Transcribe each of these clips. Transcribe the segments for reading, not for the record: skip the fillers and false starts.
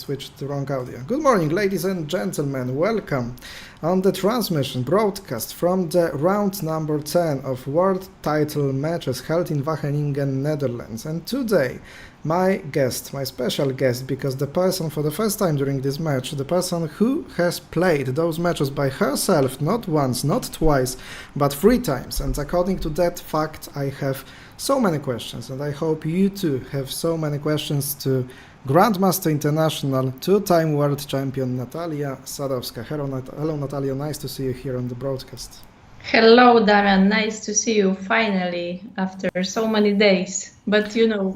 switched to wrong audio. Good morning, ladies and gentlemen. Welcome on the transmission broadcast from the round number 10 of world title matches held in Wageningen, Netherlands. And today, my guest, my special guest, because the person for the first time during this match, the person who has played those matches by herself, not once, not twice, but 3 times. And according to that fact, I have so many questions, and I hope you too have so many questions to Grandmaster International, 2-time world champion Natalia SADOWSKA. Hello, Natalia, nice to see you here on the broadcast. Hello, Damian, nice to see you finally after so many days. But you know,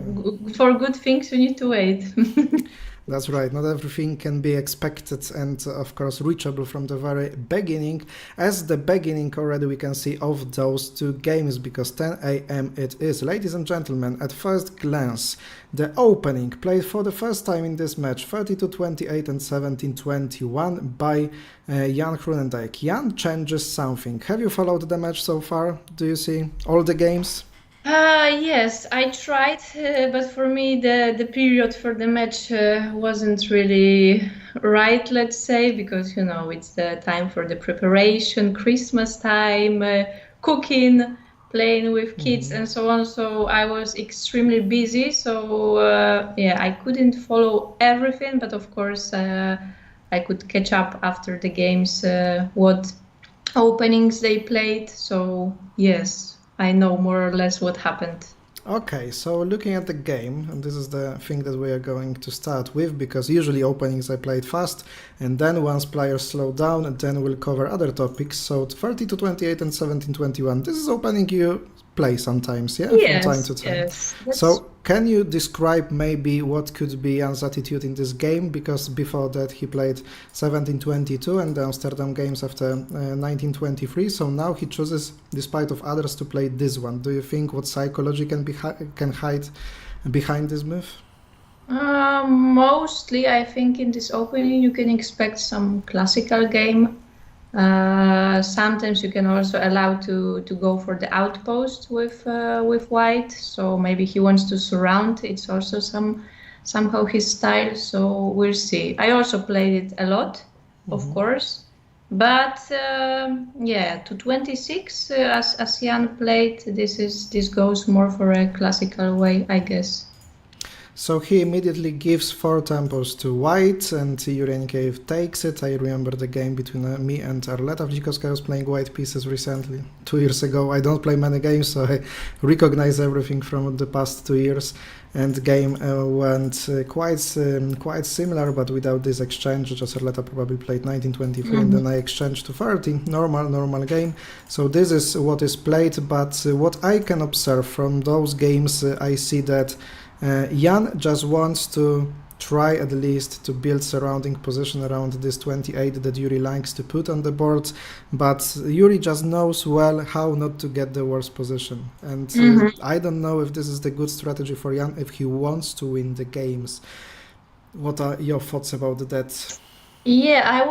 for good things you need to wait. That's right, not everything can be expected and of course reachable from the very beginning. As the beginning already we can see of those 2 games, because 10 a.m. it is. Ladies and gentlemen, at first glance, the opening played for the first time in this match, 32-28 and 17-21 by Jan Groenendijk. Jan changes something. Have you followed the match so far? Do you see all the games? Yes, I tried, but for me the period for the match wasn't really right, let's say, because, you know, it's the time for the preparation, Christmas time, cooking, playing with kids and so on. So I was extremely busy. So yeah, I couldn't follow everything, but of course I could catch up after the games, what openings they played. So yes, I know more or less what happened. Okay, so looking at the game, and this is the thing that we are going to start with, because usually openings I played fast, and then once players slow down, and then we'll cover other topics. So 30-28 and 17-21, this is opening you play sometimes, yeah? Yes, from time to time. Yes. So can you describe maybe what could be Jan's attitude in this game? Because before that he played 17-22 and the Amsterdam games after 19-23. So now he chooses, despite of others, to play this one. Do you think what psychology can hide behind this move? Mostly, I think in this opening you can expect some classical game. Sometimes you can also allow to go for the outpost with white, so maybe he wants to surround. It's also somehow his style, so we'll see. I also played it a lot, of course, but yeah, to 26 as Jan played, this goes more for a classical way, I guess. So he immediately gives 4 tempos to white, and Jurenkiev takes it. I remember the game between me and Arleta Wdzikowska. I was playing white pieces recently, 2 years ago. I don't play many games, so I recognize everything from the past 2 years. And the game went quite similar, but without this exchange. Just Arleta probably played 19-23, and then I exchanged to 30. Normal game. So this is what is played, but what I can observe from those games, I see that Jan just wants to try at least to build surrounding position around this 28 that Yuri likes to put on the board, but Yuri just knows well how not to get the worst position. And I don't know if this is the good strategy for Jan if he wants to win the games. What are your thoughts about that? Yeah,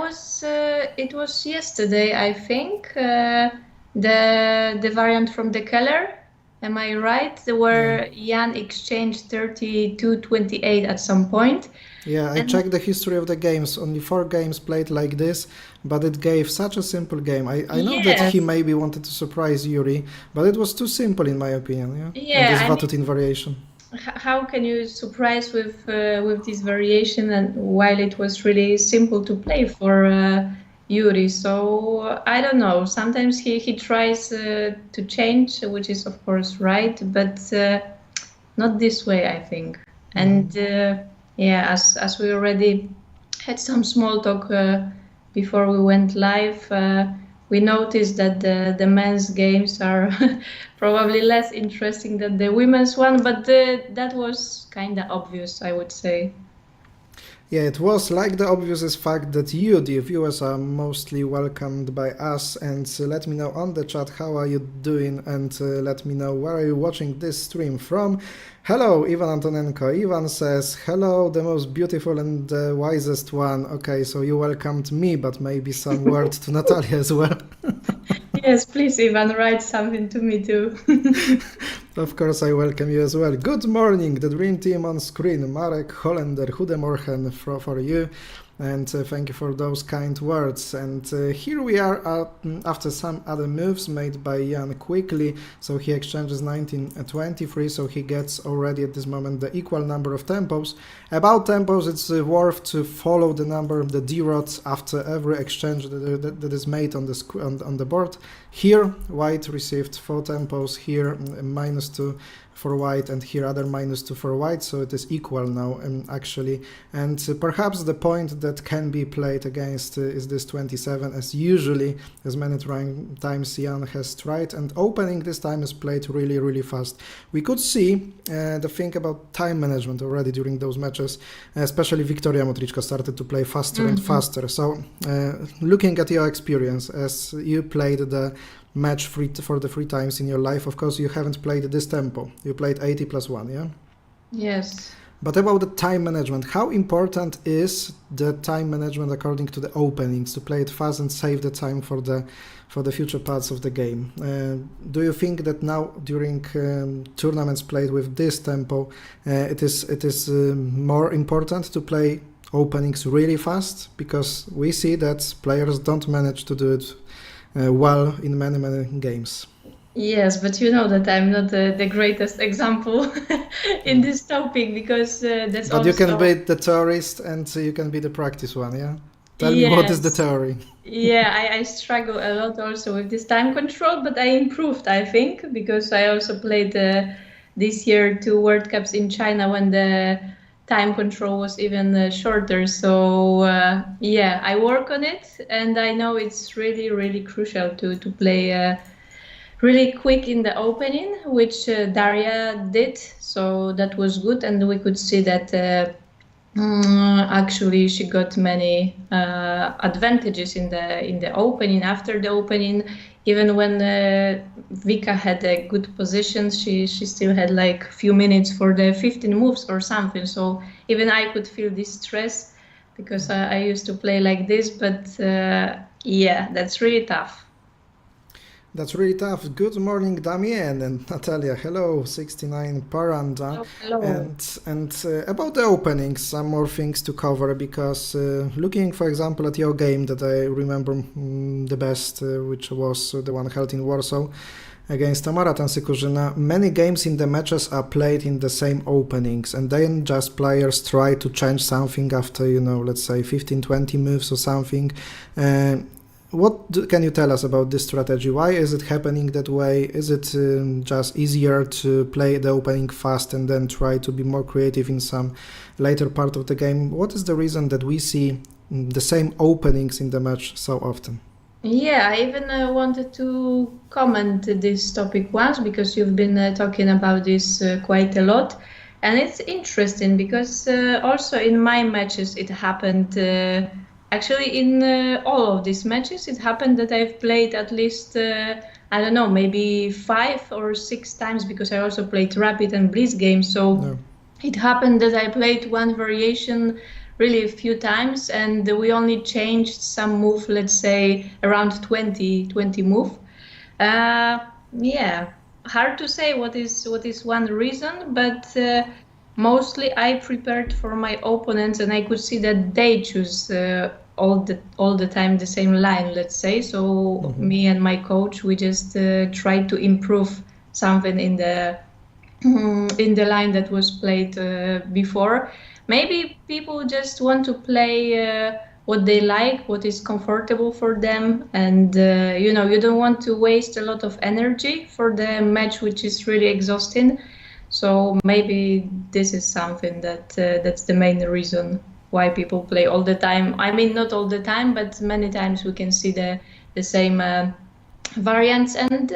it was yesterday, I think, the variant from the Keller. Am I right? Where Jan exchanged 32-28 at some point. Yeah, I checked the history of the games. Only 4 games played like this, but it gave such a simple game. I know that he maybe wanted to surprise Yuri, but it was too simple in my opinion. Yeah, and this Vatutin variation. How can you surprise with this variation, and while it was really simple to play for Yuri? So I don't know, sometimes he tries to change, which is of course right, but not this way, I think. And yeah, as we already had some small talk before we went live, we noticed that the men's games are probably less interesting than the women's one, but that was kind of obvious, I would say. Yeah, it was like the obvious fact that you, the viewers, are mostly welcomed by us. And let me know on the chat how are you doing, and let me know where are you watching this stream from. Hello, Ivan Antonenko. Ivan says, hello, the most beautiful and the wisest one. Okay, so you welcomed me, but maybe some word to Natalia as well. Yes, please, Ivan, write something to me too. Of course, I welcome you as well. Good morning, the dream team on screen. Marek Hollander, Goedemorgen for you. And thank you for those kind words. And here we are after some other moves made by Jan quickly. So he exchanges 1923, so he gets already at this moment the equal number of tempos. About tempos, it's worth to follow the number, the DRAUGHTS, after every exchange that is made on the board. Here, white received 4 tempos, here -2 for white, and here other -2 for white, so it is equal now actually. And perhaps the point that can be played against is this 27, as usually, as many times Jan has tried, and opening this time is played really fast. We could see the thing about time management already during those matches, especially Wiktoria Motriczko started to play faster and faster. So looking at your experience as you played the match for the 3 times in your life, of course you haven't played this tempo, you played 80+1, yeah? Yes. But about the time management, how important is the time management according to the openings, to play it fast and save the time for the future parts of the game? Do you think that now during tournaments played with this tempo, it is more important to play openings really fast? Because we see that players don't manage to do it well in many games. Yes, but you know that I'm not the greatest example in this topic, because that's But also... you can be the tourist and you can be the practice one, yeah? Tell me, what is the theory? Yeah, I struggle a lot also with this time control, but I improved, I think, because I also played this year 2 World Cups in China when the time control was even shorter. So yeah, I work on it, and I know it's really crucial to play really quick in the opening, which Daria did. So that was good, and we could see that actually she got many advantages in the opening. After the opening, even when Vika had a good position, she still had like a few minutes for the 15 moves or something. So even I could feel this stress, because I used to play like this. But yeah, that's really tough. That's really tough. Good morning, Damien and Natalia. Hello, 69 Paranda. Oh, hello. And about the openings, some more things to cover, because looking, for example, at your game that I remember the best, which was the one held in Warsaw against Tamara Tansykurzyna, many games in the matches are played in the same openings, and then just players try to change something after, let's say 15-20 moves or something. What can you tell us about this strategy? Why is it happening that way? Is it just easier to play the opening fast and then try to be more creative in some later part of the game? What is the reason that we see the same openings in the match so often? Yeah, I even wanted to comment this topic once, because you've been talking about this quite a lot. And it's interesting because also in my matches it happened. Actually, in all of these matches, it happened that I've played at least, I don't know, maybe 5 or 6 times, because I also played Rapid and Blitz games. So it happened that I played one variation really a few times, and we only changed some move, let's say around 20 move. Yeah, hard to say what is one reason, but mostly I prepared for my opponents, and I could see that they choose all the time the same line, let's say. So me and my coach, we just tried to improve something in the line that was played before. Maybe people just want to play what they like, what is comfortable for them, and you don't want to waste a lot of energy for the match, which is really exhausting. So maybe this is something that's the main reason why people play all the time. I mean, not all the time, but many times we can see the same variants, and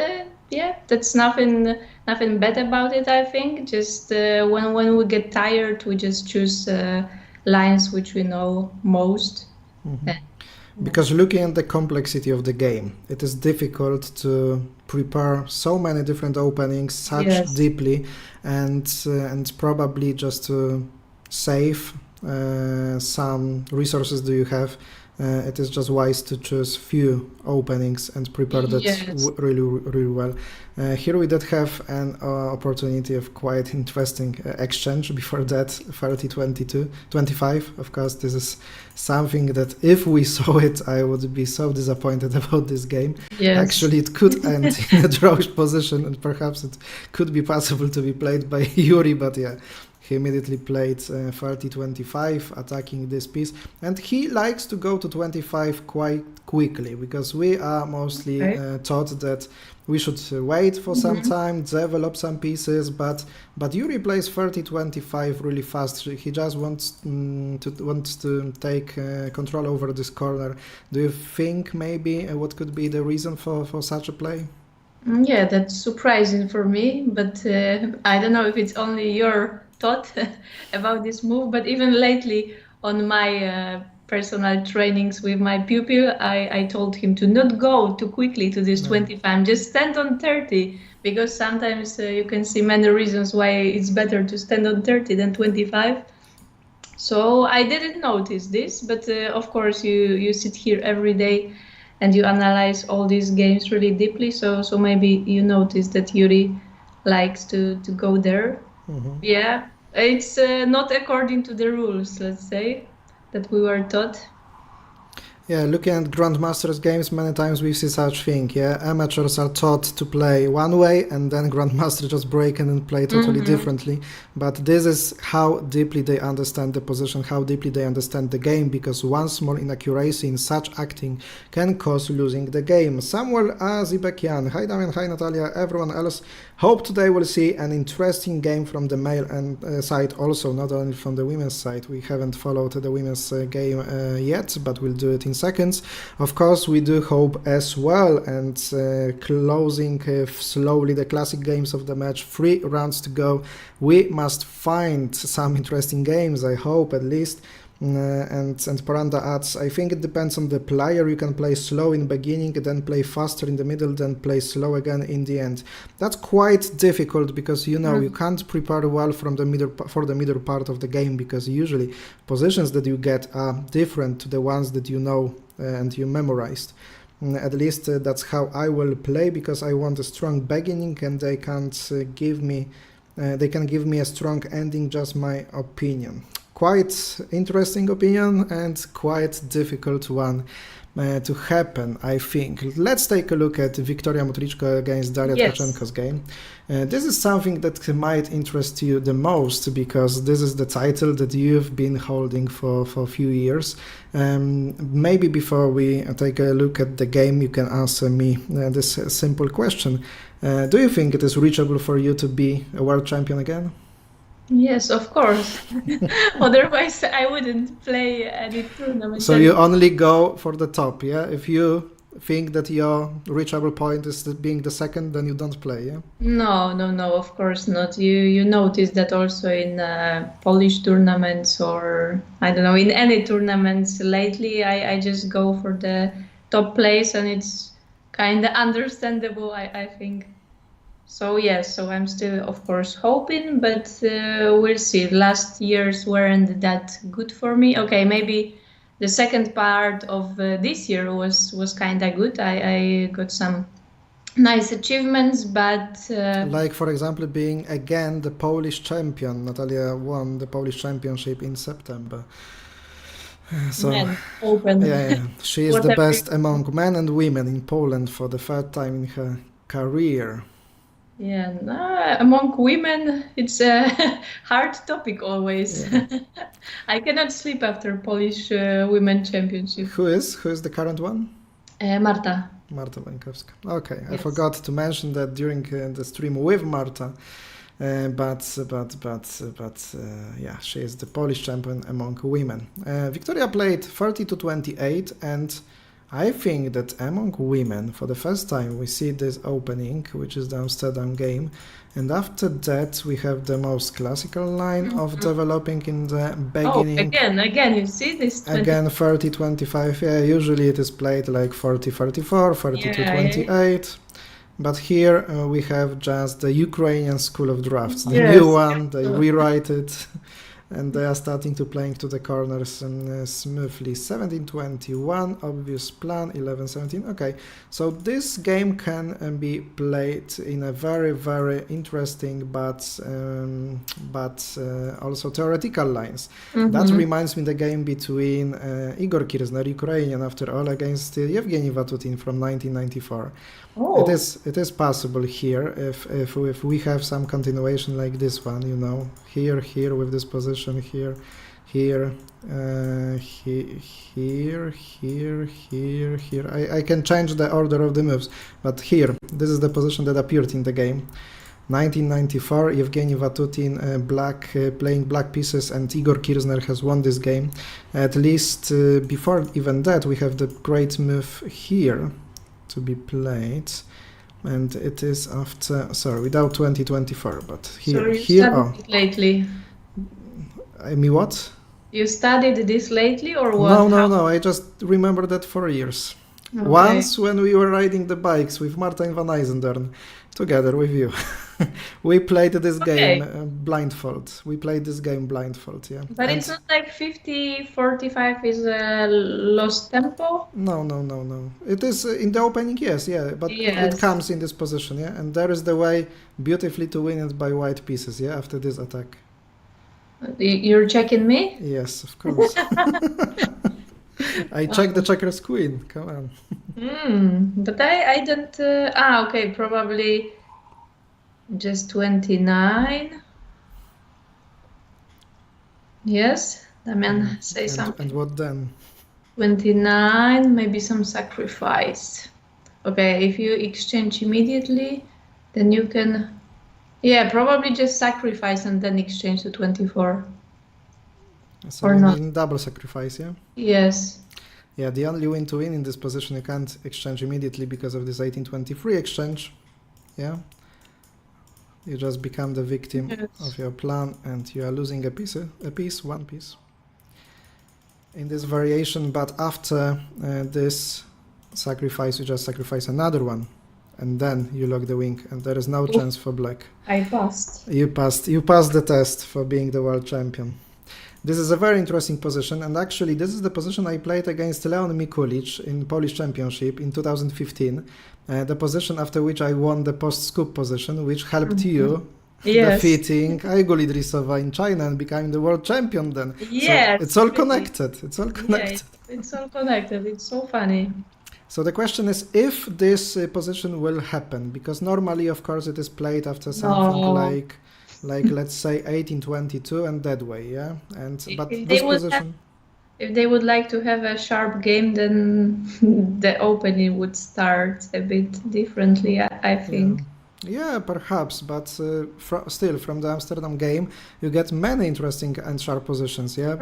yeah, that's nothing bad about it, I think. Just when we get tired, we just choose lines which we know most. Because looking at the complexity of the game, it is difficult to prepare so many different openings such deeply, and probably just to save some resources do you have it is just wise to choose few openings and prepare that Yes. really well. Here we did have an opportunity of quite interesting exchange before that, 30-22-25. Of course, this is something that if we saw it, I would be so disappointed about this game. Yes. Actually, it could end in a drawish position, and perhaps it could be possible to be played by Yuri, but yeah. He immediately played 30-25, attacking this piece, and he likes to go to 25 quite quickly, because we are mostly taught that we should wait for some time, develop some pieces, but Yuri plays 30-25 really fast. He just wants to take control over this corner. Do you think maybe what could be the reason for such a play? Yeah, that's surprising for me, but I don't know if it's only your thought about this move, but even lately on my personal trainings with my pupil, I told him to not go too quickly to this 25, just stand on 30, because sometimes you can see many reasons why it's better to stand on 30 than 25. So I didn't notice this, but of course you sit here every day and you analyze all these games really deeply, so maybe you notice that Yuri likes to go there. Yeah, it's not according to the rules, let's say, that we were taught. Yeah, looking at Grandmasters games, many times we see such thing. Yeah, amateurs are taught to play one way, and then Grandmasters just break in and play totally differently. But this is how deeply they understand the position, how deeply they understand the game, because one small inaccuracy in such acting can cause losing the game. Samuel Azibekian, hi Damian, hi Natalia, everyone else. Hope today we'll see an interesting game from the male side also, not only from the women's side. We haven't followed the women's game yet, but we'll do it in seconds. Of course, we do hope as well, and closing slowly the classic games of the match, 3 rounds to go. We must find some interesting games, I hope at least. And Paranda adds, I think it depends on the player. You can play slow in the beginning, then play faster in the middle, then play slow again in the end. That's quite difficult, because you know you can't prepare well from the middle part of the game, because usually positions that you get are different to the ones that you know and you memorized. At least that's how I will play, because I want a strong beginning, and they can't give me they can give me a strong ending, just my opinion. Quite interesting opinion and quite difficult one to happen, I think. Let's take a look at Victoria Motrichko against Daria Tkachenko's game. This is something that might interest you the most, because this is the title that you've been holding for a few years. Maybe before we take a look at the game, you can answer me this simple question. Do you think it is reachable for you to be a world champion again? Yes, of course. Otherwise, I wouldn't play any tournament. So you only go for the top, yeah? If you think that your reachable point is being the second, then you don't play, yeah? No, of course not. You notice that also in Polish tournaments, or I don't know, in any tournaments lately, I just go for the top place, and it's kind of understandable, I think. So yes, so I'm still, of course, hoping, but we'll see. Last years weren't that good for me. Okay, maybe the second part of this year was kind of good. I got some nice achievements, but... like, for example, being again the Polish champion. Natalia won the Polish championship in September. So, men open. Yeah. She is the best among men and women in Poland for the 3rd time in her career. Yeah, no, among women, it's a hard topic always. Yeah. I cannot sleep after Polish Women Championship. Who is the current one? Marta. Marta Wańkowska. Okay, yes. I forgot to mention that during the stream with Marta. But yeah, she is the Polish champion among women. Victoria played 30-28, and I think that among women, for the first time, we see this opening, which is the Amsterdam game, and after that we have the most classical line of developing in the beginning. Oh, again, you see this? 20... Again, 30-25, yeah, usually it is played like 40-34, 30-28. Yeah. But here we have just the Ukrainian school of drafts, the new one, they rewrite it. And they are starting to playing to the corners smoothly. 17-21, obvious plan, 11-17. Okay, so this game can be played in a very, very interesting but also theoretical lines. That reminds me the game between Igor Kirsner, Ukrainian after all, against Yevgeny Vatutin from 1994. Oh. It is possible here if we have some continuation like this one, you know, here with this position, here, here, here. I can change the order of the moves, but here, this is the position that appeared in the game. 1994, Yevgeny Vatutin playing black pieces, and Igor Kirsner has won this game. At least before even that, we have the great move here to be played, and it is after, sorry, without 2024, but here. So you here. studied it lately? I mean, what? You studied this lately, or what? No. I just remember that for years. Okay. Once when we were riding the bikes with Martin van Eisendern, together with you, we played this game blindfold. We played this game blindfold, yeah. But it's not like 50-45 is a lost tempo? No. It is in the opening, yes, yeah, but Yes. it comes in this position, yeah, and there is the way beautifully to win it by white pieces, yeah, after this attack. You're checking me? Yes, of course. I checked the checkers queen, come on. But I don't... okay, probably just 29. Yes, Damian, say something. And what then? 29, maybe some sacrifice. Okay, if you exchange immediately, then you can... Yeah, probably just sacrifice and then exchange to 24. So Or you not. mean double sacrifice, yeah? Yes. Yeah, the only win to win in this position, you can't exchange immediately because of this 1823 exchange. Yeah, you just become the victim of your plan, and you are losing one piece in this variation. But after this sacrifice, you just sacrifice another one, and then you lock the wing, and there is no chance for black. I passed. You passed the test for being the world champion. This is a very interesting position, and actually this is the position I played against Leon Mikulic in Polish Championship in 2015, the position after which I won the post-scoop position, which helped you defeating Aigul Idrisova in China and becoming the world champion then. Yes. So it's all connected. It's all connected. Yeah, it's all connected. It's so funny. So the question is if this position will happen, because normally, of course, it is played after something like let's say 1822 and that way, yeah. And but this position. If they would like to have a sharp game, then the opening would start a bit differently, I think. Yeah, perhaps, but still, from the Amsterdam game, you get many interesting and sharp positions, yeah,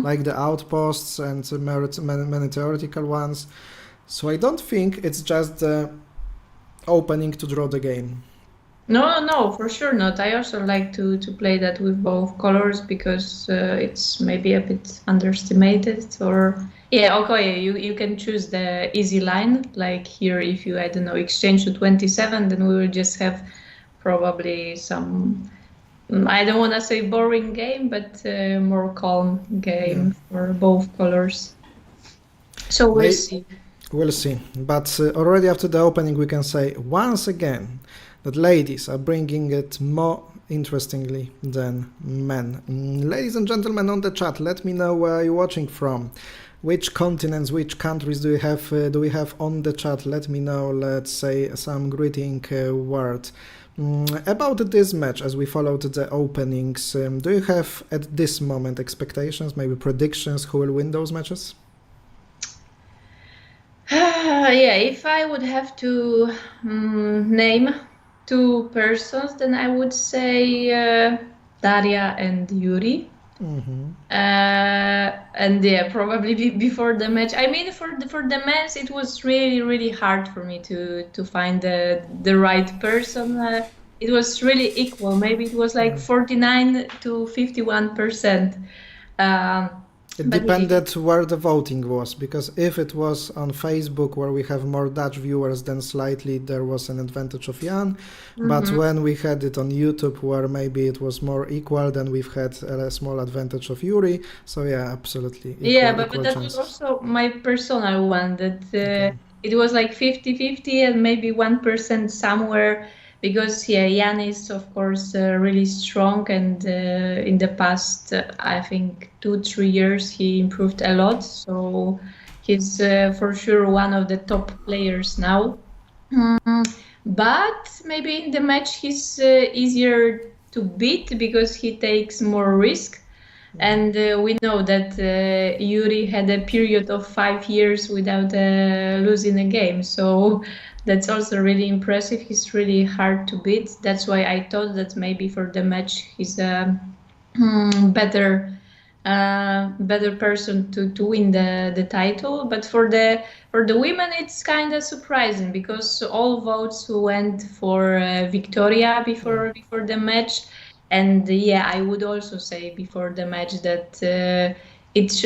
like the outposts and many theoretical ones. So I don't think it's just the opening to draw the game. No, for sure not. I also like to play that with both colors because it's maybe a bit underestimated. Or you can choose the easy line. Like here, if you, I don't know, exchange to 27, then we will just have probably some, I don't want to say boring game, but more calm game for both colors. So we'll see. We'll see. But already after the opening, we can say once again that ladies are bringing it more interestingly than men. Ladies and gentlemen on the chat, let me know where you're watching from. Which continents, which countries do we have on the chat? Let me know, let's say, some greeting word. About this match, as we followed the openings, do you have at this moment expectations, maybe predictions, who will win those matches? If I would have to name two persons, then I would say Daria and Yuri. And probably before the match. I mean, for the men's, it was really hard for me to find the right person. It was really equal. Maybe it was like 49 to 51%. It depended where the voting was, because if it was on Facebook where we have more Dutch viewers, then slightly there was an advantage of Jan. But when we had it on YouTube where maybe it was more equal, then we've had a small advantage of Yuri. So yeah, absolutely. But that was also my personal one, that it was like 50-50 and maybe 1% somewhere. Because Jan is of course really strong, and in the past I think 2-3 years he improved a lot. So he's for sure one of the top players now. But maybe in the match he's easier to beat because he takes more risk. And we know that Yuri had a period of 5 years without losing a game. So that's also really impressive. He's really hard to beat. That's why I thought that maybe for the match he's a better person to win the title. But for the women, it's kind of surprising because all votes went for Victoria before the match. And I would also say before the match that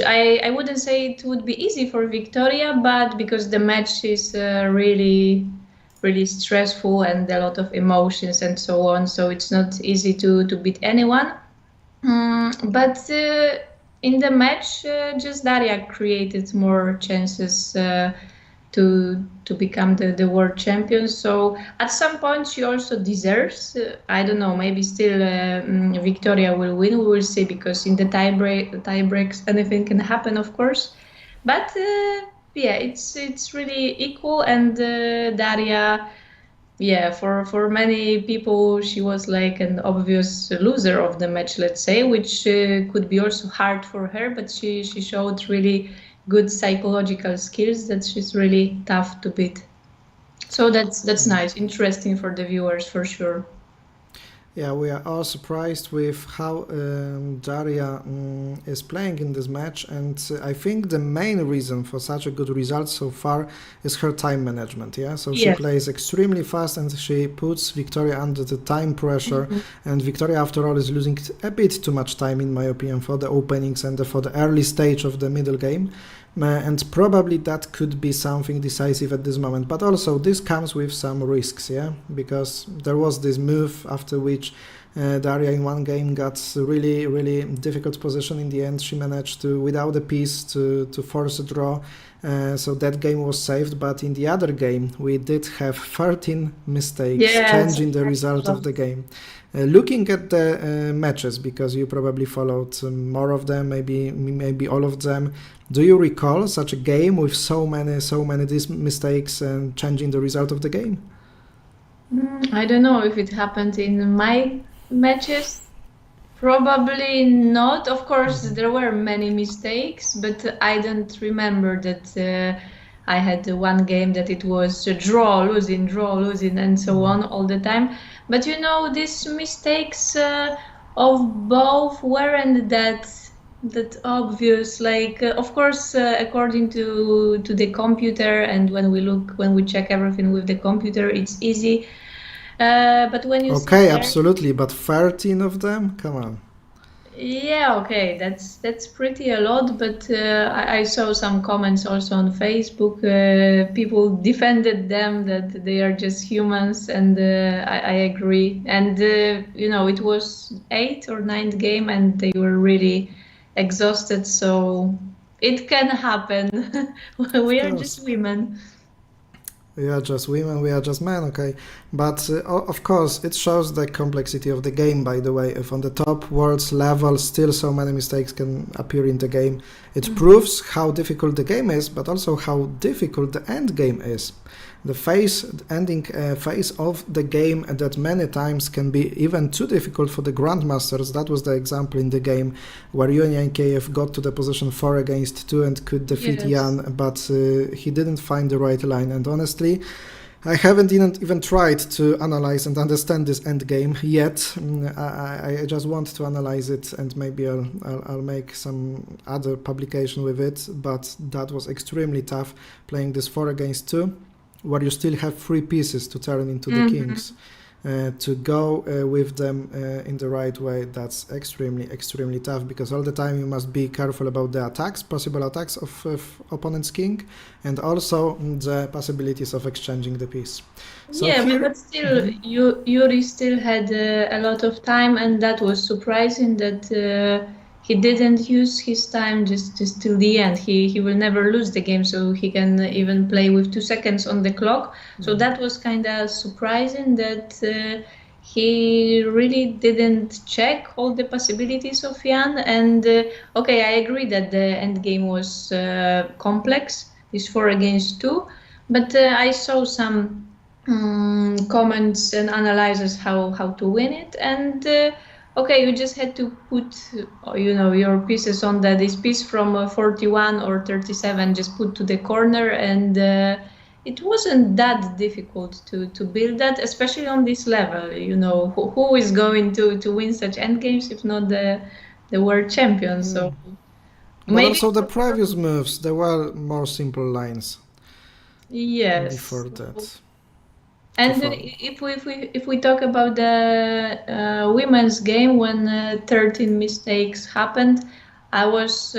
I wouldn't say it would be easy for Victoria, but because the match is really, really stressful and a lot of emotions and so on, so it's not easy to beat anyone. But in the match, just Daria created more chances to become the world champion. So at some point she also deserves, I don't know, maybe still Victoria will win. We will see, because in the tie breaks anything can happen, of course. But it's really equal, and Daria, for many people she was like an obvious loser of the match, let's say, which could be also hard for her, but she showed really good psychological skills that she's really tough to beat. So that's nice, interesting for the viewers for sure. Yeah, we are all surprised with how Daria is playing in this match, and I think the main reason for such a good result so far is her time management. Yeah, so she plays extremely fast, and she puts Victoria under the time pressure. And Victoria, after all, is losing a bit too much time, in my opinion, for the openings and for the early stage of the middle game. And probably that could be something decisive at this moment. But also this comes with some risks, yeah, because there was this move after which Daria in one game got really, really difficult position. In the end, she managed to, without a piece, to force a draw. So that game was saved. But in the other game, we did have 13 mistakes changing the result of the game. Looking at the matches, because you probably followed more of them, maybe all of them, do you recall such a game with so many these mistakes and changing the result of the game? I don't know if it happened in my matches. Probably not. Of course, there were many mistakes, but I don't remember that I had one game that it was draw, losing, and so on all the time. But you know, these mistakes of both weren't that obvious. Like, of course, according to the computer, and when we check everything with the computer, it's easy. But when you absolutely, but 13 of them, come on. Yeah, okay, that's pretty a lot, but I saw some comments also on Facebook. People defended them that they are just humans, and I agree. And you know, it was 8th or 9th game, and they were really exhausted, so it can happen. We are just women. We are just women, we are just men, okay. But of course, it shows the complexity of the game, by the way. If on the top world's level still so many mistakes can appear in the game, it proves how difficult the game is, but also how difficult the end game is. The ending phase of the game that many times can be even too difficult for the grandmasters. That was the example in the game where język got to the position 4 against 2 and could defeat Jan, but he didn't find the right line. And honestly, I haven't even tried to analyze and understand this end game yet. I just want to analyze it, and maybe I'll make some other publication with it. But that was extremely tough, playing this 4 against 2. Where you still have 3 pieces to turn into the kings. to go with them in the right way, that's extremely tough, because all the time you must be careful about the attacks, possible attacks of opponent's king, and also the possibilities of exchanging the piece. So yeah, here, but still, Yuri still had a lot of time, and that was surprising that he didn't use his time just till the end. He will never lose the game, so he can even play with 2 seconds on the clock. So that was kind of surprising that he really didn't check all the possibilities of Jan. And okay, I agree that the end game was complex, this 4 against 2, but I saw some comments and analyzes how to win it, and okay, you just had to put your pieces on this piece from 41 or 37, just put to the corner, and it wasn't that difficult to build that, especially on this level. Who is going to win such endgames if not the world champion? So but maybe also the previous moves, there were more simple lines yes. before that. And if we talk about the women's game, when 13 mistakes happened, I was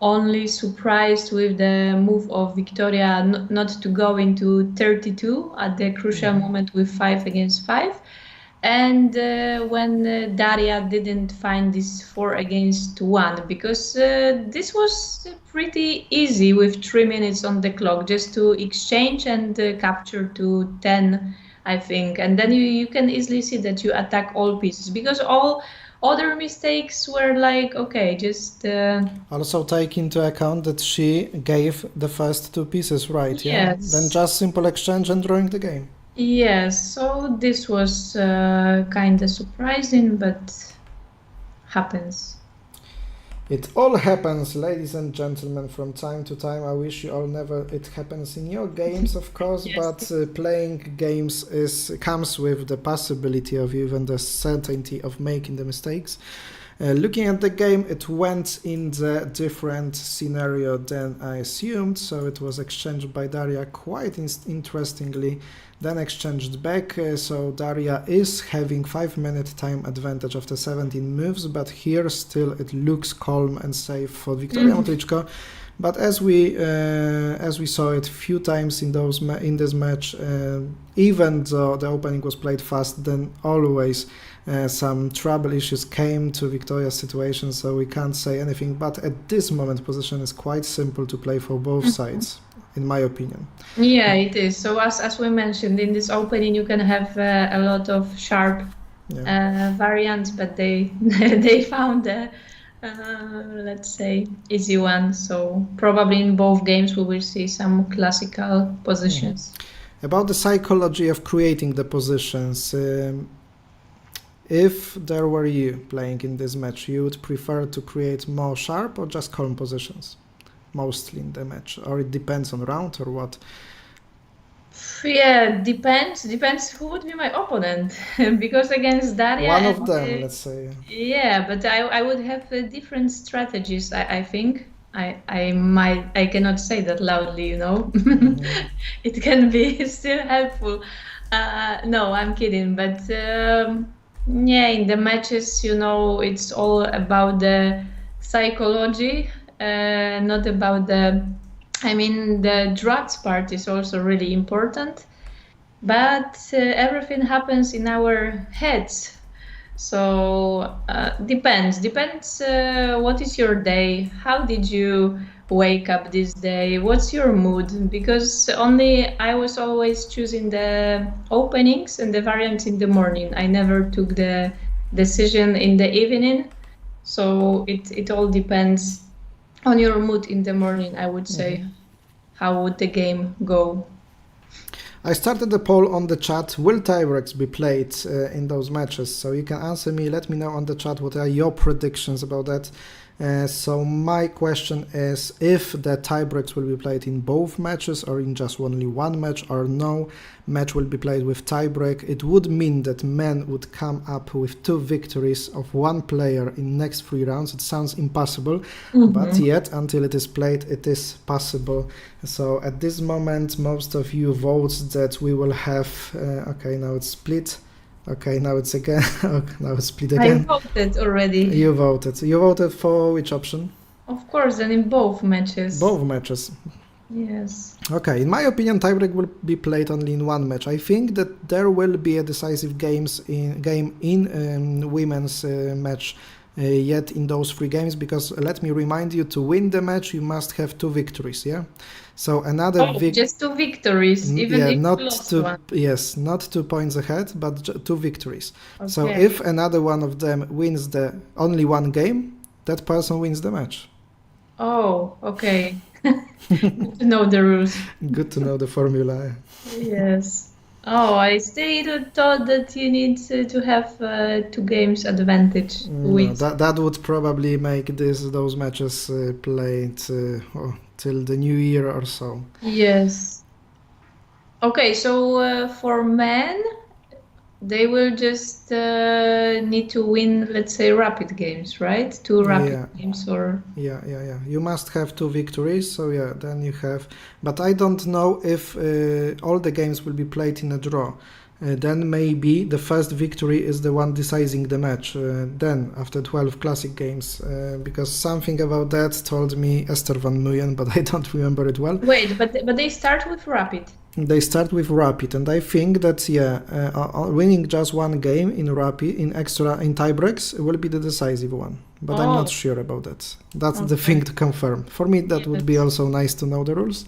only surprised with the move of Victoria not to go into 32 at the crucial moment with 5 against 5. And when Daria didn't find this 4 against 1, because this was pretty easy with 3 minutes on the clock, just to exchange and capture to 10, I think. And then you can easily see that you attack all pieces, because all other mistakes were like, okay, just... Also take into account that she gave the first 2 pieces right, yeah? Yes. Then just simple exchange and drawing the game. Yes, so this was kind of surprising, but happens. It all happens, ladies and gentlemen, from time to time. I wish you all never it happens in your games, of course, Yes. but playing games comes with the possibility of even the certainty of making the mistakes. Looking at the game, it went in the different scenario than I assumed, so it was exchanged by Daria quite interestingly, then exchanged back, so Daria is having 5-minute time advantage after 17 moves, but here still it looks calm and safe for Victoria Matrychko. But as we saw it a few times in this match, even though the opening was played fast, then always some trouble issues came to Victoria's situation, so we can't say anything. But at this moment, position is quite simple to play for both sides, in my opinion. Yeah, it is. So as we mentioned, in this opening you can have a lot of sharp variants, but they they found let's say easy one. So probably in both games we will see some classical positions. About the psychology of creating the positions, if there were you playing in this match, you would prefer to create more sharp or just calm positions mostly in the match, or it depends on round or what? Yeah, depends who would be my opponent. Because against Daria, One of them, let's say. Yeah, but I would have different strategies. I think I cannot say that loudly, It can be still helpful. No, I'm kidding, but yeah, in the matches, it's all about the psychology, not about the draughts part is also really important, but everything happens in our heads. So depends what is your day, how did you wake up this day, what's your mood, because I was always choosing the openings and the variants in the morning. I never took the decision in the evening, so it all depends on your mood in the morning, I would say. How would the game go? I started the poll on the chat. Will tiebreaks be played in those matches? So you can answer me. Let me know on the chat what are your predictions about that. So my question is if the tiebreaks will be played in both matches or in just only one match, or no match will be played with tiebreak, it would mean that men would come up with 2 victories of one player in next 3 rounds. It sounds impossible, but yet until it is played, it is possible. So at this moment, most of you votes that we will have, okay, now it's split. Okay, now it's again. Now it's split again. I voted already. You voted. You voted for which option? Of course, and in both matches. Both matches. Yes. Okay, in my opinion, tiebreak will be played only in one match. I think that there will be a decisive game in women's match yet in those 3 games, because let me remind you, to win the match you must have 2 victories. Yeah. So another just 2 victories, even if not you lost 2. one. Yes, not 2 points ahead, but 2 victories. Okay. So if another one of them wins the only one game, that person wins the match. Oh, okay. Good to know the rules. Good to know the formula. Yes. Oh, I still thought that you need to have 2 games advantage. No, that would probably make those matches played till the new year or so. Yes. Okay, so for men, they will just need to win, let's say, rapid games, right? 2 rapid games, or... Yeah. You must have 2 victories, so yeah, then you have... But I don't know if all the games will be played in a draw. Then maybe the first victory is the one deciding the match, then after 12 classic games, because something about that told me Esther van Muyen, but I don't remember it well. Wait, but they start with rapid. They start with rapid, and I think that winning just one game in rapid, in tiebreaks, will be the decisive one. But I'm not sure about that. That's the thing to confirm. For me, that would be also nice to know the rules.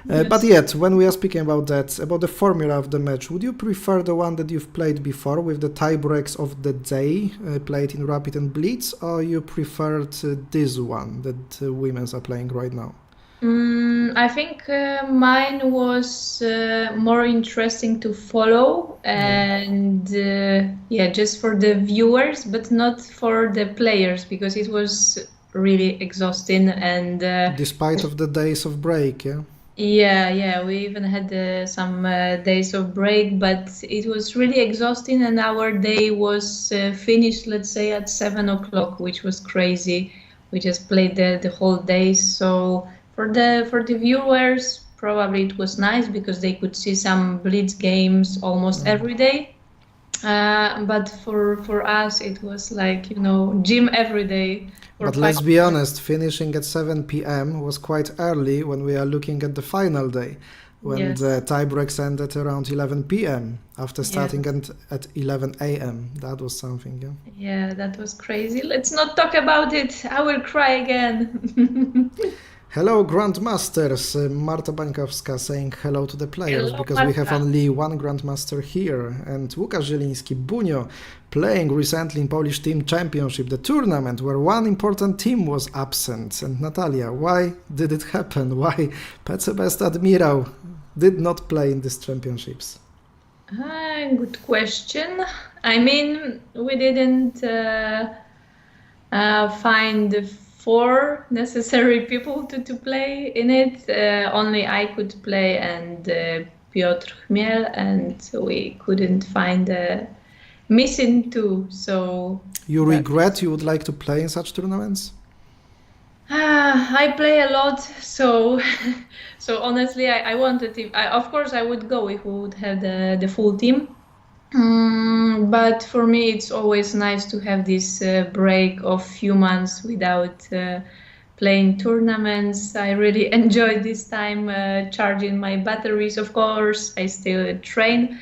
Yes. But yet, when we are speaking about that, about the formula of the match, would you prefer the one that you've played before with the tiebreaks of the day played in Rapid and Blitz, or you preferred this one that women's are playing right now? I think mine was more interesting to follow, and just for the viewers, but not for the players, because it was really exhausting. And despite of the days of break, we even had some days of break, but it was really exhausting, and our day was finished, let's say, at 7 o'clock, which was crazy. We just played the whole day, so for the viewers, probably it was nice because they could see some Blitz games almost every day. But for us, it was like, gym every day. But let's be honest, finishing at 7 p.m. was quite early when we are looking at the final day, when the tiebreaks ended around 11 p.m. after starting at 11 a.m. That was something, Yeah, that was crazy. Let's not talk about it. I will cry again. Hello, Grandmasters. Marta Bańkowska saying hello to the players, because we have only one Grandmaster here. And Łukasz Zieliński, Bunio, playing recently in Polish Team Championship, the tournament where one important team was absent. And Natalia, why did it happen? Why Best Admiral did not play in these championships? Good question. I mean, we didn't find the 4 necessary people to play in it. Only I could play, and Piotr Chmiel, and we couldn't find the missing 2. So you regret you would like to play in such tournaments? I play a lot, so honestly, I wanted to. Of course, I would go if we would have the full team. But for me, it's always nice to have this break of few months without playing tournaments. I really enjoy this time charging my batteries. Of course, I still train.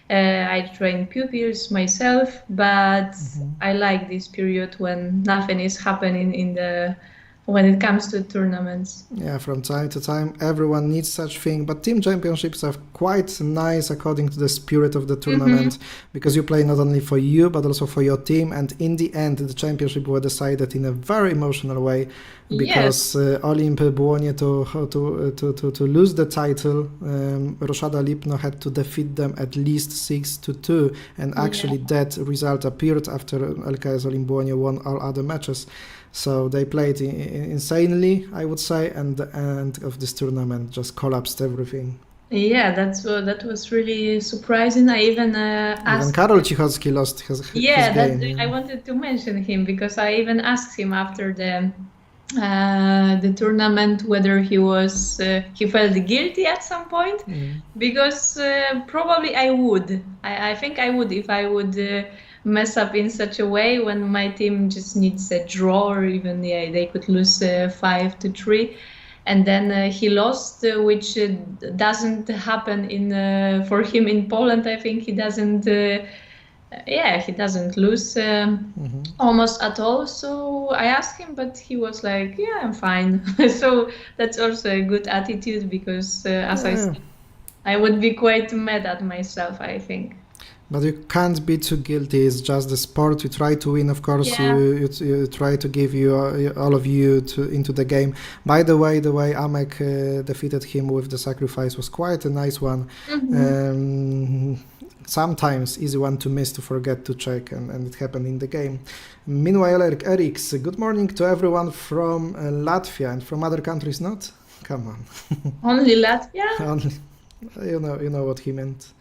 I train pupils myself, but I like this period when nothing is happening when it comes to tournaments. Yeah, from time to time, everyone needs such thing, but team championships are quite nice according to the spirit of the tournament, because you play not only for you, but also for your team, and in the end, the championship were decided in a very emotional way, because Olimp Błonie to lose the title, Roszada Lipno had to defeat them at least 6-2, and actually that result appeared after LKS Olimp Błonie won all other matches. So they played insanely, I would say, and the end of this tournament just collapsed everything. Yeah, that was really surprising. I even Even asked. Karol Cichocki lost his Yeah, game. that I wanted to mention him because I even asked him after the tournament whether he felt guilty at some point, because probably I would. I think I would if I would mess up in such a way when my team just needs a draw, or even they could lose 5-3. And then he lost, which doesn't happen for him in Poland. I think he doesn't. He doesn't lose almost at all. So I asked him, but he was like, "Yeah, I'm fine." So that's also a good attitude, because as I said, I would be quite mad at myself, I think. But you can't be too guilty. It's just the sport. You try to win, of course. Yeah. You try to give all of you into the game. By the way, Amek defeated him with the sacrifice was quite a nice one. Sometimes easy one to miss, to forget to check, and it happened in the game. Meanwhile, Eriks, good morning to everyone from Latvia and from other countries. Not? Come on. Only Latvia? Only, you know what he meant.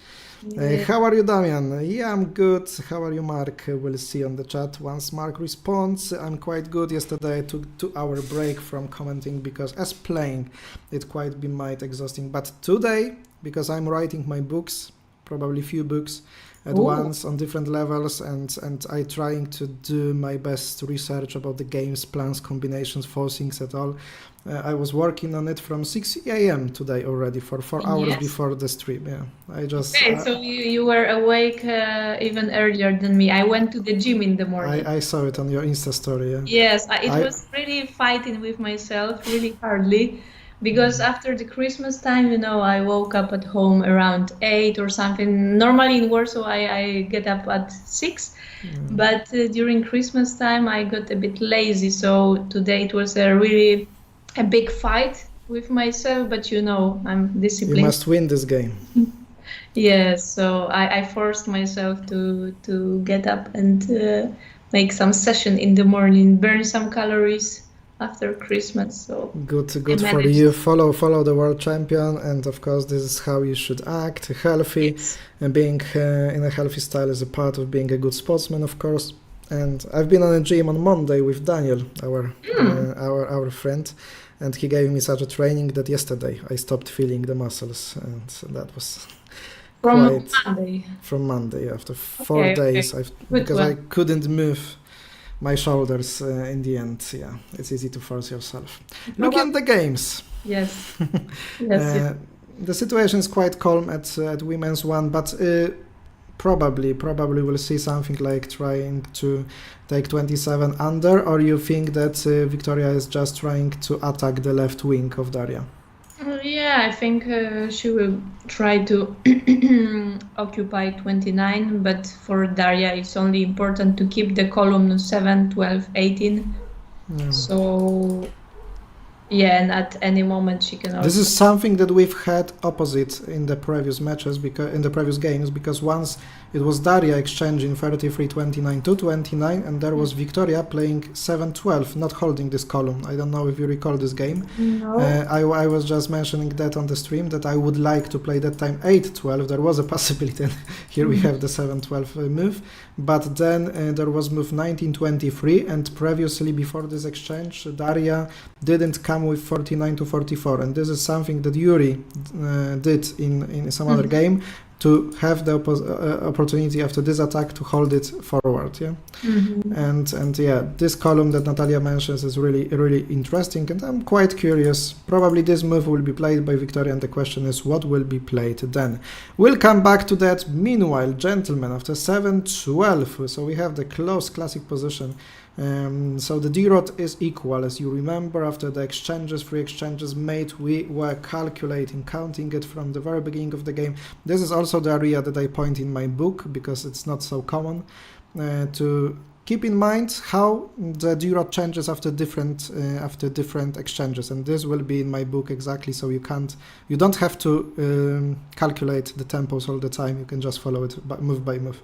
Yeah. How are you, Damian? Yeah, I'm good. How are you, Mark? We'll see on the chat once Mark responds. I'm quite good. Yesterday I took 2-hour break from commenting because as playing it quite be might exhausting. But today, because I'm writing my books, probably few books at once on different levels, and I trying to do my best research about the games, plans, combinations, forcings at all. I was working on it from 6 a.m. today already for 4 hours before the stream. Yeah, I just. Okay, so you were awake even earlier than me. I went to the gym in the morning. I saw it on your Insta story. Yeah. Yes, it was really fighting with myself, really hardly, because after the Christmas time, I woke up at home around 8 or something. Normally in Warsaw, I get up at 6, but during Christmas time, I got a bit lazy. So today it was a big fight with myself, but I'm disciplined. You must win this game. Yes, so I forced myself to get up and make some session in the morning, burn some calories after Christmas. So good for you. Follow the world champion, and of course this is how you should act, healthy, and being in a healthy style is a part of being a good sportsman, of course. And I've been on a gym on Monday with Daniel, our friend, and he gave me such a training that yesterday I stopped feeling the muscles, and that was from Monday after 4 days. Because I couldn't move my shoulders in the end. Yeah, it's easy to force yourself. Look at the games. Yes. The situation is quite calm at women's one, but probably we'll see something like trying to take 27 under, or you think that Victoria is just trying to attack the left wing of Daria? Yeah, I think she will try to occupy 29, but for Daria it's only important to keep the column 7, 12, 18. So and at any moment she can also... This is something that we've had opposite in the previous matches, because in the previous games, because once it was Daria exchanging 33-29 to 29, and there was Victoria playing 7-12, not holding this column. I don't know if you recall this game. No. I was just mentioning that on the stream, that I would like to play that time 8-12. There was a possibility, and here we have the 7-12 move, but then there was move 19-23, and previously before this exchange, Daria didn't come with 49-44, and this is something that Yuri did in some other game, to have the opportunity after this attack to hold it forward. And this column that Natalia mentions is really interesting, and I'm quite curious. Probably this move will be played by Victoria, and the question is what will be played then. We'll come back to that. Meanwhile, gentlemen, after 7-12, so we have the close classic position. So the DRAUGHT is equal. As you remember, after the free exchanges made, we were counting it from the very beginning of the game. This is also the area that I point in my book, because it's not so common to keep in mind how the DRAUGHT changes after different exchanges, and this will be in my book exactly. So you don't have to calculate the tempos all the time. You can just follow it move by move.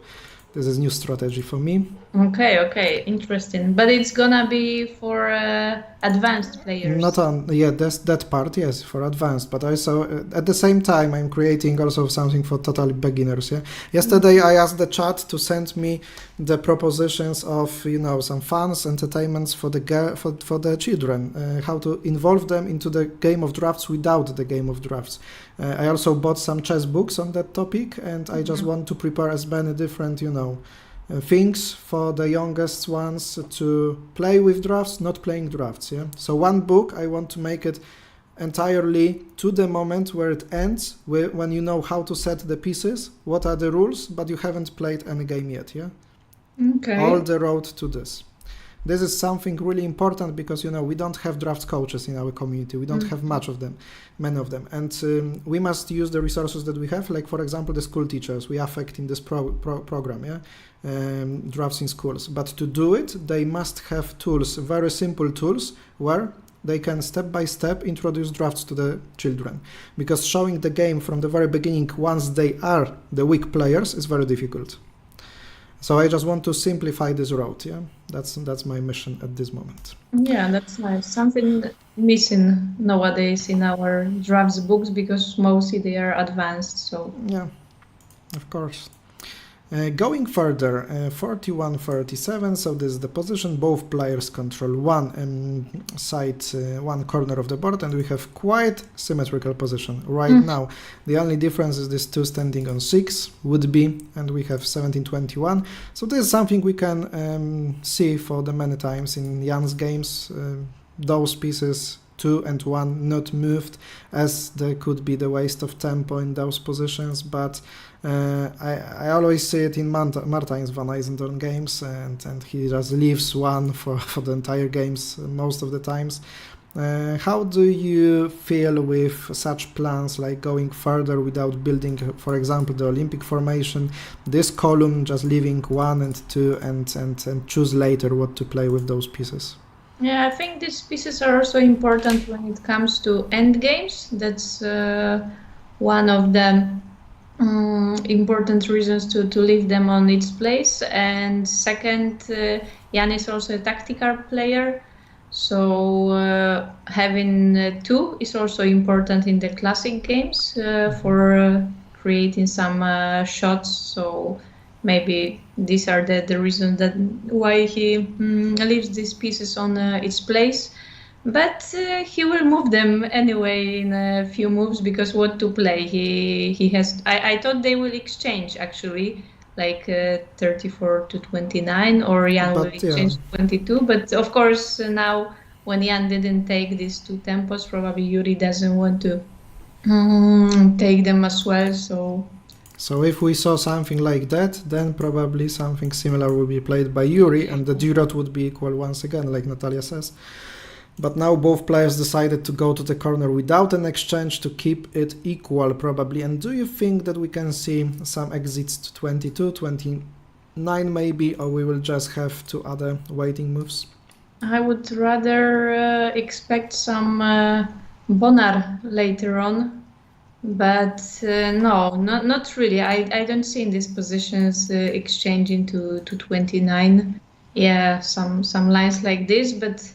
This is new strategy for me. Okay, interesting. But it's gonna be for advanced players. Not on, yeah, that's that part, yes, for advanced, but also at the same time I'm creating also something for totally beginners. Yeah. Yesterday I asked the chat to send me the propositions of, you know, some funs, entertainments for the for the children, how to involve them into the game of drafts without the game of drafts. I also bought some chess books on that topic, and I just want to prepare as many different, you know, things for the youngest ones to play with drafts, not playing drafts. Yeah. So one book I want to make it entirely to the moment where it ends, when you know how to set the pieces, what are the rules, but you haven't played any game yet. Yeah. Okay. All the road to this. This is something really important because, you know, we don't have draft coaches in our community. We don't have many of them. And we must use the resources that we have, like, for example, the school teachers. We affect in this program, yeah, drafts in schools. But to do it, they must have tools, very simple tools, where they can step by step introduce drafts to the children. Because showing the game from the very beginning, once they are the weak players, is very difficult. So I just want to simplify this road. Yeah, that's my mission at this moment. Yeah, that's nice. Something missing nowadays in our drafts books, because mostly they are advanced. So yeah, of course. Going further, 41-37, so this is the position. Both players control one side, one corner of the board, and we have quite symmetrical position right now. The only difference is this 2 standing on 6 would be, and we have 17-21. So this is something we can see for the many times in Jan's games. Those pieces 2 and 1 not moved, as there could be the waste of tempo in those positions, but I always see it in Martijn's Van Eisendorn games, and he just leaves 1 for the entire games most of the times. How do you feel with such plans, like going further without building, for example, the Olympic formation, this column, just leaving 1 and 2 and choose later what to play with those pieces? yeah, I think these pieces are also important when it comes to end games. That's one of the important reasons to leave them on its place. And second, Jan is also a tactical player, so having 2 is also important in the classic games for creating some shots. So maybe these are the reasons that why he leaves these pieces on its place. But he will move them anyway in a few moves, because what to play? He has. I thought they will exchange actually, like 34-29, or Jan will exchange 22. But of course now, when Jan didn't take these 2 tempos, probably Yuri doesn't want to take them as well. So if we saw something like that, then probably something similar will be played by Yuri, and the D-RAUGHT would be equal once again, like Natalia says. But now both players decided to go to the corner without an exchange to keep it equal, probably. And do you think that we can see some exits to 22, 29 maybe, or we will just have 2 other waiting moves? I would rather expect some Bonar later on. But no, not really. I don't see in these positions exchanging to 29. Yeah, some lines like this, but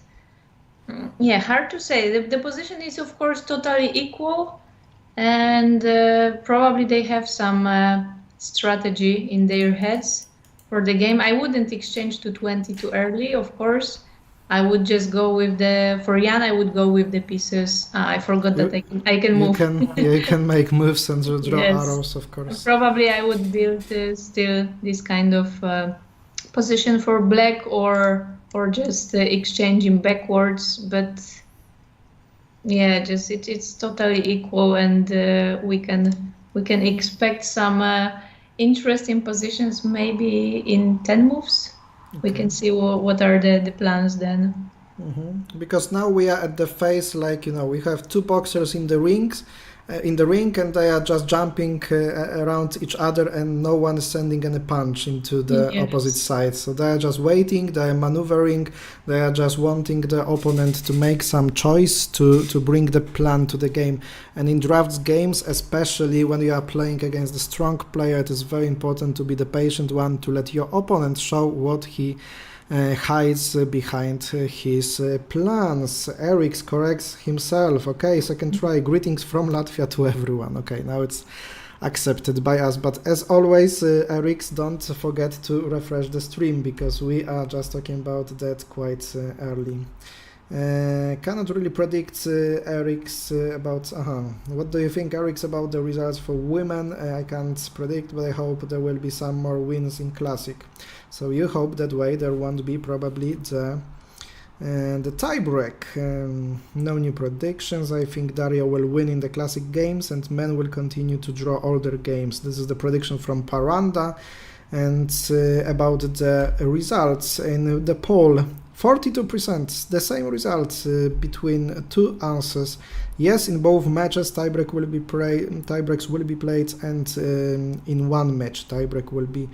yeah, hard to say. The position is, of course, totally equal, and probably they have some strategy in their heads for the game. I wouldn't exchange to 20 too early, of course. I would just go with for Jan, I would go with the pieces. I forgot that I can move. You can make moves and draw yes. arrows, of course. Probably I would build still this kind of position for black, or just exchanging backwards. But yeah, just it's totally equal, and we can expect some interesting positions maybe in 10 moves. Okay. We can see what are the plans then. Because now we are at the phase, like, you know, we have 2 boxers in the rings, in the ring, and they are just jumping around each other, and no one is sending any punch into the opposite side. So they are just waiting, they are maneuvering, they are just wanting the opponent to make some choice to bring the plan to the game. And in drafts games, especially when you are playing against a strong player, it is very important to be the patient one, to let your opponent show what he hides behind his plans. Eric corrects himself. Okay, second try. Greetings from Latvia to everyone. Okay, now it's accepted by us. But as always, Eric, don't forget to refresh the stream, because we are just talking about that quite early. Cannot really predict Eric's about what do you think, Eric's, about the results for women? I can't predict, but I hope there will be some more wins in Classic. So you hope that way there won't be probably the tiebreak. No new predictions. I think Daria will win in the Classic games and men will continue to draw all their games. This is the prediction from Paranda. And about the results in the poll, 42%, the same results between two answers. Yes, in both matches tiebreaks will be played, and in one match tiebreak will be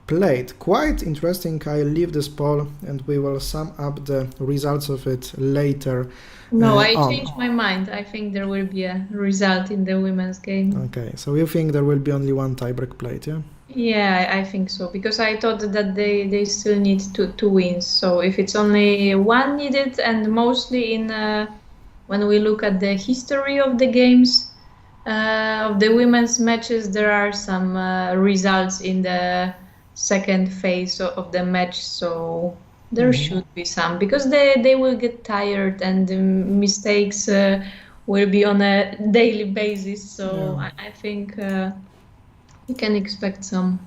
played. Quite interesting. I'll leave this poll and we will sum up the results of it later. No, I changed my mind. I think there will be a result in the women's game. Okay, so you think there will be only one tiebreak played, yeah? Yeah, I think so, because I thought that they still need two wins. So if it's only one needed, and mostly in when we look at the history of the games, of the women's matches, there are some results in the second phase of the match, so there should be some, because they will get tired and the mistakes will be on a daily basis, so I think we can expect some.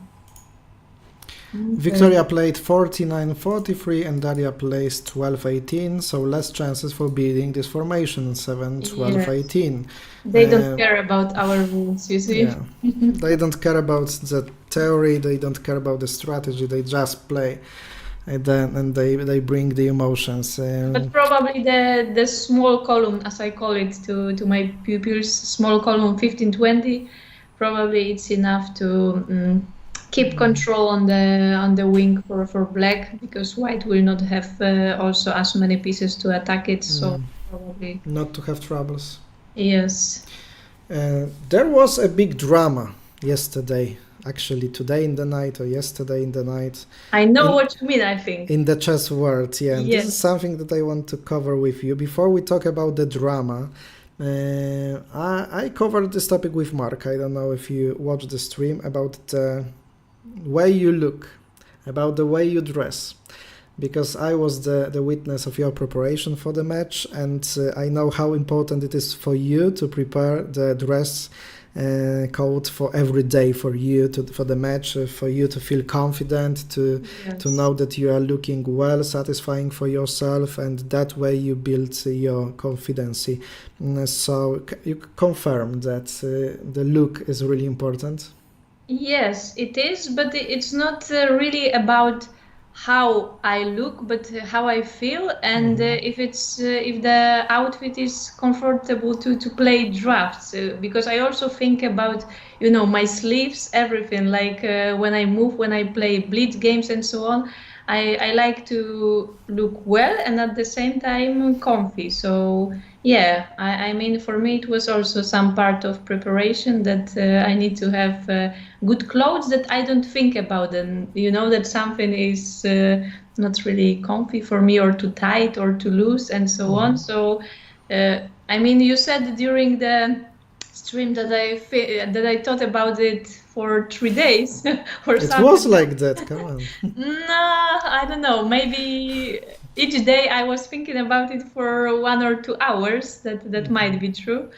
Victoria played 49-43 and Daria plays 12-18, so less chances for beating this formation, 7-12-18. They don't care about our rules, you see. Yeah. They don't care about the theory, they don't care about the strategy, they just play. And they bring the emotions. But probably the small column, as I call it to my pupils, small column 15-20, probably it's enough to keep control on the wing for black, because white will not have also as many pieces to attack it, so probably not to have troubles. Yes. There was a big drama yesterday, actually today in the night or yesterday in the night. I know what you mean, I think. In the chess world, yeah. Yes. This is something that I want to cover with you. Before we talk about the drama, I covered this topic with Mark. I don't know if you watched the stream, about the way you look, about the way you dress, because I was the witness of your preparation for the match, and I know how important it is for you to prepare the dress code for every day for you for the match, for you to feel confident, to know that you are looking well, satisfying for yourself, and that way you build your confidence. So you confirm that the look is really important? Yes, it is, but it's not really about how I look, but how I feel, and if the outfit is comfortable to play drafts, because I also think about, my sleeves, everything, like when I move, when I play blitz games and so on, I like to look well and at the same time comfy. So yeah, I mean, for me it was also some part of preparation, that I need to have good clothes that I don't think about, and that something is not really comfy for me, or too tight or too loose and so on. So I mean, you said during the stream that I thought about it for 3 days or something. It was like that, come on. No, I don't know, maybe each day I was thinking about it for 1 or 2 hours. That might be true,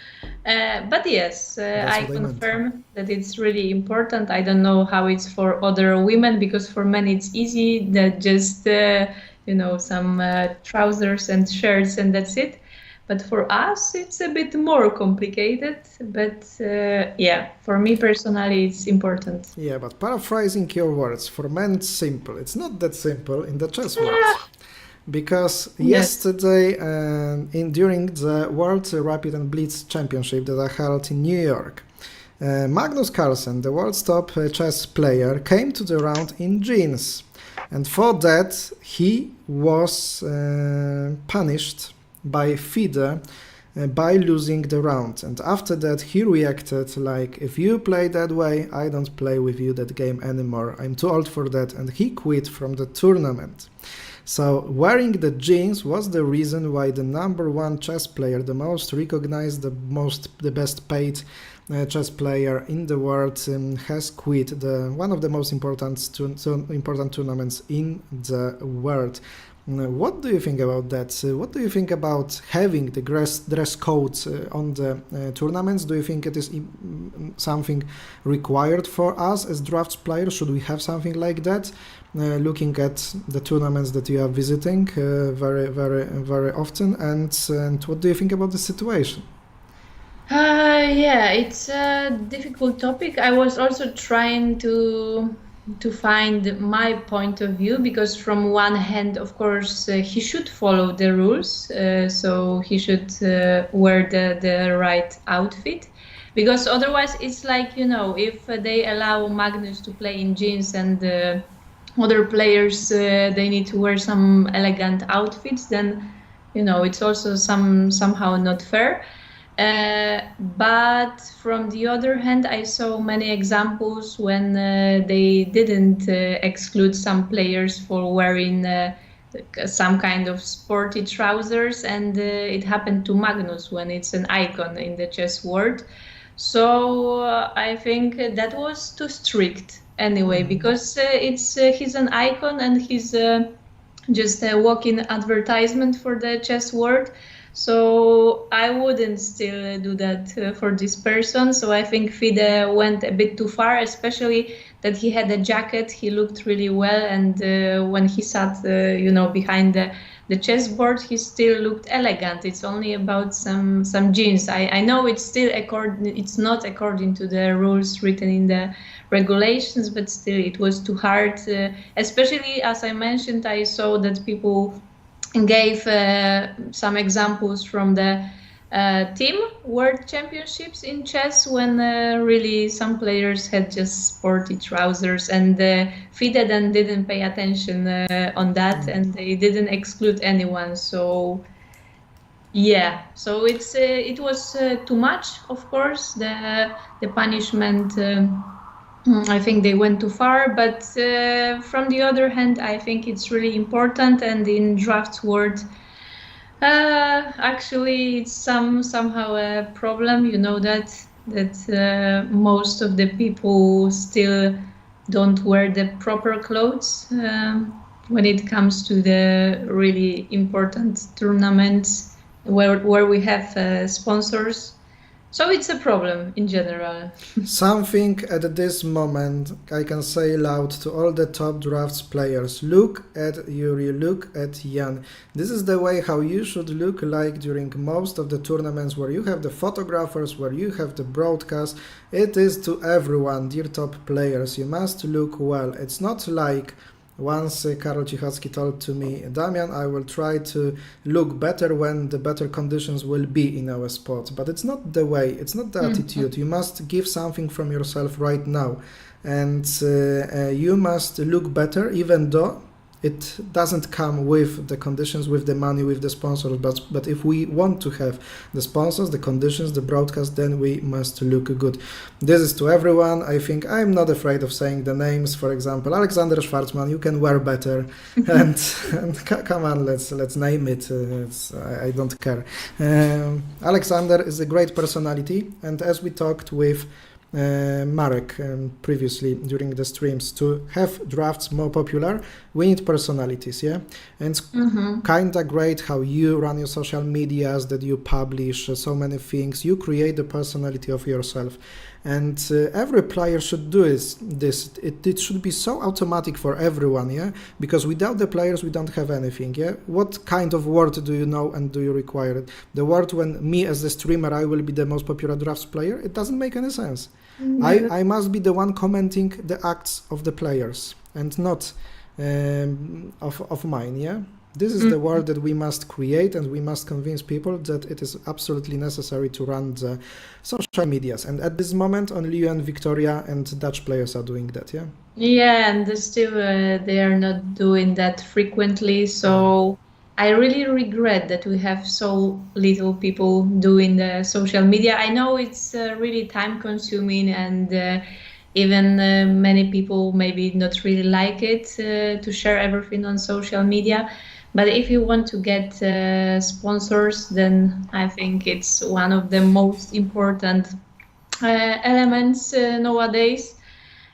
but yes, I confirm that it's really important. I don't know how it's for other women, because for men it's easy, that just some trousers and shirts and that's it. But for us, it's a bit more complicated. But yeah, for me personally, it's important. Yeah, but paraphrasing your words, for men it's simple. It's not that simple in the chess world. because Yes. yesterday, during the World Rapid and Blitz Championship that are held in New York, Magnus Carlsen, the world's top chess player, came to the round in jeans, and for that he was punished by FIDE by losing the round. And after that he reacted like, if you play that way, I don't play with you that game anymore, I'm too old for that, and he quit from the tournament. So wearing the jeans was the reason why the #1 chess player, the most recognized, the best paid chess player in the world, has quit one of the most important tournaments in the world. What do you think about that? What do you think about having the dress codes on the tournaments? Do you think it is something required for us as drafts players? Should we have something like that? Looking at the tournaments that you are visiting very often, and what do you think about the situation? Yeah, it's a difficult topic. I was also trying to find my point of view, because from one hand, of course, he should follow the rules, so he should wear the right outfit, because otherwise it's like, you know, if they allow Magnus to play in jeans and other players they need to wear some elegant outfits, then, you know, it's also somehow not fair. But from the other hand, I saw many examples when they didn't exclude some players for wearing some kind of sporty trousers, and it happened to Magnus when it's an icon in the chess world. So I think that was too strict anyway, because he's an icon and he's just a walking advertisement for the chess world. So I wouldn't still do that for this person. So I think FIDE went a bit too far, especially that he had a jacket. He looked really well, and when he sat, you know, behind the chessboard, he still looked elegant. It's only about some jeans. I know it's not according to the rules written in the regulations, but still it was too hard. Especially, as I mentioned, I saw that people gave some examples from the team world championships in chess, when really some players had just sporty trousers, and FIDE then didn't pay attention on that, and they didn't exclude anyone. So yeah, so it was too much, of course, the punishment. I think they went too far, but from the other hand, I think it's really important, and in drafts world, actually, it's somehow a problem. You know that most of the people still don't wear the proper clothes when it comes to the really important tournaments where we have sponsors. So it's a problem in general. Something at this moment I can say loud to all the top drafts players: look at Yuri, look at Jan. This is the way how you should look like during most of the tournaments, where you have the photographers, where you have the broadcast. It is to everyone, dear top players, you must look well. It's not like once Karol Cichocki told to me, Damian, I will try to look better when the better conditions will be in our sport. But it's not the way, it's not the attitude. You must give something from yourself right now. And you must look better, even though it doesn't come with the conditions, with the money, with the sponsors. But if we want to have the sponsors, the conditions, the broadcast, then we must look good. This is to everyone. I think I'm not afraid of saying the names. For example, Alexander Schwartzman, you can wear better. and come on, let's name it. I don't care. Alexander is a great personality, and as we talked with Marek previously during the streams, to have drafts more popular, we need personalities, yeah? And it's kinda great how you run your social medias, that you publish so many things, you create the personality of yourself. And every player should do this. It should be so automatic for everyone, yeah? Because without the players, we don't have anything, yeah? What kind of word do you know and do you require it? The word when me as the streamer, I will be the most popular drafts player? It doesn't make any sense. I must be the one commenting the acts of the players and not of mine, yeah? This is the world that we must create, and we must convince people that it is absolutely necessary to run the social medias. And at this moment, only you and Victoria and Dutch players are doing that, yeah? Yeah, and still they are not doing that frequently. So I really regret that we have so little people doing the social media. I know it's really time consuming, and even many people maybe not really like it to share everything on social media. But if you want to get sponsors, then I think it's one of the most important elements nowadays.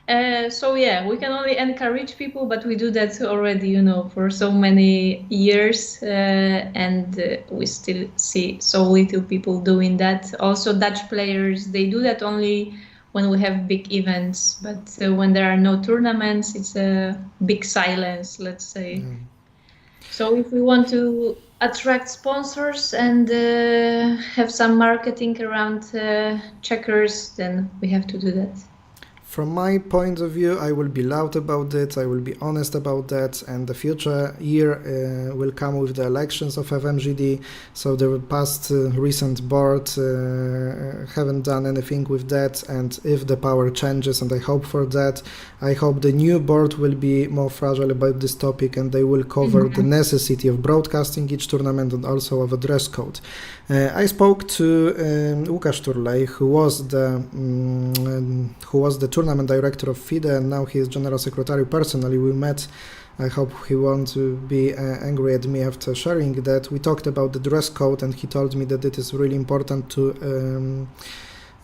So yeah, we can only encourage people, but we do that already, you know, for so many years, and we still see so little people doing that. Also, Dutch players, they do that only when we have big events, but when there are no tournaments, it's a big silence, let's say. So if we want to attract sponsors and have some marketing around checkers, then we have to do that. From my point of view, I will be loud about it, I will be honest about that, and the future year will come with the elections of FMGD, so the past recent board haven't done anything with that, and if the power changes, and I hope for that, I hope the new board will be more fragile about this topic, and they will cover the necessity of broadcasting each tournament and also of a dress code. I spoke to Łukasz Turlej, who was the tournament director of FIDE, and now he is general secretary. Personally, we met. I hope he won't be angry at me after sharing that. We talked about the dress code, and he told me that it is really important to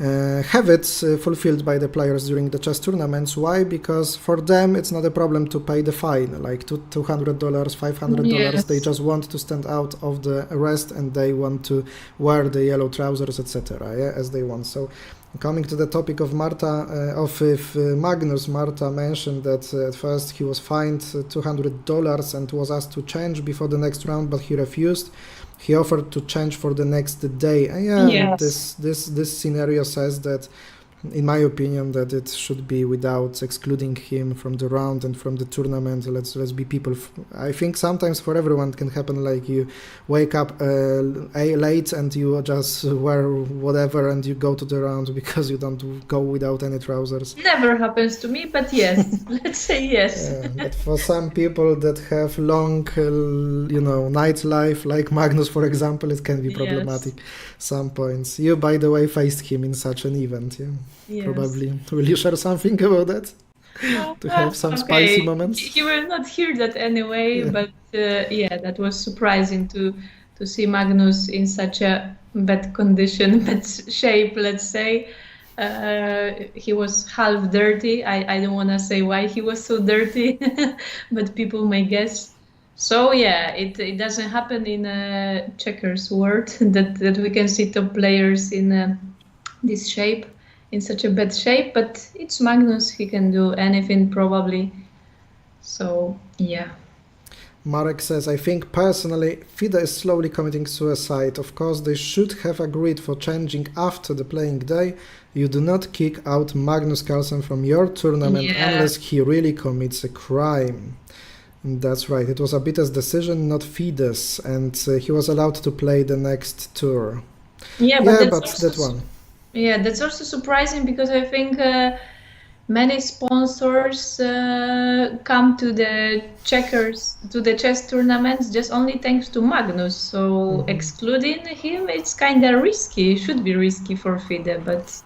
have it fulfilled by the players during the chess tournaments. Why? Because for them it's not a problem to pay the fine, like $200, $500. Yes. They just want to stand out of the arrest, and they want to wear the yellow trousers, etc., yeah, as they want. So coming to the topic of Magnus, Marta mentioned that at first he was fined $200 and was asked to change before the next round, but he refused. He offered to change for the next day. Yes. This scenario says that, in my opinion, that it should be without excluding him from the round and from the tournament. Let's be people. I think sometimes for everyone can happen, like you wake up late and you just wear whatever and you go to the round because you don't go without any trousers. Never happens to me, but yes, let's say yes. But for some people that have long, nightlife, like Magnus, for example, it can be problematic. Some points. You, by the way, faced him in such an event, yeah? Yes. Probably. Will you share something about that? To have some spicy moments? He will not hear that anyway, but that was surprising to see Magnus in such a bad condition, bad shape, let's say. He was half dirty. I don't want to say why he was so dirty, but people may guess. So yeah, it doesn't happen in a checkers world that we can see top players in this shape, in such a bad shape, but it's Magnus, he can do anything probably. So yeah. Marek says, I think personally FIDE is slowly committing suicide. Of course, they should have agreed for changing after the playing day. You do not kick out Magnus Carlsen from your tournament unless he really commits a crime. That's right, it was Abita's decision, not FIDE's, and he was allowed to play the next tour. But that one. Yeah, that's also surprising because I think many sponsors come to the chess tournaments just only thanks to Magnus. So excluding him, it's kind of risky. It should be risky for FIDE, but...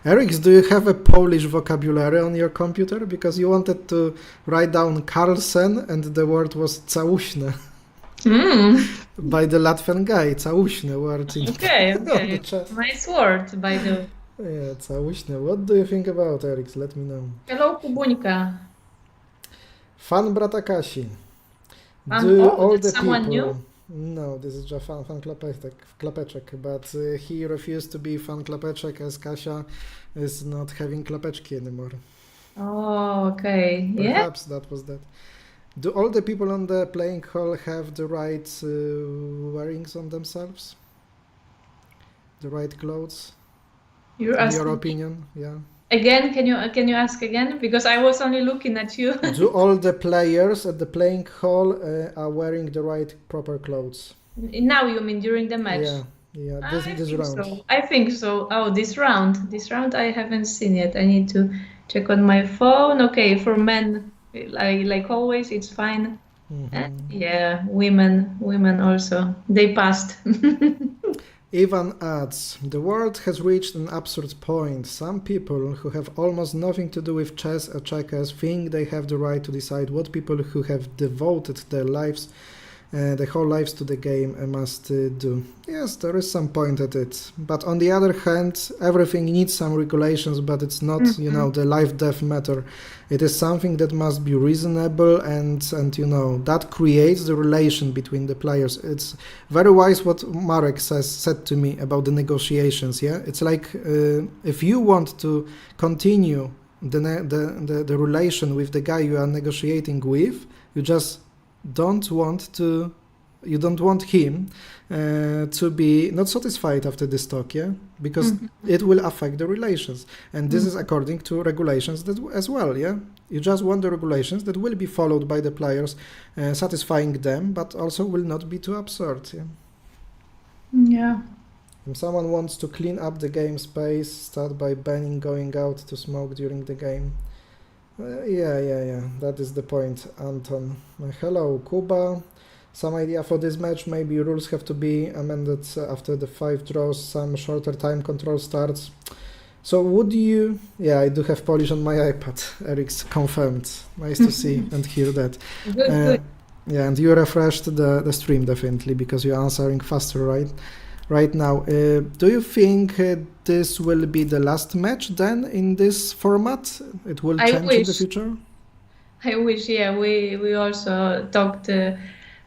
Eriks, do you have a Polish vocabulary on your computer? Because you wanted to write down Carlsen and the word was całuśne. By the Latvian guy, całuśne word. Okay. Nice word, by the way. Yeah, całuśne. What do you think about, Eriks? Let me know. Hello, Kubuńka. Fan brata Kasi. Someone new? No, this is just fan Klapeczek, but he refused to be fan Klapeczek as Kasia is not having Klapeczki anymore. Oh, okay. Perhaps that was that. Do all the people on the playing hall have the right wearings on themselves? The right clothes? You're asking in your opinion, yeah. Again, can you ask again? Because I was only looking at you. Do all the players at the playing hall are wearing the right proper clothes? Now you mean during the match? Yeah, I this think round. so. I think so. Oh, this round I haven't seen yet. I need to check on my phone. Okay, for men, like always, it's fine. And yeah, women also. They passed. Ivan adds, the world has reached an absurd point. Some people who have almost nothing to do with chess or checkers think they have the right to decide what people who have devoted their lives, their whole lives to the game must do. Yes, there is some point at it. But on the other hand, everything needs some regulations, but it's not, the life-death matter. It is something that must be reasonable and that creates the relation between the players. It's very wise what Marek said to me about the negotiations, yeah? It's like if you want to continue the relation with the guy you are negotiating with, you just don't want him to be not satisfied after this talk, yeah, because it will affect the relations, and this is according to regulations that as well, yeah. You just want the regulations that will be followed by the players, satisfying them, but also will not be too absurd, yeah. Yeah. If someone wants to clean up the game space, start by banning going out to smoke during the game. Yeah, that is the point, Anton. Hello, Kuba. Some idea for this match? Maybe rules have to be amended after the 5 draws, some shorter time control starts. So would you... Yeah, I do have Polish on my iPad. Eric's confirmed. Nice to see and hear that. Good. Yeah, and you refreshed the stream definitely because you're answering faster, right now. Do you think this will be the last match then in this format? It will change in the future? I wish, yeah. We also talked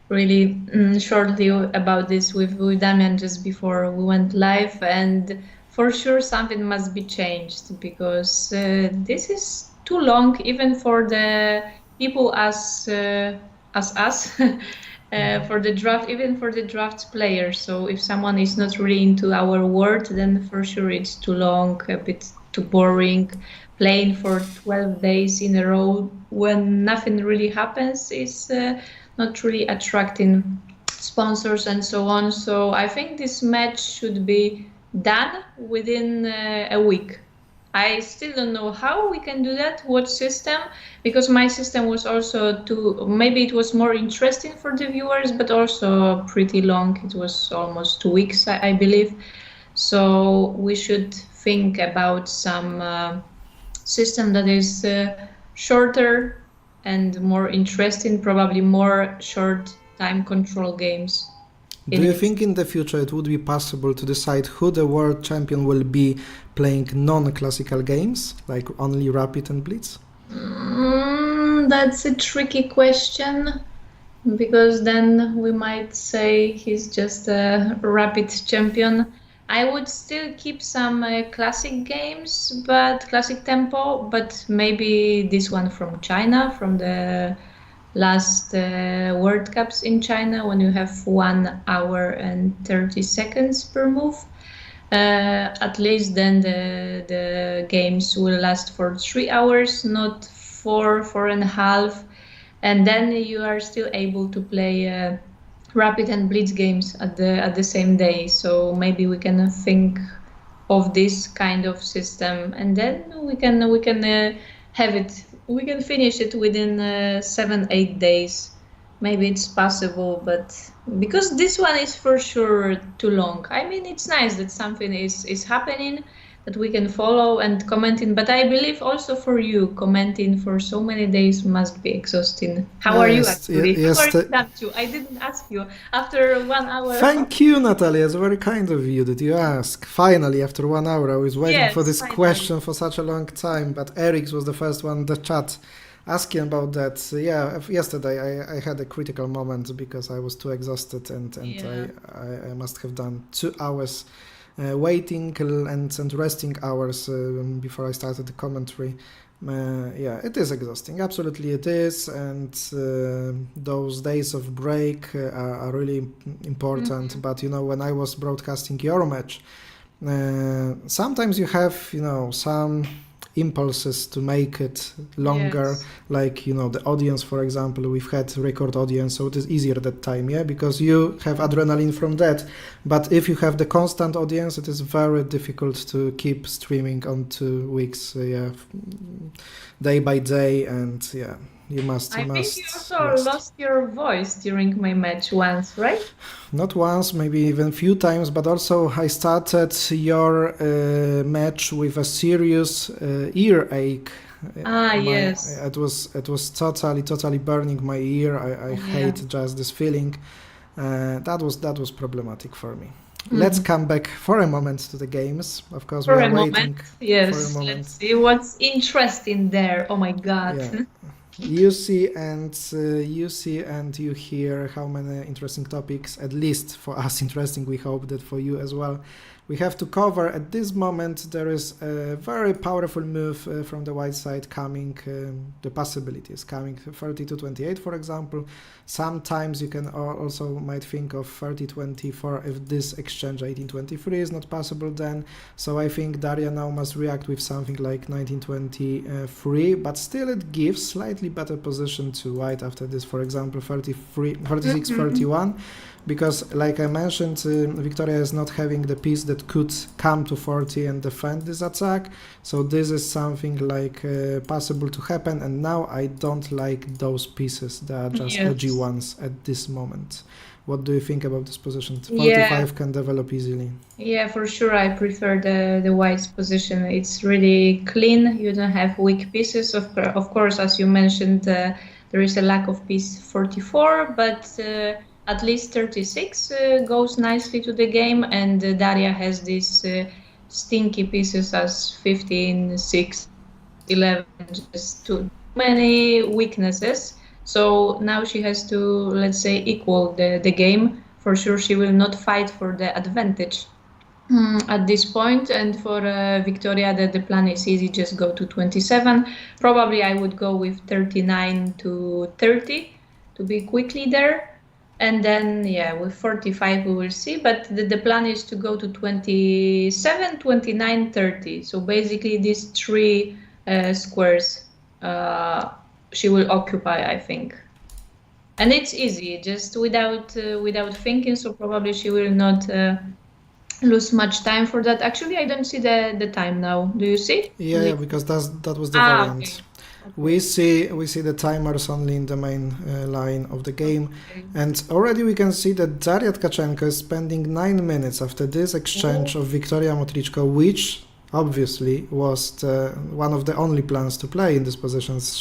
really shortly about this with Damian just before we went live, and for sure something must be changed because this is too long even for the people as us. For the draft, even for the draft players. So if someone is not really into our world, then for sure it's too long, a bit too boring. Playing for 12 days in a row when nothing really happens is not really attracting sponsors and so on. So I think this match should be done within a week. I still don't know how we can do that, what system, because my system was also maybe it was more interesting for the viewers, but also pretty long. It was almost 2 weeks, I believe. So we should think about some system that is shorter and more interesting, probably more short time control games. Do you think in the future it would be possible to decide who the world champion will be playing non-classical games, like only Rapid and Blitz? That's a tricky question, because then we might say he's just a Rapid champion. I would still keep some classic games, but classic tempo, but maybe this one from China, from the last World Cups in China, when you have 1 hour and 30 seconds per move. At least then the games will last for 3 hours, not 4.5, and then you are still able to play Rapid and Blitz games at the same day. So maybe we can think of this kind of system, and then we can have it. We can finish it within 7-8 days. Maybe it's possible, but because this one is for sure too long. I mean, it's nice that something is happening, that we can follow and commenting, but I believe also for you, commenting for so many days must be exhausting. How are you actually? Yes, How are you? I didn't ask you after 1 hour. Thank you, Natalia. It's very kind of you that you ask. Finally, after 1 hour, I was waiting for this question for such a long time, but Eric was the first one in the chat asking about that. Yeah, yesterday I had a critical moment because I was too exhausted and I must have done 2 hours waiting and resting hours before I started the commentary. Yeah, it is exhausting. Absolutely it is. And those days of break are really important. But, when I was broadcasting your match, sometimes you have, some impulses to make it longer. Yes. Like, you know, the audience, for example, we've had record audience, so it is easier that time, yeah, because you have adrenaline from that. But if you have the constant audience, it is very difficult to keep streaming on 2 weeks, day by day, and yeah. You must. I think you also rest. lost your voice during my match once, right? Not once, maybe even few times, but also I started your match with a serious earache. Yes. It was totally burning my ear. I hate just this feeling. That was problematic for me. Let's come back for a moment to the games. Of course, we are waiting yes, for a moment. Let's see what's interesting there. Oh my God. Yeah. You see and you hear how many interesting topics, at least for us interesting, we hope that for you as well, we have to cover. At this moment there is a very powerful move from the white side coming, the possibilities coming 30-28, for example. Sometimes you can also might think of 30-24 if this exchange 18-23 is not possible then. So I think Daria now must react with something like 19-23, but still it gives slightly better position to white after this, for example 36-31, because like I mentioned, Victoria is not having the piece that could come to 40 and defend this attack, so this is something like possible to happen, and now I don't like those pieces that are just edgy ones at this moment. What do you think about this position? 45 can develop easily. Yeah, for sure. I prefer the white's position. It's really clean. You don't have weak pieces. Of course, as you mentioned, there is a lack of piece 44, but at least 36 goes nicely to the game, and Daria has these stinky pieces as 15, 6, 11, just too many weaknesses. So now she has to, let's say, equal the game. For sure, she will not fight for the advantage at this point. And for Victoria, the plan is easy, just go to 27. Probably I would go with 39-30 to be quickly there. And then, with 45 we will see. But the plan is to go to 27, 29, 30. So basically these 3 squares she will occupy, I think. And it's easy, just without thinking, so probably she will not lose much time for that. Actually, I don't see the time now. Do you see? Yeah, because that was the variant. Okay. We see the timers only in the main line of the game, and already we can see that Daria Tkachenko is spending 9 minutes after this exchange of Victoria Motrichko, which obviously was one of the only plans to play in these positions.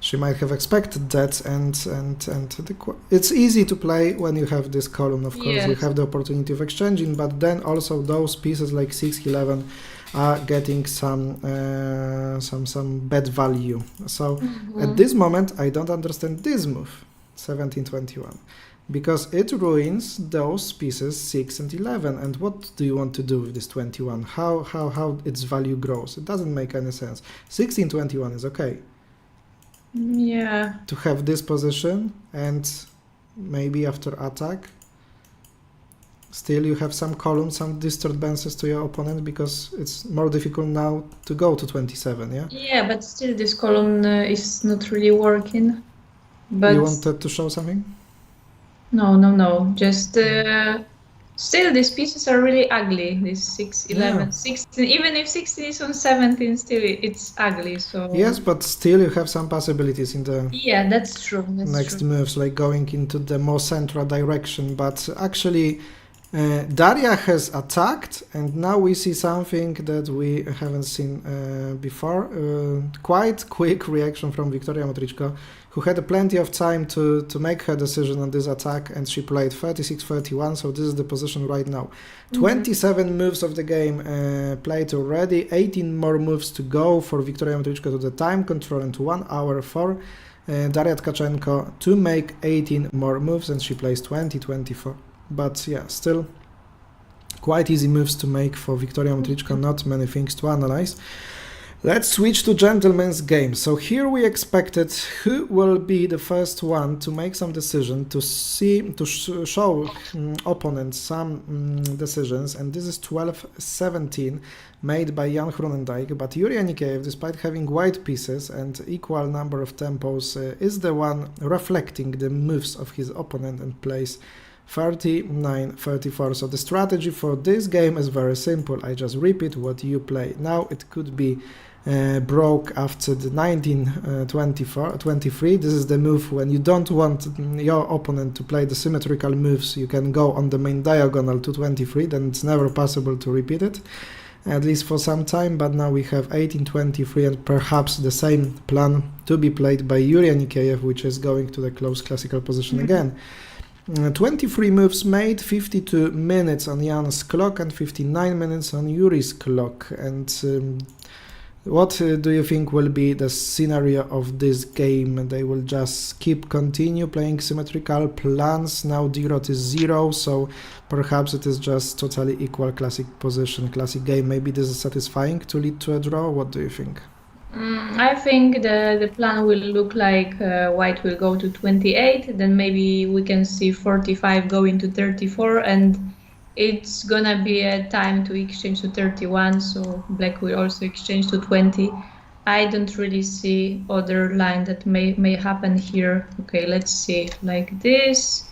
She might have expected that, and it's easy to play when you have this column. Of course, you have the opportunity of exchanging, but then also those pieces like 6-11 are getting some bad value. So at this moment, I don't understand this move, 17-21. Because it ruins those pieces 6 and 11. And what do you want to do with this 21? How its value grows? It doesn't make any sense. 16-21 is okay. Yeah. To have this position, and maybe after attack, still you have some columns, some disturbances to your opponent, because it's more difficult now to go to 27, yeah? Yeah, but still this column is not really working. But you wanted to show something? No. Just still these pieces are really ugly. This 6, 11, 16. Even if 16 is on 17, still it's ugly. So yes, but still you have some possibilities in the that's true. Next moves, like going into the more central direction. But actually, Daria has attacked, and now we see something that we haven't seen before. Quite quick reaction from Victoria Motrichko, who had plenty of time to make her decision on this attack, and she played 36-31, so this is the position right now. 27 moves of the game played already, 18 more moves to go for Victoria Motrichko to the time control, and 1 hour for Daria Tkachenko to make 18 more moves, and she plays 20-24. But yeah, still quite easy moves to make for Victoria Motrichko, not many things to analyze. Let's switch to gentlemen's game. So here we expected who will be the first one to make some decision, to show opponents some decisions, and this is 12-17 made by Jan Groenendijk, but Yuri Anikeev, despite having white pieces and equal number of tempos, is the one reflecting the moves of his opponent and plays 39-34. So the strategy for this game is very simple. I just repeat what you play. Now it could be broke after the 19-23. This is the move when you don't want your opponent to play the symmetrical moves. You can go on the main diagonal to 23, then it's never possible to repeat it, at least for some time. But now we have 18-23 and perhaps the same plan to be played by Yuri Anikeev, which is going to the close classical position again. 23 moves made, 52 minutes on Jan's clock and 59 minutes on Yuri's clock. And what do you think will be the scenario of this game? They will just continue playing symmetrical plans. Now DRAUGHTS is 0, so perhaps it is just totally equal classic position, classic game. Maybe this is satisfying to lead to a draw. What do you think? I think the plan will look like white will go to 28, then maybe we can see 45 going to 34, and it's gonna be a time to exchange to 31, so black will also exchange to 20. I don't really see other line that may happen here. Okay, let's see, like this.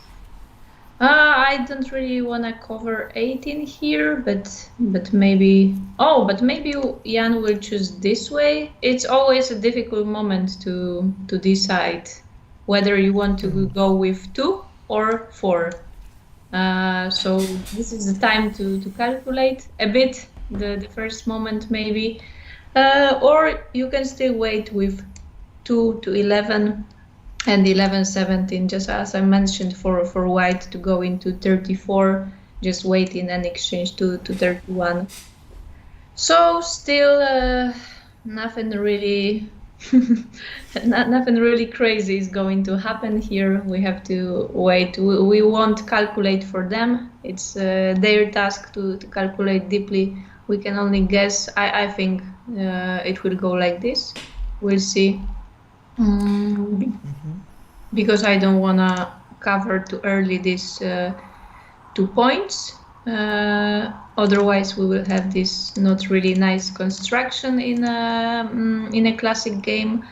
I don't really want to cover 18 here, but maybe, but maybe Jan will choose this way. It's always a difficult moment to decide whether you want to go with 2 or 4. So this is the time to calculate a bit the first moment maybe, or you can still wait with 2 to 11 and 11-17, just as I mentioned, for white to go into 34, just waiting and exchange to 31. So still nothing really nothing really crazy is going to happen here. We have to wait. We won't calculate for them. It's their task to calculate deeply. We can only guess. I think it will go like this. We'll see. Because I don't want to cover too early these 2 points. Otherwise, we will have this not really nice construction in a classic game.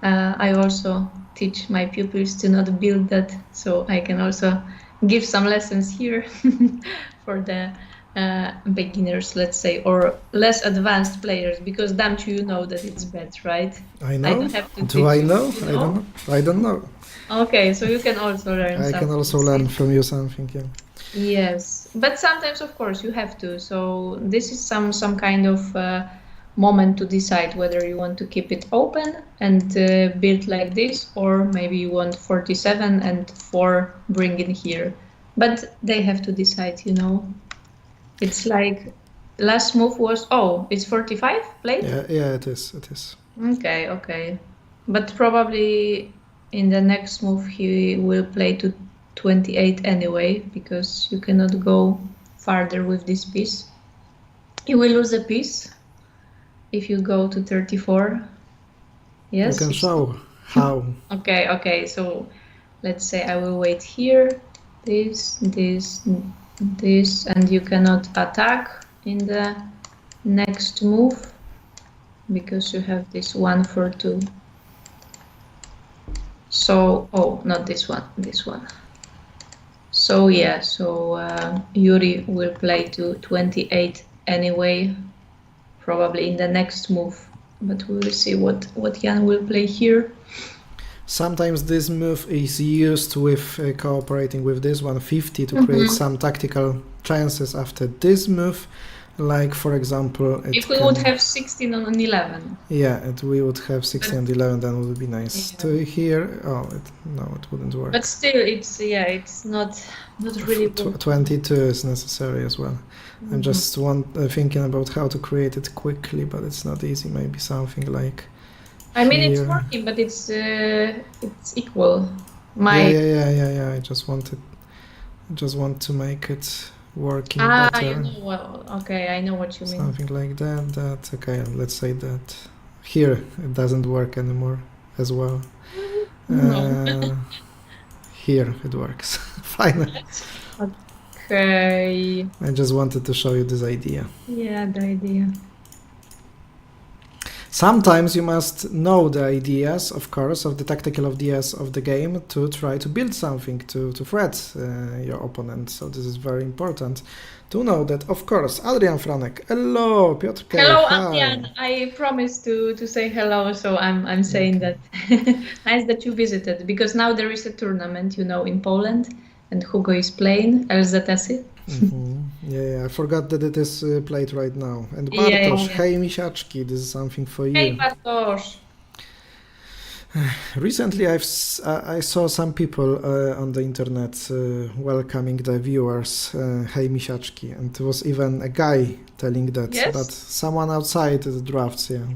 I also teach my pupils to not build that, so I can also give some lessons here for the beginners, let's say, or less advanced players, because damn you know that it's bad, right? I know. I don't have to Do I know? You know? I don't know. Okay, so you can also learn I can also learn from you something, yeah. Yes, but sometimes, of course, you have to. So this is some kind of moment to decide whether you want to keep it open and build like this, or maybe you want 47 and 4 bring in here. But they have to decide, you know. It's like last move was, it's 45 played? Yeah, it is. Okay. But probably in the next move he will play to 28 anyway, because you cannot go farther with this piece. You will lose a piece if you go to 34. Yes? You can show how. Okay, so let's say I will wait here, this, and you cannot attack in the next move because you have this 1 for 2. So, not this one, this one. So yeah, Yuri will play to 28 anyway, probably in the next move, but we will see what Jan will play here. Sometimes this move is used with cooperating with this 150 to create some tactical chances after this move. Like, for example, if we would have 16 on 11. Yeah, we would have 16 and 11, then it would be nice. Yeah. To here, no, it wouldn't work. But still, it's not really good. 22 is necessary as well. I'm just thinking about how to create it quickly, but it's not easy. Maybe something like. I mean, here. it's working, but it's equal. Yeah. I just want to make it working You better. know, well, okay, I know what you mean. Something like that. That okay. Let's say that here it doesn't work anymore as well. No. Here it works. Finally. Okay. I just wanted to show you this idea. Yeah, the idea. Sometimes you must know the ideas, of course, of the tactical ideas of the game to try to build something to threat your opponent. So this is very important to know that, of course. Adrian Franek, hello, Piotr K. Hello, Hi. Adrian. I promised to say hello, so I'm saying that. Nice that you visited, because now there is a tournament, you know, in Poland, and Hugo is playing LZS. Yeah, I forgot that it is played right now. And Yeah, Bartosz, yeah. hey Misiaczki, this is something for you. Hey, Bartosz. Recently, I saw some people on the internet welcoming the viewers, hey Misiaczki, and there was even a guy telling that, Yes? but someone outside the drafts, yeah.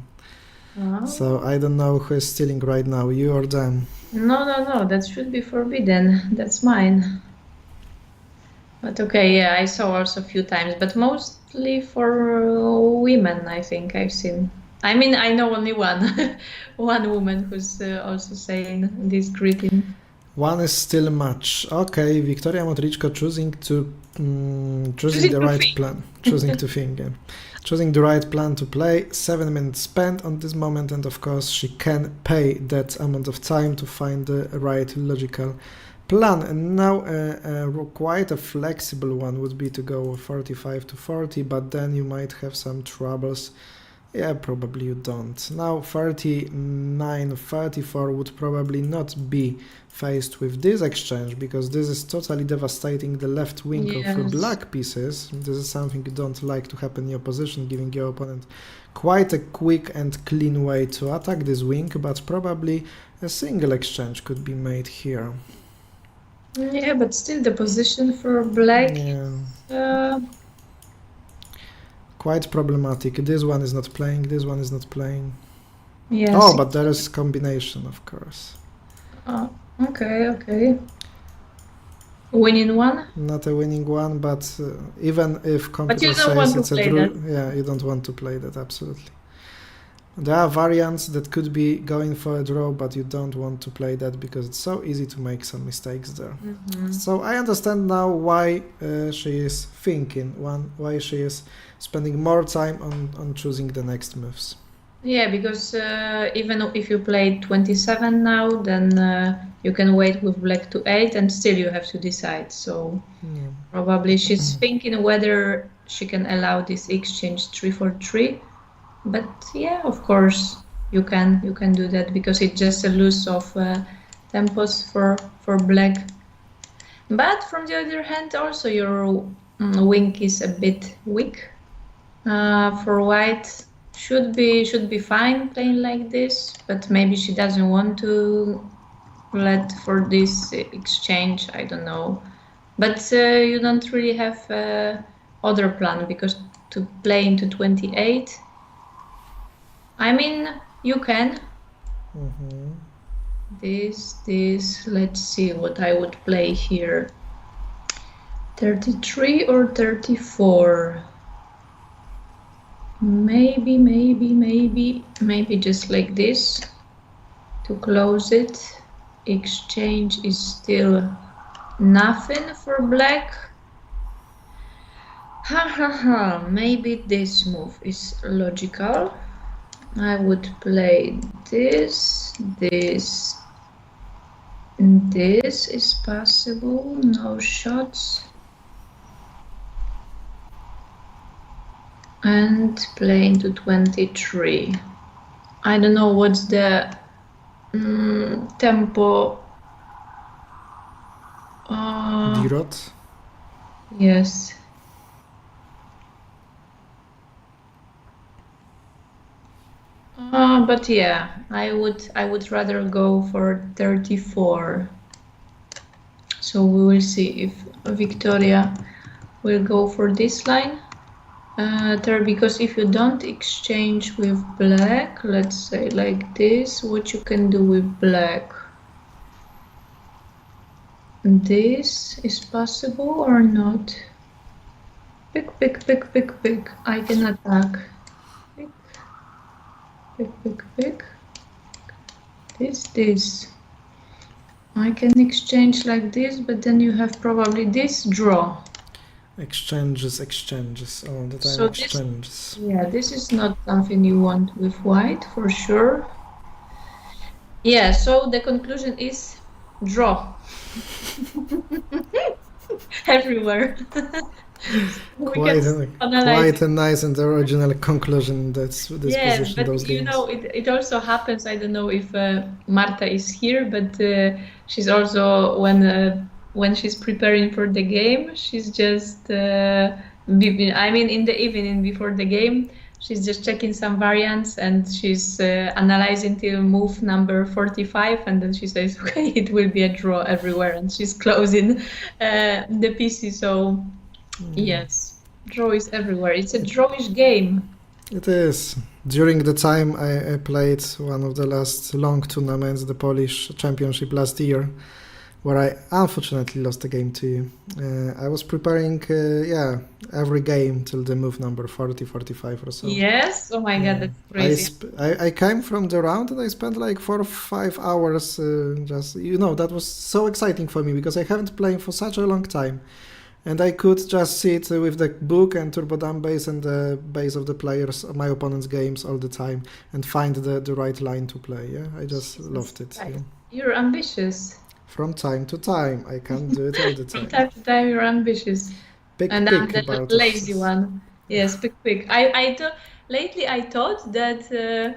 Oh. So I don't know who is stealing right now, you or them. No, that should be forbidden. That's mine. But okay, yeah, I saw also a few times, but mostly for women, I think I've seen. I mean, I know only one woman who's also saying this greeting. One is still much. Okay, Victoria Modričko choosing Choosing the to right think. plan. Choosing to think, yeah. Choosing the right plan to play. 7 minutes spent on this moment, and of course she can pay that amount of time to find the right logical plan. And now quite a flexible one would be to go 45 to 40, but then you might have some troubles. Yeah, probably you don't. Now 39, 34 would probably not be faced with this exchange, because this is totally devastating the left wing of the Yes. black pieces. This is something you don't like to happen in your position, giving your opponent quite a quick and clean way to attack this wing, but probably a single exchange could be made here. Yeah, but still the position for black. Yeah. Quite problematic. This one is not playing, this one is not playing. Yes. Oh, but there is combination, of course. Okay. Winning one? Not a winning one, but even if computer you don't want says to it's a play draw, that. yeah, you don't want to play that, absolutely. There are variants that could be going for a draw, but you don't want to play that because it's so easy to make some mistakes there. So I understand now why she is thinking, why she is spending more time on choosing the next moves. Yeah, because even if you play 27 now, then you can wait with black to 8 and still you have to decide. So probably she's thinking whether she can allow this exchange 3 for 3. But yeah, of course you can do that, because it's just a loss of tempos for black. But from the other hand, also your wing is a bit weak. For white should be fine playing like this, but maybe she doesn't want to let for this exchange. I don't know. But you don't really have other plan, because to play into 28. I mean, you can. This, let's see what I would play here. 33 or 34? Maybe just like this to close it. Exchange is still nothing for black. Maybe this move is logical. I would play this is possible, no shots. And play into 23. I don't know what's the tempo. Dirot? Yes. But yeah, I would rather go for 34. So we will see if Victoria will go for this line. Because if you don't exchange with black, let's say like this, what you can do with black? This is possible or not? Pick, pick, pick, pick, pick. I can attack. Pick, pick, pick, pick. This. I can exchange like this, but then you have probably this draw. Exchanges all the time. So exchanges. this is not something you want with white for sure. Yeah, so the conclusion is draw. Everywhere. Quite a nice and original conclusion. That's this position. But those games. it also happens. I don't know if Marta is here, but she's also when she's preparing for the game, she's just in the evening before the game, she's just checking some variants and she's analyzing till move number 45, and then she says, okay, it will be a draw everywhere, and she's closing the PC. So yes, draw is everywhere. It's a drawish game. It is. During the time I played one of the last long tournaments, the Polish Championship last year, where I unfortunately lost the game to you. I was preparing, every game till the move number 40, 45 or so. Yes? Oh my God, that's crazy. I came from the round and I spent like 4 or 5 hours that was so exciting for me because I haven't played for such a long time. And I could just sit with the book and turbo dumb base and the base of the players, my opponent's games all the time and find the right line to play. Yeah, I just loved it. Right. Yeah. You're ambitious. From time to time, I can't do it all the time. From time to time, you're ambitious. I'm the lazy one. Yes, pick. Lately I thought that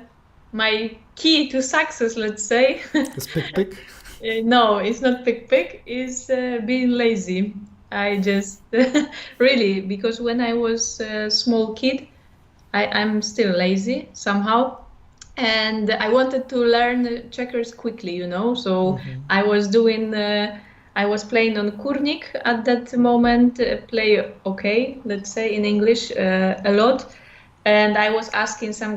my key to success, let's say, is pick. No, it's not pick. Is being lazy. I just really, because when I was a small kid, I'm still lazy somehow. And I wanted to learn checkers quickly, so I was I was playing on Kurnik at that moment, play okay, let's say in English, a lot. And I was asking some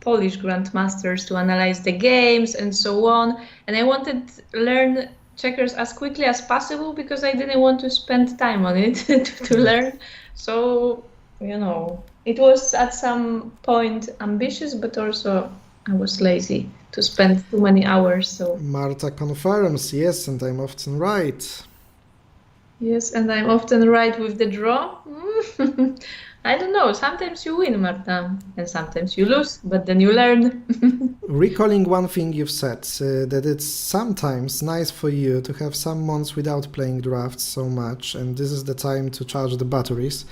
Polish grandmasters to analyze the games and so on. And I wanted to learn checkers as quickly as possible because I didn't want to spend time on it to learn. So, it was at some point ambitious, but also I was lazy to spend too many hours. So Marta confirms, yes, and I'm often right. Yes, and I'm often right with the draw. I don't know, sometimes you win, Marta, and sometimes you lose, but then you learn. Recalling one thing you've said, that it's sometimes nice for you to have some months without playing drafts so much, and this is the time to charge the batteries.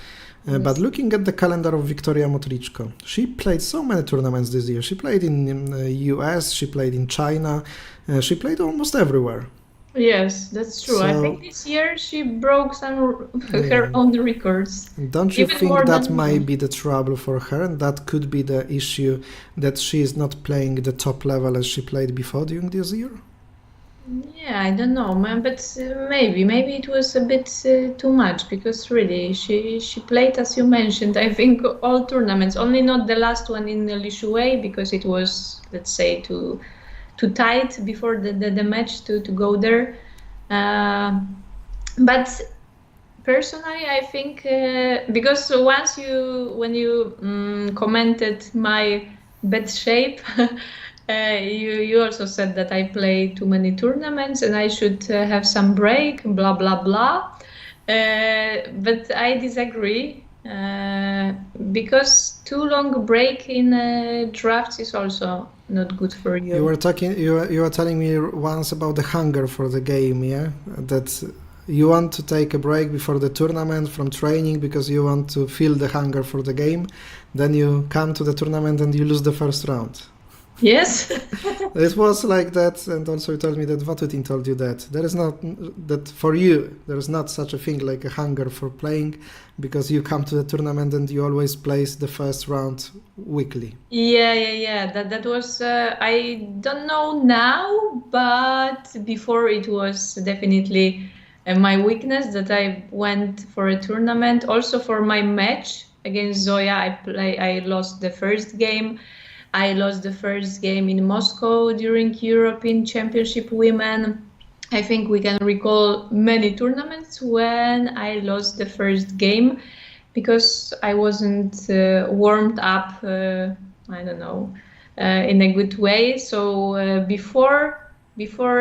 But looking at the calendar of Wiktoria Motriczko, she played so many tournaments this year. She played in the US, she played in China, she played almost everywhere. Yes, that's true. I think this year she broke some her own records. Don't you think that might be the trouble for her, and that could be the issue that she is not playing the top level as she played before during this year? Yeah, I don't know, man, but maybe it was a bit too much because really she played, as you mentioned, I think all tournaments, only not the last one in Lisieux because it was, let's say, too tight before the match to go there. But personally, I think because when you commented my bad shape. You also said that I play too many tournaments and I should have some break, blah, blah, blah. But I disagree because too long break in drafts is also not good for you. You were telling me once about the hunger for the game, yeah? That you want to take a break before the tournament from training because you want to feel the hunger for the game. Then you come to the tournament and you lose the first round. Yes. It was like that, and also you told me that Vatutin told you that. There is not, that for you, there is not such a thing like a hunger for playing, because you come to the tournament and you always place the first round weekly. Yeah. That was, I don't know now, but before it was definitely my weakness that I went for a tournament. Also for my match against Zoya, I lost the first game. I lost the first game in Moscow during European Championship Women. I think we can recall many tournaments when I lost the first game. because I wasn't warmed up, I don't know, in a good way. So before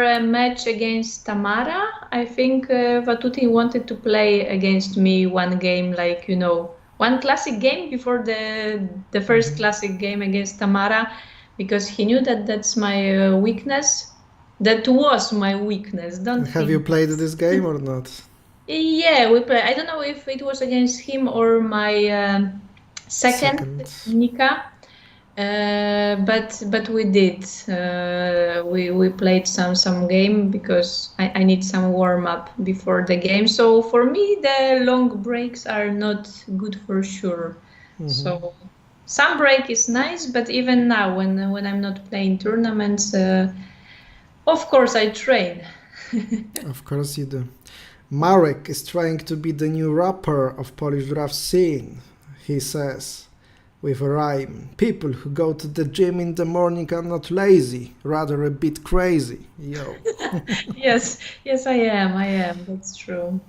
a match against Tamara, I think Vatutin wanted to play against me one game, like, you know, one classic game before the first classic game against Tamara, because he knew that that's my weakness. That was my weakness. Have you played this game or not? Yeah, we play. I don't know if it was against him or my second Nika, but we did. We played some game because I need some warm up before the game. So for me, the long breaks are not good for sure. So some break is nice, but even now when I'm not playing tournaments, of course I train. Of course you do. Marek is trying to be the new rapper of Polish draft scene. He says, with a rhyme, people who go to the gym in the morning are not lazy, rather a bit crazy. Yo. Yes, I am. That's true.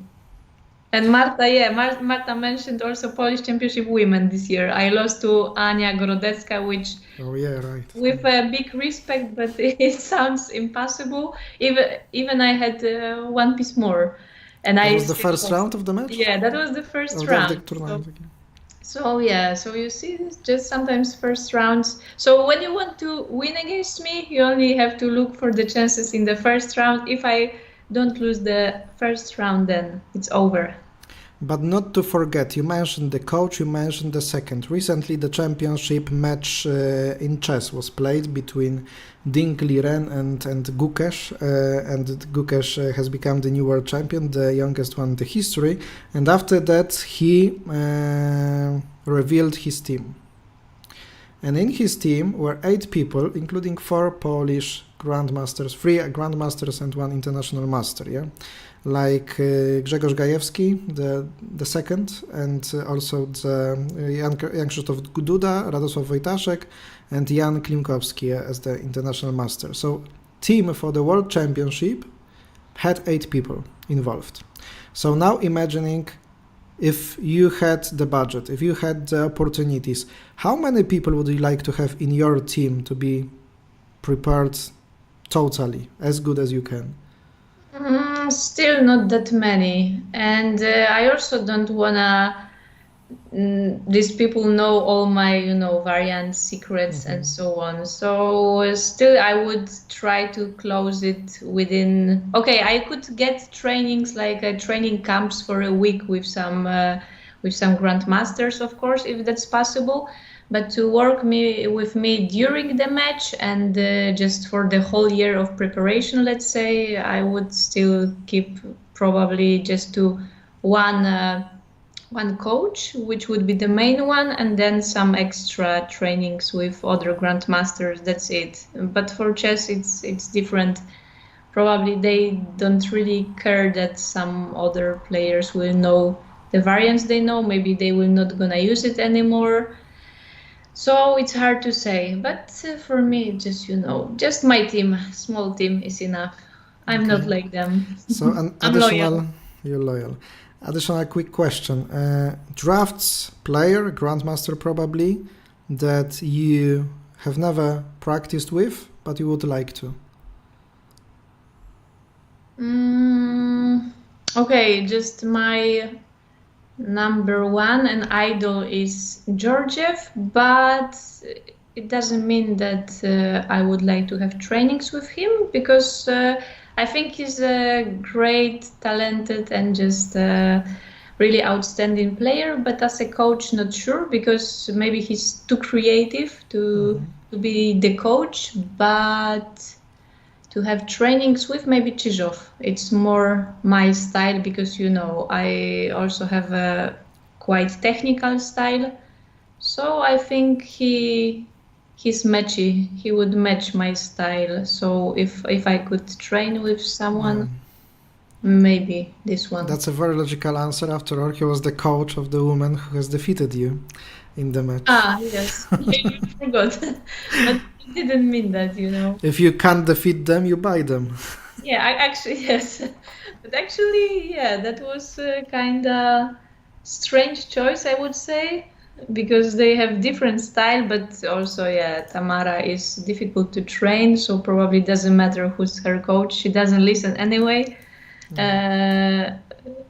And Marta mentioned also Polish Championship women this year. I lost to Ania Grodecka, which, oh yeah, right, with a big respect, but it sounds impossible. Even I had one piece more. And that was the first round of the match? Yeah, that was the first round. So you see, it's just sometimes first rounds. So when you want to win against me, you only have to look for the chances in the first round. If I don't lose the first round, then it's over. But not to forget, you mentioned the coach, you mentioned the second. Recently, the championship match in chess was played between Ding Liren and Gukesh, and Gukesh has become the new world champion, the youngest one in the history. And after that, he revealed his team. And in his team were 8 people, including 4 Polish grandmasters, 3 grandmasters and 1 international master, yeah? Like Grzegorz Gajewski, the second, and also Jan Krzysztof Duda, Radosław Wojtaszek, and Jan Klimkowski as the international master. So team for the World Championship had 8 people involved. So now imagining if you had the budget, if you had the opportunities, how many people would you like to have in your team to be prepared totally, as good as you can? Still not that many, and I also don't wanna these people know all my, you know, variant secrets and so on. So still I would try to close it within, okay, I could get trainings like training camps for a week with some grandmasters, of course, if that's possible. But to work with me during the match and just for the whole year of preparation, let's say, I would still keep probably just to one coach, which would be the main one, and then some extra trainings with other grandmasters. That's it. But for chess, it's different. Probably they don't really care that some other players will know the variants they know. Maybe they will not gonna use it anymore. So it's hard to say, but for me, just, you know, just my team, small team is enough. I'm not like them. So an additional, you're loyal. Additional quick question. Drafts player, grandmaster probably, that you have never practiced with, but you would like to? Okay, just my number one and idol is Georgiev, but it doesn't mean that I would like to have trainings with him, because I think he's a great, talented and just really outstanding player, but as a coach, not sure, because maybe he's too creative to be the coach. But to have trainings with maybe Chizhov, it's more my style, because, you know, I also have a quite technical style. So I think he's matchy. He would match my style. So if I could train with someone, maybe this one. That's a very logical answer. After all, he was the coach of the woman who has defeated you in the match. Ah, yes. You forgot. But I didn't mean that, you know. If you can't defeat them, you buy them. Yeah, I actually, yes. But actually, yeah, that was kinda strange choice, I would say, because they have different style, but also, yeah, Tamara is difficult to train, so probably doesn't matter who's her coach. She doesn't listen anyway.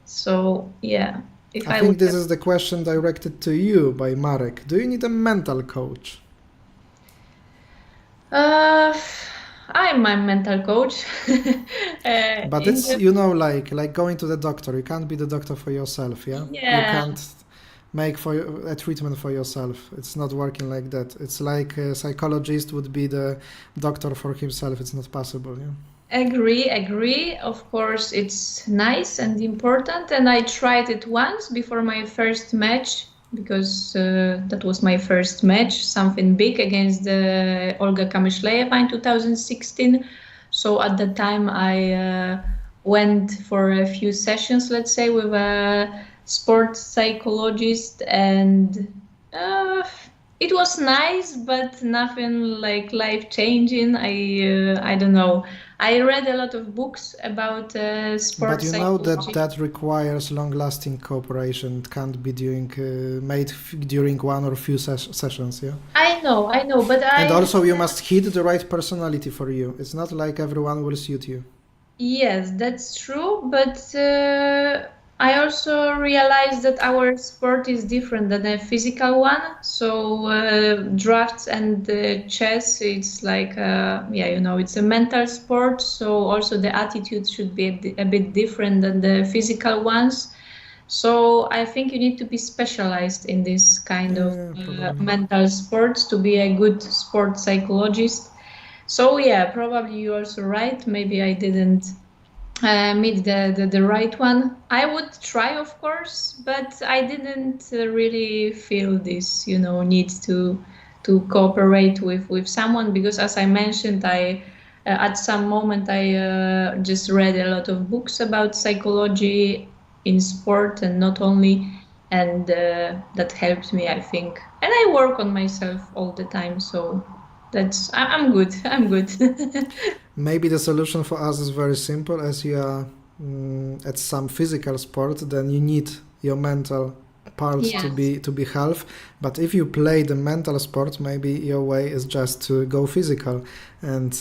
So, yeah. If I I think would this have- is the question directed to you by Marek. Do you need a mental coach? I'm my mental coach. But in it's, the- you know, like going to the doctor. You can't be the doctor for yourself, yeah? You Yeah. can't make a treatment for yourself. It's not working like that. It's like a psychologist would be the doctor for himself. It's not possible, yeah? Agree. Of course, it's nice and important, and I tried it once before my first match because that was my first match, something big against Olga Kamyshleyeva in 2016. So at the time, I went for a few sessions, let's say, with a sports psychologist, and it was nice, but nothing like life-changing. I don't know. I read a lot of books about sports But you know psychology. that requires long-lasting cooperation. It can't be made during one or few sessions, yeah? I know, but And also you must hit the right personality for you. It's not like everyone will suit you. Yes, that's true, but I also realized that our sport is different than a physical one. So drafts and chess, it's like, yeah, you know, it's a mental sport. So also the attitude should be a bit different than the physical ones. So I think you need to be specialized in this kind of probably. mental sports to be a good sport psychologist. So yeah, probably you're also right. Maybe I didn't meet the right one. I would try, of course, but I didn't really feel this, you know, need to cooperate with someone because, as I mentioned, I at some moment I just read a lot of books about psychology in sport and not only, and that helped me, I think. And I work on myself all the time, so. I'm good. I'm good. Maybe the solution for us is very simple. As you are at some physical sport, then you need your mental part Yes. to be half. But if you play the mental sport, maybe your way is just to go physical and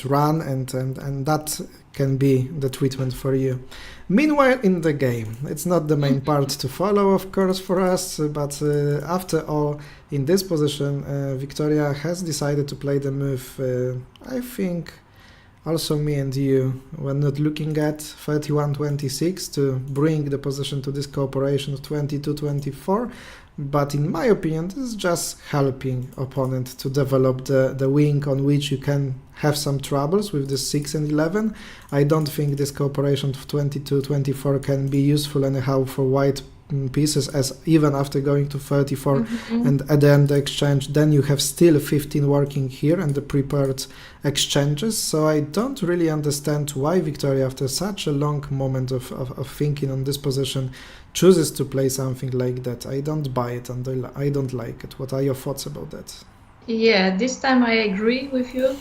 run and that can be the treatment for you. Meanwhile, in the game, it's not the main part to follow, of course, for us, but after all, in this position, Victoria has decided to play the move, I think also me and you were not looking at 31-26 to bring the position to this cooperation of 22-24, but in my opinion, this is just helping opponent to develop the wing on which you can have some troubles with the 6 and 11. I don't think this cooperation of 22-24 can be useful anyhow for white pieces, as even after going to 34 and at the end the exchange, then you have still 15 working here and the prepared exchanges. So I don't really understand why Victoria, after such a long moment of thinking on this position, chooses to play something like that. I don't buy it and I don't like it. What are your thoughts about that? Yeah, this time I agree with you.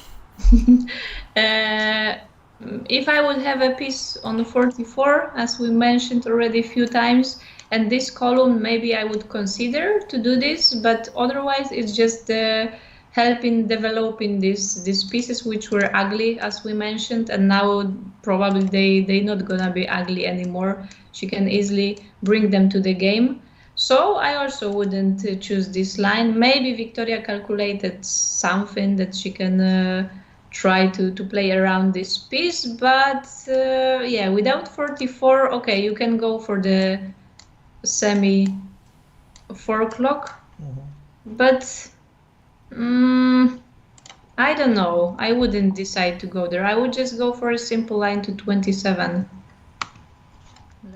If I would have a piece on 44, as we mentioned already a few times, and this column, maybe I would consider to do this, but otherwise it's just helping developing these pieces which were ugly, as we mentioned, and now probably they not gonna be ugly anymore. She can easily bring them to the game. So I also wouldn't choose this line. Maybe Victoria calculated something that she can try to play around this piece, but yeah, without 44, okay, you can go for the semi 4 o'clock, but I don't know. I wouldn't decide to go there. I would just go for a simple line to 27.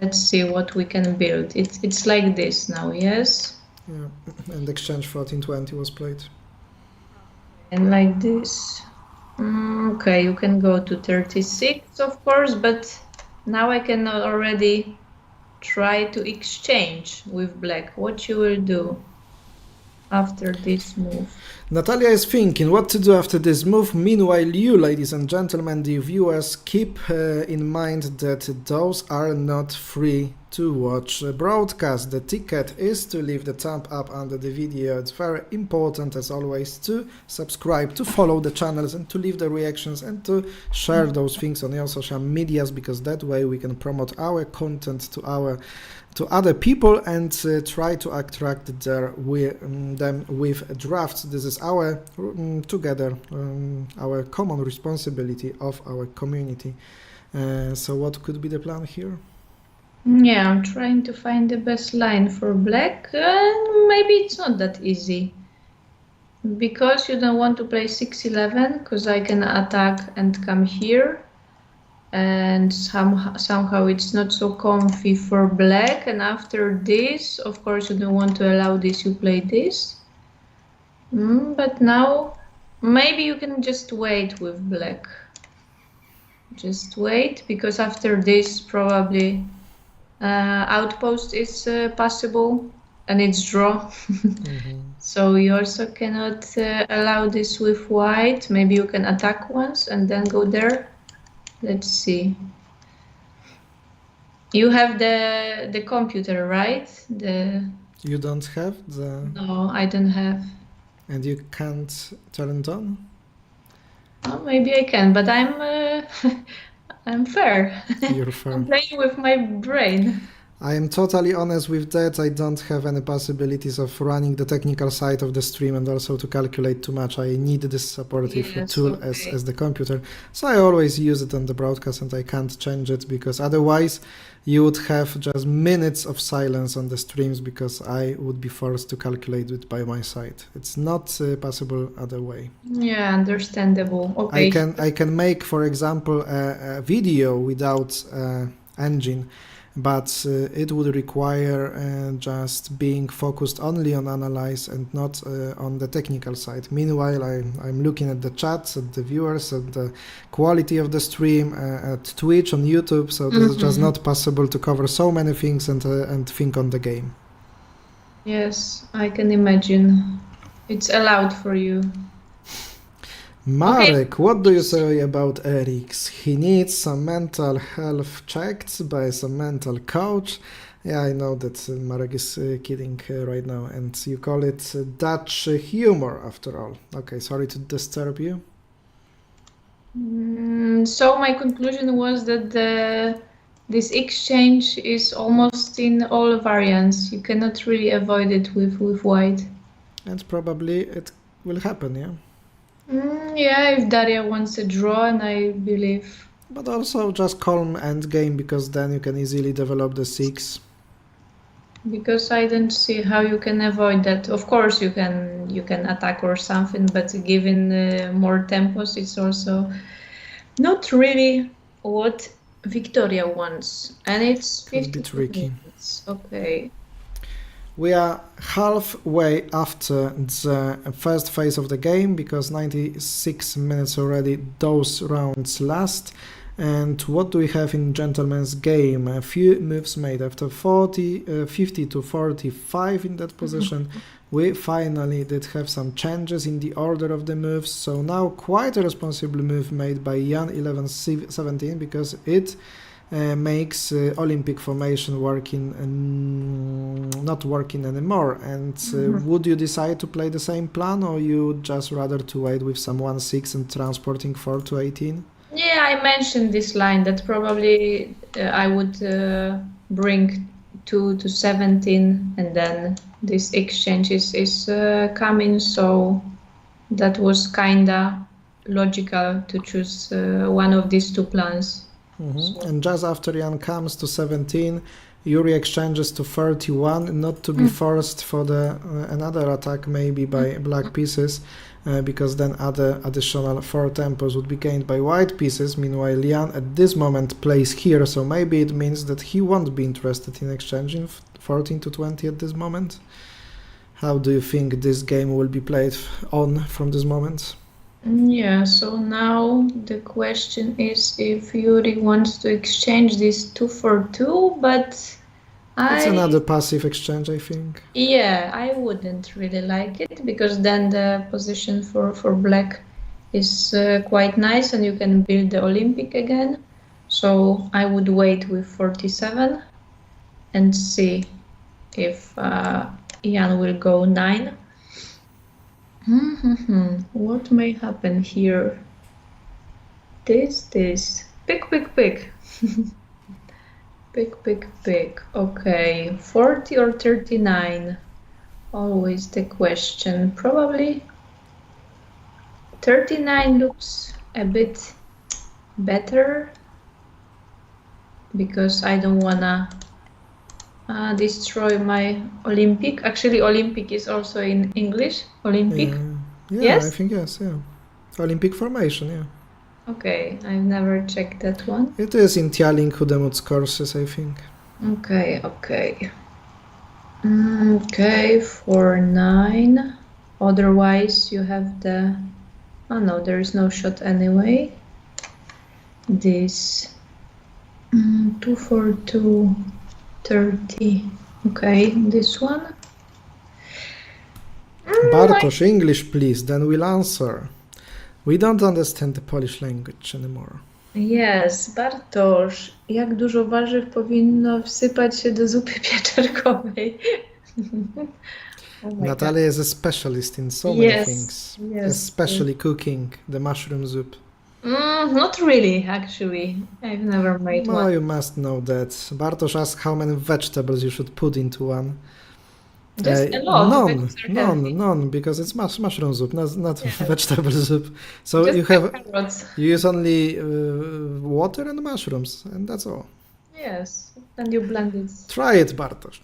Let's see what we can build. It's like this now, yes? Yeah, and exchange 14-20 was played. And like this. Okay, you can go to 36, of course, but now I can already try to exchange with black. What you will do after this move? Natalia is thinking what to do after this move. Meanwhile, you, ladies and gentlemen, the viewers, keep in mind that those are not free to watch a broadcast. The ticket is to leave the thumb up under the video. It's very important, as always, to subscribe, to follow the channels, and to leave the reactions, and to share those things on your social medias, because that way we can promote our content to other people and try to attract them with drafts. This is our together our common responsibility of our community. So what could be the plan here? Yeah, I'm trying to find the best line for black. Maybe it's not that easy. Because you don't want to play 6-11, because I can attack and come here. And somehow it's not so comfy for black. And after this, of course, you don't want to allow this, you play this. But now, maybe you can just wait with black. Just wait, because after this, probably outpost is possible, and it's draw. So you also cannot allow this with white. Maybe you can attack once and then go there. Let's see. You have the computer, right? You don't have the... No, I don't have. And you can't turn it on? Oh, maybe I can, but I'm fair. You're fair. I'm playing with my brain. I am totally honest with that. I don't have any possibilities of running the technical side of the stream and also to calculate too much. I need this supportive tool as the computer. So I always use it on the broadcast, and I can't change it, because otherwise you would have just minutes of silence on the streams, because I would be forced to calculate it by my side. It's not possible other way. Yeah, understandable. Okay. I can make, for example, a video without engine, but it would require just being focused only on analyze and not on the technical side. Meanwhile, I'm looking at the chats, at the viewers, at the quality of the stream, at Twitch, on YouTube, so this is just not possible to cover so many things and think on the game. Yes, I can imagine. It's allowed for you. Marek, what do you say about Eric's? He needs some mental health checked by some mental coach. Yeah, I know that Marek is kidding right now, and you call it Dutch humor after all. Okay, sorry to disturb you. So my conclusion was that this exchange is almost in all variants. You cannot really avoid it with white. And probably it will happen, yeah? Yeah, if Daria wants a draw, and I believe. But also just calm endgame, because then you can easily develop the 6. Because I don't see how you can avoid that. Of course you can attack or something, but given more tempos, it's also not really what Victoria wants. And it's 50 tricky. minutes. Okay. We are halfway after the first phase of the game, because 96 minutes already those rounds last. And what do we have in gentleman's game? A few moves made after 50 to 45 in that position. We finally did have some changes in the order of the moves, so now quite a responsible move made by Jan 1117, because it makes Olympic formation not working anymore. And would you decide to play the same plan, or you just rather to wait with some 1-6 and transporting 4 to 18? Yeah, I mentioned this line that probably I would bring 2 to 17, and then this exchange is coming, so that was kinda logical to choose one of these two plans. So. And just after Jan comes to 17, Yuri exchanges to 31, not to be forced for the another attack maybe by black pieces, because then other additional 4 tempos would be gained by white pieces. Meanwhile, Jan at this moment plays here, so maybe it means that he won't be interested in exchanging 14 to 20 at this moment. How do you think this game will be played on from this moment? Yeah, so now the question is if Yuri wants to exchange this 2 for 2, but It's another passive exchange, I think. Yeah, I wouldn't really like it, because then the position for black is quite nice, and you can build the Olympic again. So I would wait with 47. and see if Jan will go 9. What may happen here? This. Pick. Pick. Okay, 40 or 39? Always the question. Probably 39 looks a bit better because I don't wanna destroy my Olympic. Actually, Olympic is also in English. Olympic. Yeah, Yes? I think yes, yeah. Olympic formation, yeah. Okay, I've never checked that one. It is in Tialink Hudemuth's courses, I think. Okay. Okay, for 9. Otherwise, you have the... Oh no, there is no shot anyway. This 2 for 2, 30. Okay, this one. Bartosz, English please, then we'll answer. We don't understand the Polish language anymore. Yes, Bartosz, jak dużo warzyw powinno wsypać się do zupy pieczarkowej? Oh my Natalia is a specialist in so many things, yes. especially cooking the mushroom soup. Not really, actually. I've never made No, one. you must know that. Bartosz asked how many vegetables you should put into one. Just a lot. None, because it's mushroom soup, not Yeah. vegetable soup. So Just you have carrots. you use only water and mushrooms, and that's all. Yes, and you blend it. Try it, Bartosz.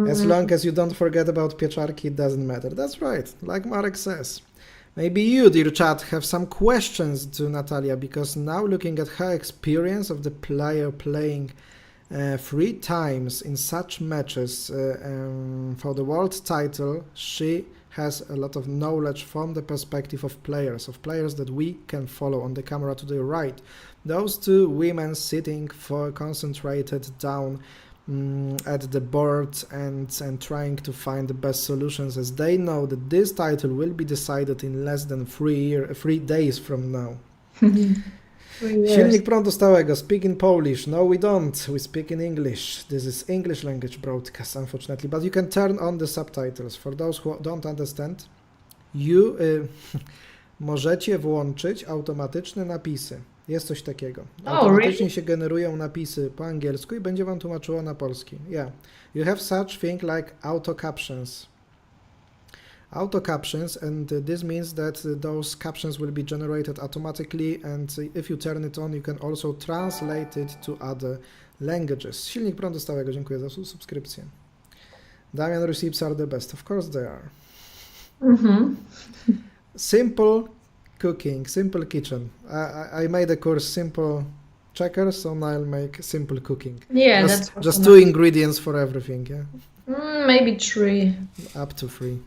As long as you don't forget about pieczarki, it doesn't matter. That's right, like Marek says. Maybe you, dear chat, have some questions to Natalia, because now looking at her experience of the player playing 3 times in such matches for the world title, she has a lot of knowledge from the perspective of players that we can follow on the camera to the right. Those 2 women sitting concentrated down at the board and trying to find the best solutions, as they know that this title will be decided in less than 3 days from now. Silnik prądu stałego, speak in Polish. No, we don't. We speak in English. This is English language broadcast, unfortunately. But you can turn on the subtitles. For those who don't understand, you możecie włączyć automatyczne napisy. Jest coś takiego. Automatycznie się generują napisy po angielsku i będzie wam tłumaczyło na polski. Yeah. You have such thing like auto captions. Auto captions, and this means that those captions will be generated automatically, and if you turn it on, you can also translate it to other languages. Silnik prądu stałego, dziękuję za subskrypcję. Damian, receipts are the best. Of course they are. Simple cooking, simple kitchen. I made a course, simple checkers, so now I'll make simple cooking. Yeah, just 2 ingredients for everything, yeah? Maybe 3. Up to 3.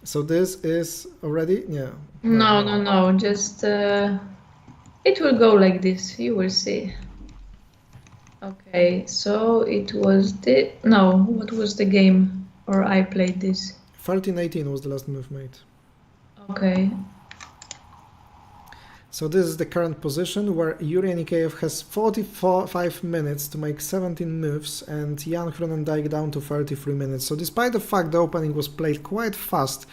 So this is already? Yeah. No. Just it will go like this. You will see. Okay, so it was what was the game? Or I played this? 13-18 was the last move made. Okay. So this is the current position where Yuri Anikeyev has 45 minutes to make 17 moves, and Jan Groenendijk down to 33 minutes. So despite the fact the opening was played quite fast,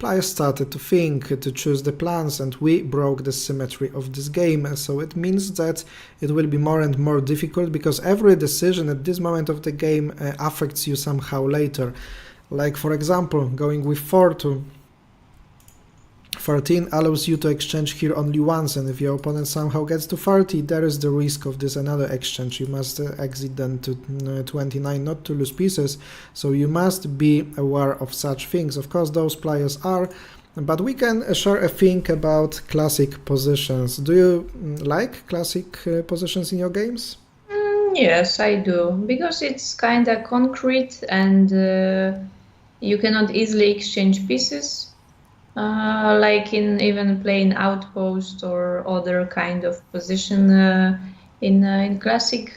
players started to think, to choose the plans, and we broke the symmetry of this game. So it means that it will be more and more difficult, because every decision at this moment of the game affects you somehow later. Like, for example, going with 4 to 13 allows you to exchange here only once, and if your opponent somehow gets to 30, there is the risk of this another exchange. You must exit then to 29 not to lose pieces, so you must be aware of such things. Of course, those players are, but we can share a thing about classic positions. Do you like classic positions in your games? Yes, I do, because it's kind of concrete, and you cannot easily exchange pieces. Like in even playing outpost or other kind of position, in classic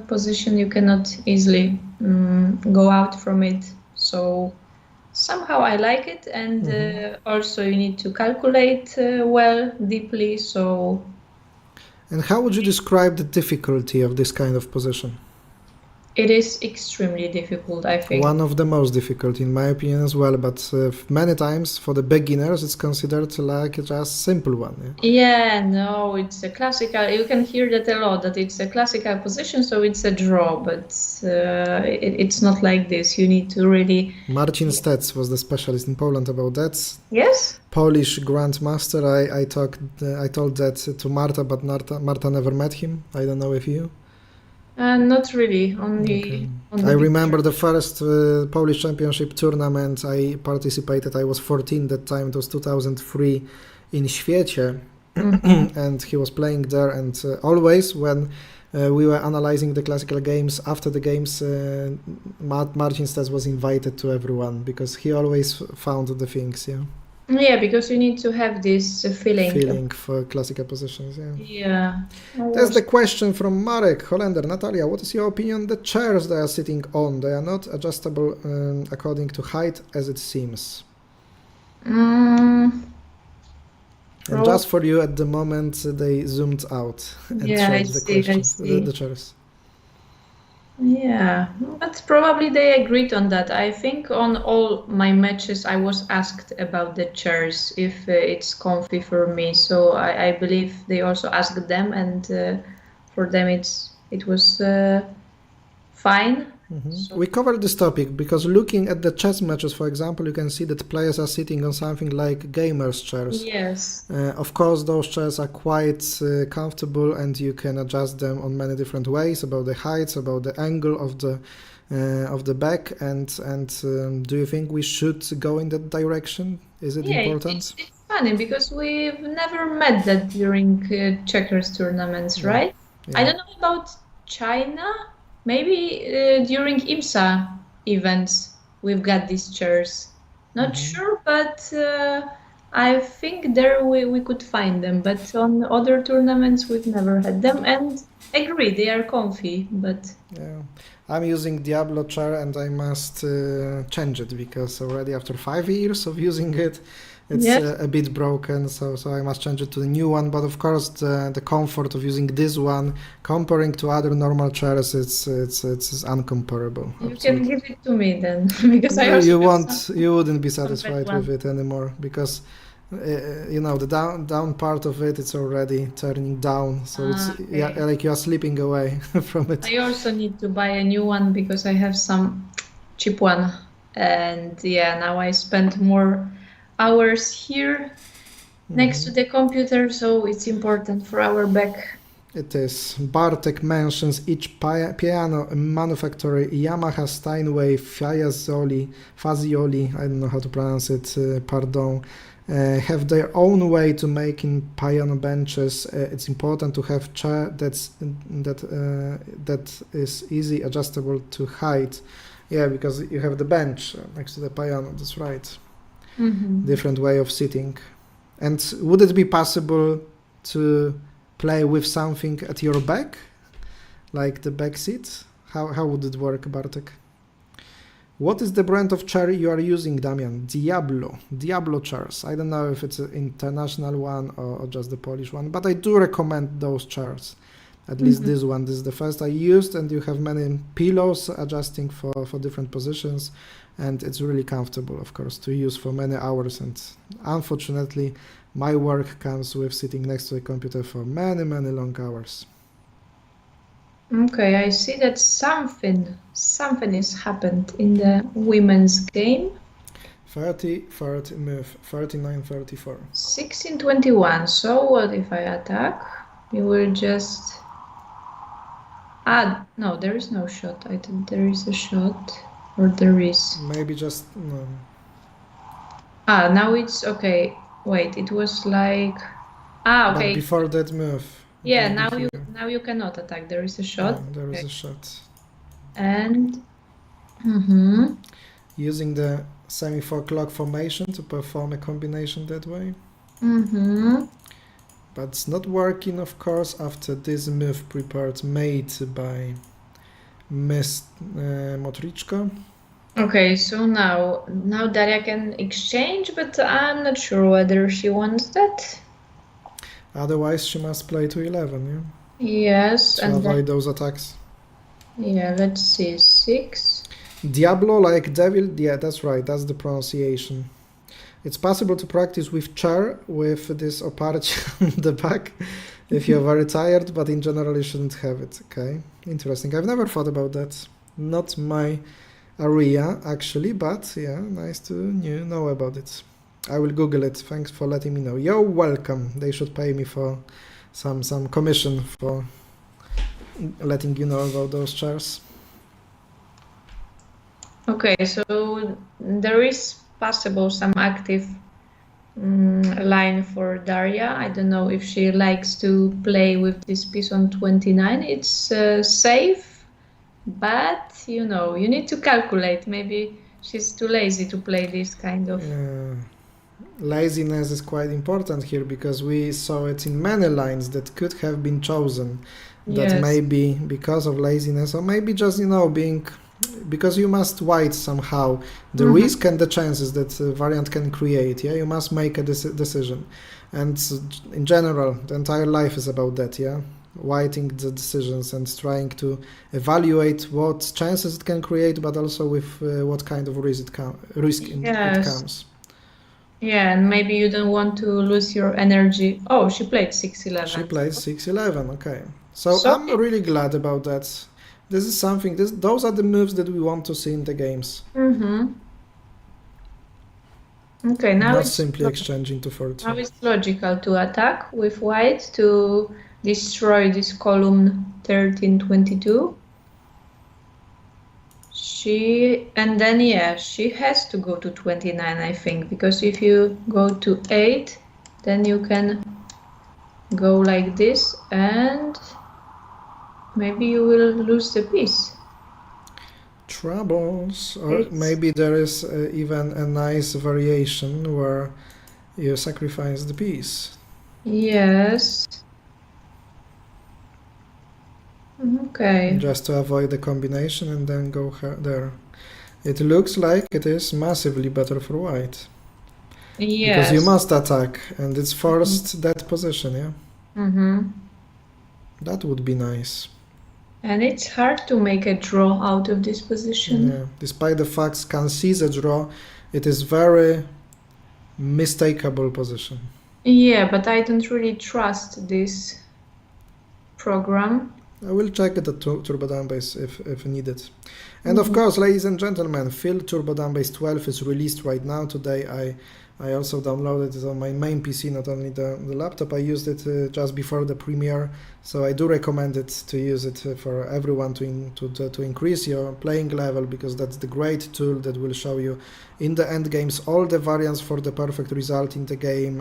position you cannot easily go out from it. So somehow I like it, and also you need to calculate well, deeply. So And how would you describe the difficulty of this kind of position? It is extremely difficult, I think. One of the most difficult, in my opinion, as well. But many times, for the beginners, it's considered like a just simple one. Yeah, no, it's a classical. You can hear that a lot. That it's a classical position, so it's a draw. But it's not like this. You need to really. Marcin Stec was the specialist in Poland about that. Yes. Polish grandmaster. I told that to Marta, but Marta never met him. I don't know if you. Not really. Only. Okay. On the I remember picture. the first Polish championship tournament I participated. I was 14 that time. It was 2003 in Świecie, and he was playing there. And always when we were analyzing the classical games, after the games, Marcin Stec was invited to everyone because he always found the things. Yeah. Yeah, because you need to have this feeling. For classical positions. Yeah. Yeah. That's the question from Marek Hollander. Natalia, what is your opinion on the chairs they are sitting on? They are not adjustable according to height as it seems. And just for you, at the moment, they zoomed out and showed the questions, the chairs. Yeah, but probably they agreed on that. I think on all my matches I was asked about the chairs, if it's comfy for me. So I believe they also asked them, and for them it was fine. So we covered this topic because looking at the chess matches, for example, you can see that players are sitting on something like gamers' chairs. yes. Of course, those chairs are quite comfortable, and you can adjust them on many different ways about the heights, about the angle of the back. And do you think we should go in that direction? Is it important? It's funny because we've never met that during checkers tournaments, right? Yeah. I don't know about China. Maybe during IMSA events we've got these chairs. Not sure, but I think there we could find them. But on other tournaments we've never had them, and agree they are comfy. But yeah, I'm using Diablo chair and I must change it because already after 5 years of using it, it's a bit broken, so I must change it to the new one. But of course, the comfort of using this one, comparing to other normal chairs, it's uncomparable. you Absolutely. can give it to me then, because I No, also you wouldn't be satisfied one. with it anymore because the down part of it's already turning down, so it's okay. like you are slipping away from it. I also need to buy a new one because I have some cheap one, and now I spend more hours here next to the computer, so it's important for our back. It is. Bartek mentions each piano manufacturer, Yamaha, Steinway, Fazioli, I don't know how to pronounce it, pardon, have their own way to making piano benches. It's important to have chair that is easy adjustable to height. Yeah, because you have the bench next to the piano, that's right. Different way of sitting. And would it be possible to play with something at your back, like the back seat? How would it work, Bartek? What is the brand of chair you are using, Damian? Diablo chairs. I don't know if it's an international one or just the Polish one, but I do recommend those chairs. At least this one. This is the first I used, and you have many pillows adjusting for different positions, and it's really comfortable, of course, to use for many hours. And unfortunately, my work comes with sitting next to a computer for many long hours. Okay, I see that something has happened in the women's game. 30 move, 39-34. 16-21. So what if I attack? You will just... no, there is no shot. I think there is a shot. Or there is... Maybe just... no. Now it's... Okay, wait, it was like... okay. But before that move. Yeah, now you cannot attack. There is a shot. Yeah, there is a shot. And... Using the semi-4-clock formation to perform a combination that way. But it's not working, of course, after this move prepared made by Miss Motrichko. Okay, so now Daria can exchange, but I'm not sure whether she wants that. Otherwise, she must play to 11, yeah? Yes, To and avoid then, those attacks. yeah, let's see, 6. Diablo like devil, yeah, that's right, that's the pronunciation. It's possible to practice with chair with this oparachi on the back if you're very tired, but in general you shouldn't have it. Okay, interesting. I've never thought about that. Not my area actually, but yeah, nice to know about it. I will Google it. Thanks for letting me know. You're welcome. They should pay me for some commission for letting you know about those chairs. Okay, so there is possible some active line for Daria. I don't know if she likes to play with this piece on 29. It's safe, but you know, you need to calculate. Maybe she's too lazy to play this kind of. Laziness is quite important here because we saw it in many lines that could have been chosen. That Yes. maybe because of laziness, or maybe just being because you must white somehow the risk and the chances that the variant can create. Yeah, you must make a decision, and in general, the entire life is about that. Yeah, whiting the decisions and trying to evaluate what chances it can create, but also with what kind of risk it comes. Yeah, and maybe you don't want to lose your energy. Oh, she played 6-11. She played 6-11. Okay, so I'm really glad about that. This is something. Those are the moves that we want to see in the games. Okay, now not it's simply exchanging to 14. Now it's logical to attack with white to destroy this column 1322. And then yeah, she has to go to 29, I think, because if you go to 8, then you can go like this and maybe you will lose the piece. Troubles, or maybe there is even a nice variation where you sacrifice the piece. Yes. Okay. Just to avoid the combination and then go there. It looks like it is massively better for white. Yes. Because you must attack, and it's forced that position, yeah? That would be nice. And it's hard to make a draw out of this position. Yeah. Despite the fact can seize a draw, it is very mistakable position. Yeah, but I don't really trust this program. I will check the Turbo Downbase if needed. And of course, ladies and gentlemen, Phil Turbo Downbase 12 is released right now. Today I also downloaded it on my main PC, not only the laptop. I used it just before the premiere, so I do recommend it to use it for everyone to increase your playing level, because that's the great tool that will show you in the end games all the variants for the perfect result in the game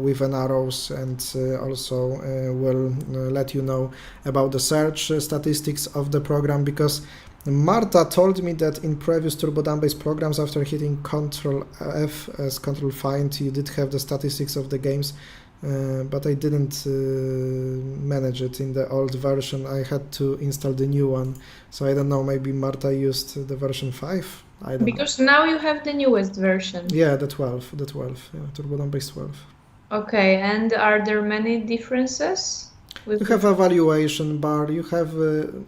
with an arrows, and also will let you know about the search statistics of the program, because Marta told me that in previous Turbo Downbase programs, after hitting Ctrl F as Ctrl Find, you did have the statistics of the games, but I didn't manage it in the old version. I had to install the new one, so I don't know, maybe Marta used the version 5? I don't know. Because now you have the newest version. Yeah, the 12, yeah, Turbo Downbase 12. Okay, and are there many differences? You have a valuation bar, you have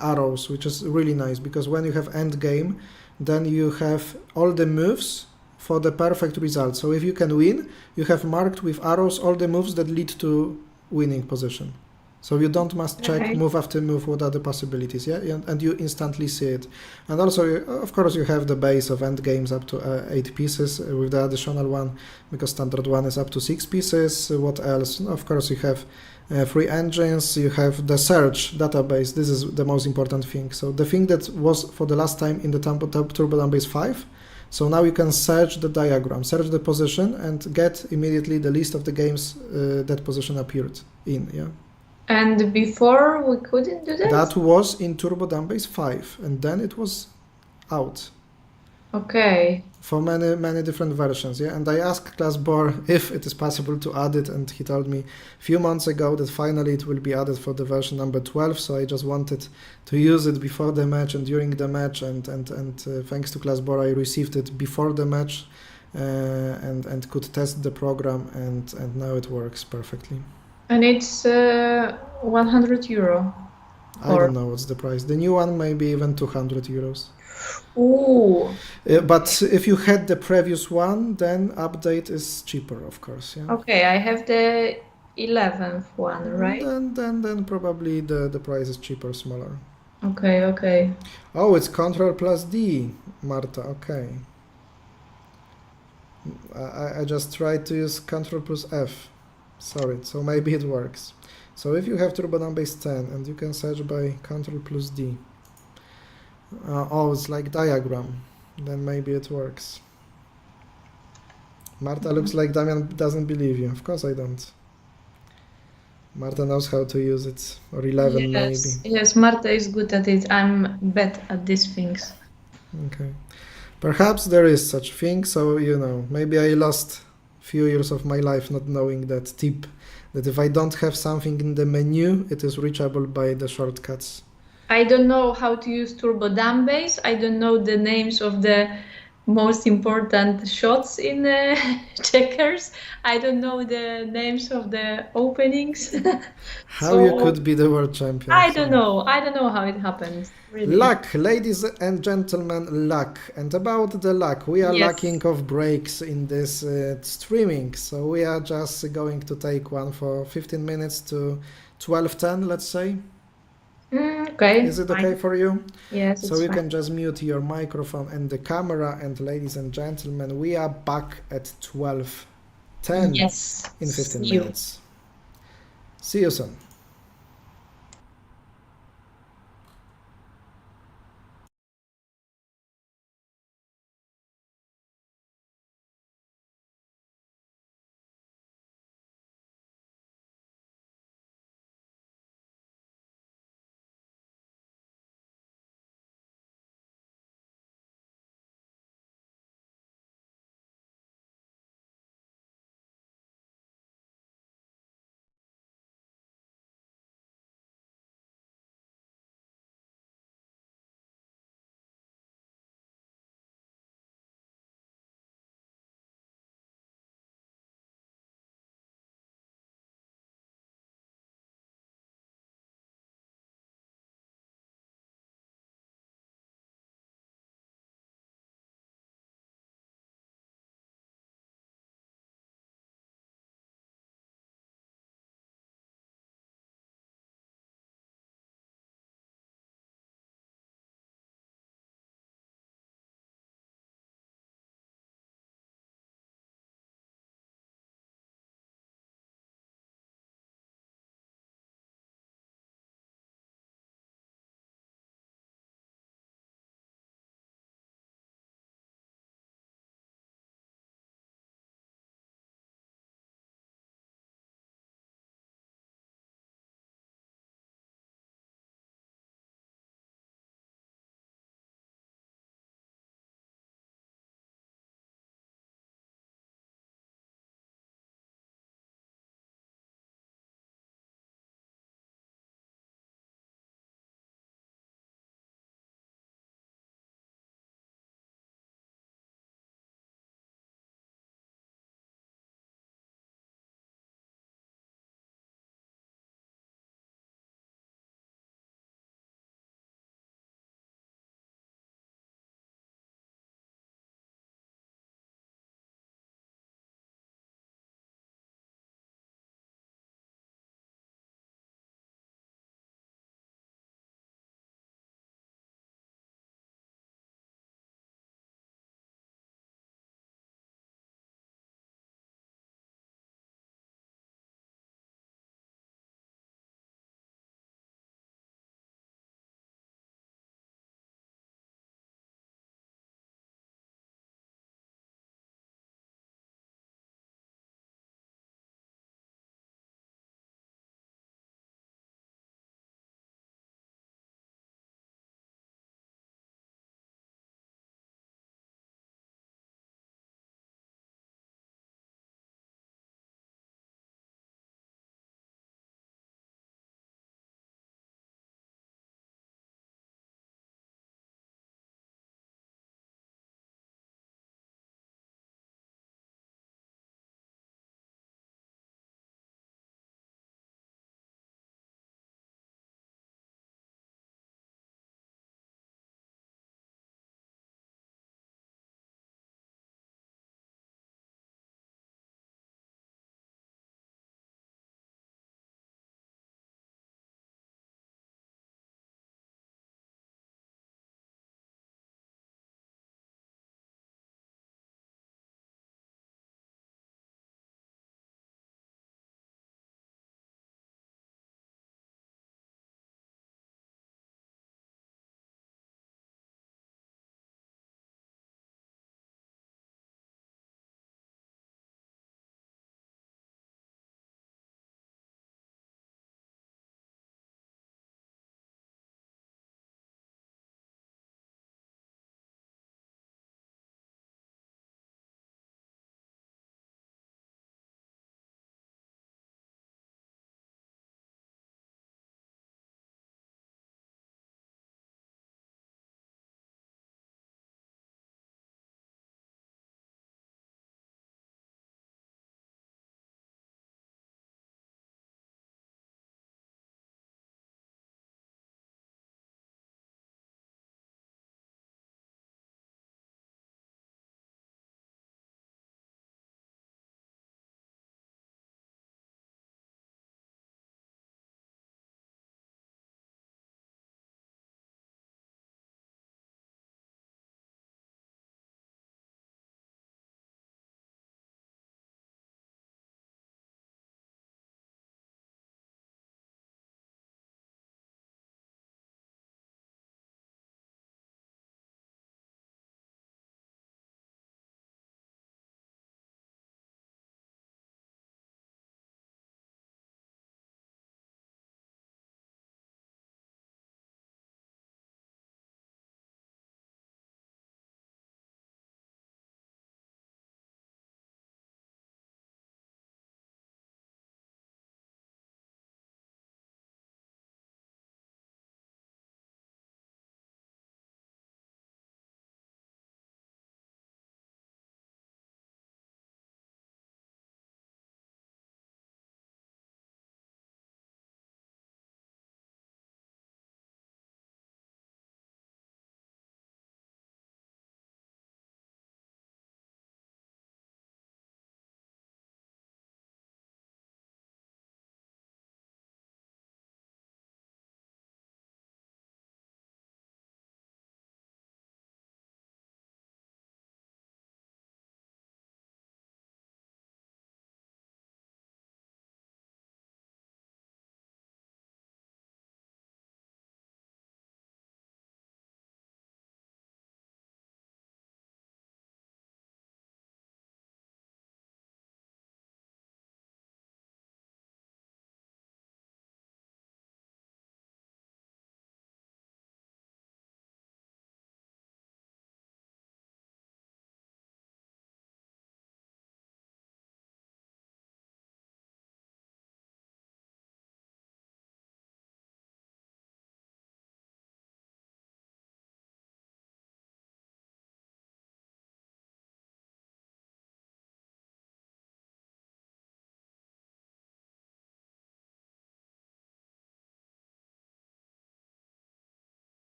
arrows, which is really nice, because when you have end game, then you have all the moves for the perfect result. So if you can win, you have marked with arrows all the moves that lead to winning position. So you don't must check move after move what are the possibilities, yeah, and you instantly see it. And also, of course, you have the base of end games up to 8 pieces with the additional one, because standard one is up to 6 pieces. What else? Of course, you have 3 engines, you have the search database. This is the most important thing. So the thing that was for the last time in the Turbo Downbase 5, so now you can search the diagram, search the position, and get immediately the list of the games that position appeared in, yeah. And before we couldn't do that? That was in Turbo Downbase 5, and then it was out. Okay. For many different versions, yeah. And I asked ClassBor if it is possible to add it, and he told me a few months ago that finally it will be added for the version number 12. So I just wanted to use it before the match and during the match, and thanks to ClassBor I received it before the match, and could test the program, and now it works perfectly. And it's 100 euro. I don't know what's the price. The new one maybe even 200 euros. Ooh. But if you had the previous one, then update is cheaper, of course. Yeah. Okay, I have the 11th one, right? Then probably the price is cheaper, smaller. Okay, okay. Oh, it's Control plus D, Marta. Okay. I just tried to use Control plus F. Sorry, so maybe it works. So if you have Turbo Numbase 10 and you can search by Control plus D. Oh, it's like diagram. Then maybe it works. Marta looks like Damian doesn't believe you. Of course I don't. Marta knows how to use it. Or 11 maybe. Yes, Marta is good at it. I'm bad at these things. Okay. Perhaps there is such thing, so maybe I lost few years of my life not knowing that tip, that if I don't have something in the menu, it is reachable by the shortcuts. I don't know how to use Turbo Dumbbase. I don't know the names of the most important shots in checkers. I don't know the names of the openings. How you could be the world champion? I don't know. I don't know how it happened. Really. Luck, ladies and gentlemen, luck. And about the luck, we are lacking of breaks in this streaming, so we are just going to take one for 15 minutes to 12:10, let's say. Okay. Is it okay for you? Yes. So you can just mute your microphone and the camera. And ladies and gentlemen, we are back at 12:10 in 15 minutes. See you soon.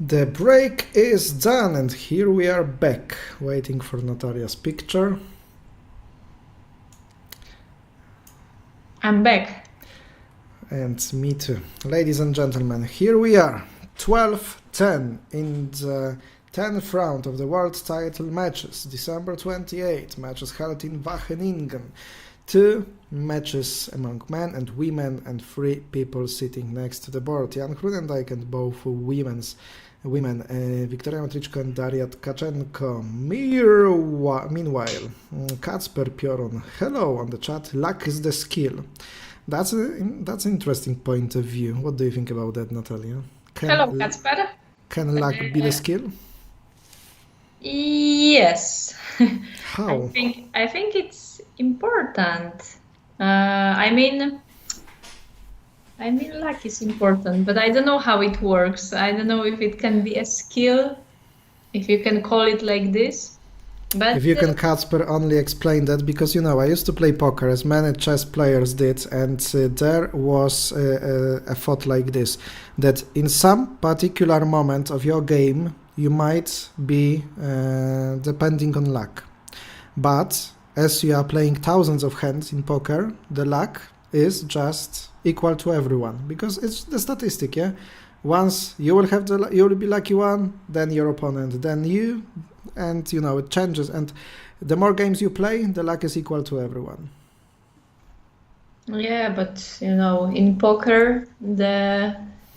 The break is done, and here we are back, waiting for Natalia's picture. I'm back. And me too. Ladies and gentlemen, here we are, 12-10 in the 10th round of the world title matches, December 28, matches held in Wageningen. 2 matches among men and women, and 3 people sitting next to the board. Jan Hrunendijk and both women, Wiktoria Matryćko and Daria Tkaczenko. Meanwhile, Kacper Piorun, hello on the chat, luck is the skill. That's an interesting point of view. What do you think about that, Natalia? Hello, Kacper. Can luck be the skill? Yes. How? I think it's important. I mean, luck is important, but I don't know how it works. I don't know if it can be a skill, if you can call it like this. But if you can, Kacper, only explain that, because, you know, I used to play poker, as many chess players did, and there was a thought like this, that in some particular moment of your game, you might be depending on luck. But as you are playing thousands of hands in poker, the luck is just equal to everyone, because it's the statistic, yeah? Once you will be lucky one, then your opponent, then you, and, you know, it changes, and the more games you play, the luck is equal to everyone. yeah, but you know, in poker,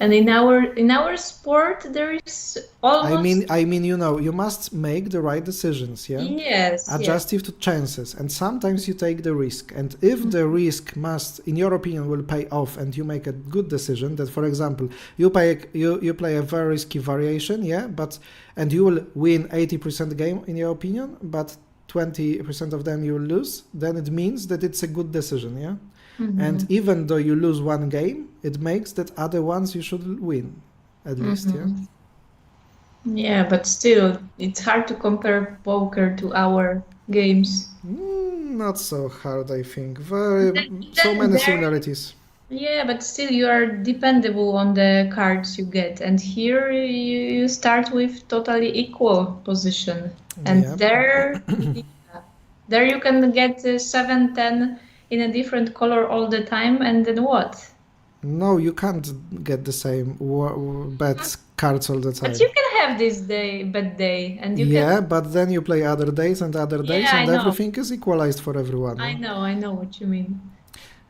and in our sport, there is almost. I mean, you know, you must make the right decisions, yeah? Yes. Adjustive to chances, and sometimes you take the risk, and if the risk must, in your opinion, will pay off, and you make a good decision, that, for example, you play a very risky variation, yeah, and you will win 80% game in your opinion, but 20% of them you will lose, then it means that it's a good decision, yeah? Mm-hmm. And even though you lose one game, it makes that other ones you should win, at least, yeah? Yeah, but still, it's hard to compare poker to our games. Not so hard, I think. So many similarities. Yeah, but still, you are dependable on the cards you get, and here you start with totally equal position, and Yeah. there you can get 7-10 in a different color all the time, and then what? No, you can't get the same bad cards all the time. But you can have this bad day, and you can. But then you play other days and other days, Yeah, and I know. everything is equalized for everyone. I know what you mean.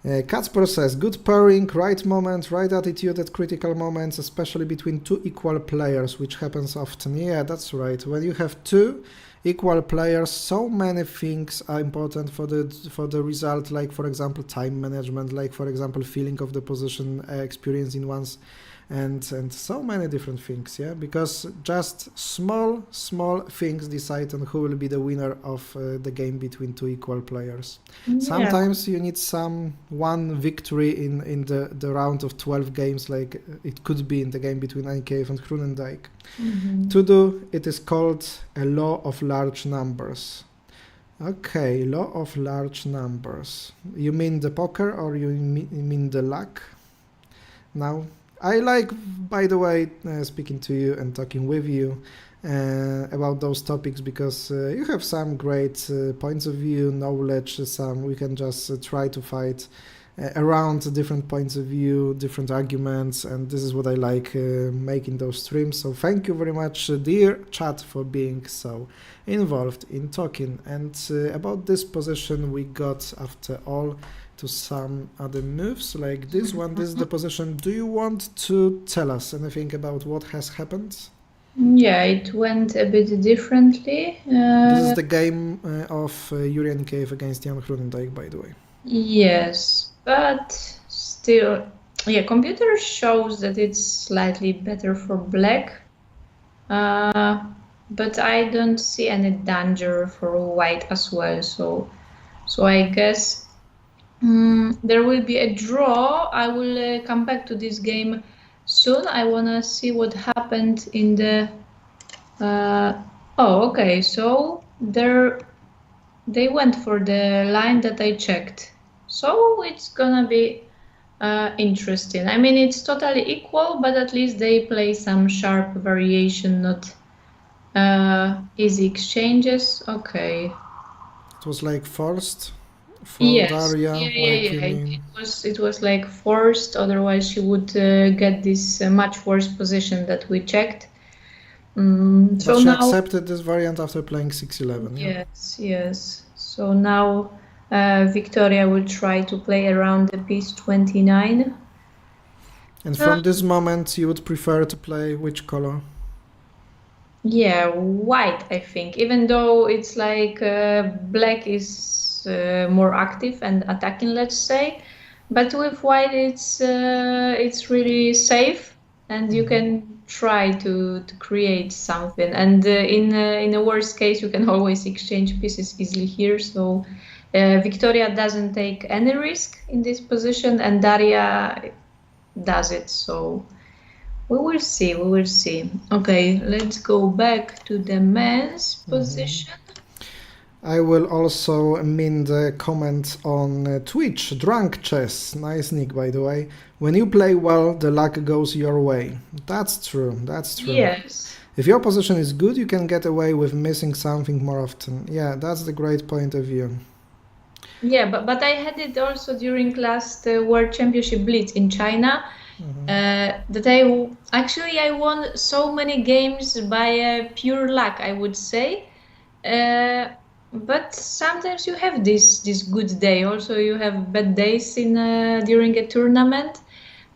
Kacper says, good pairing, right moment, right attitude at critical moments, especially between 2 equal players, which happens often. Yeah, that's right. When you have 2 equal players, so many things are important for the result, like, for example, time management, like, for example, feeling of the position, experience in one's, and so many different things, yeah, because just small things decide on who will be the winner of the game between 2 equal players. Yeah. Sometimes you need one victory in the round of 12 games, like it could be in the game between NKF and Hrunendijk. Mm-hmm. To do, it is called a law of large numbers. Okay, law of large numbers. You mean the poker, or you mean the luck? Now, I like, by the way, speaking to you and talking with you about those topics, because you have some great points of view, knowledge, we can just try to fight around different points of view, different arguments, and this is what I like making those streams. So thank you very much, dear chat, for being so involved in talking. And about this position, we got, after all, to some other moves like this one. This is the position. Do you want to tell us anything about what has happened? Yeah, it went a bit differently. This is the game of Yuri NKF against Jan Hrunendijk, by the way. Yes, but still, yeah, computer shows that it's slightly better for black, but I don't see any danger for white as well. So I guess there will be a draw. I will come back to this game soon. I wanna see what happened in the. Oh, okay. So they went for the line that I checked. So it's gonna be Interesting. I mean, it's totally equal, but at least they play some sharp variation, not easy exchanges. Okay. It was like forced for Yes. Daria, Yeah, like you yeah. mean? It was like forced. Otherwise, she would get this much worse position that we checked. But So she now, accepted this variant after playing 6-11, yeah? yes, yes. So now Victoria will try to play around the piece 29. And from this moment, you would prefer to play which color? Yeah, white, I think. Even though it's like black is more active and attacking, let's say, but with white it's really safe, and you can try to create something. And in the worst case, you can always exchange pieces easily here. So Victoria doesn't take any risk in this position, and Daria does it. So we will see. We will see. Okay, let's go back to the men's position. I will also mean the comment on Twitch, Drunk Chess, nice nick by the way. When you play well, the luck goes your way. That's true, that's true. Yes. If your position is good, you can get away with missing something more often. Yeah, that's the great point of view. Yeah, but I had it also during last World Championship Blitz in China. That I won so many games by pure luck, I would say. But sometimes you have this good day. Also, you have bad days in during a tournament.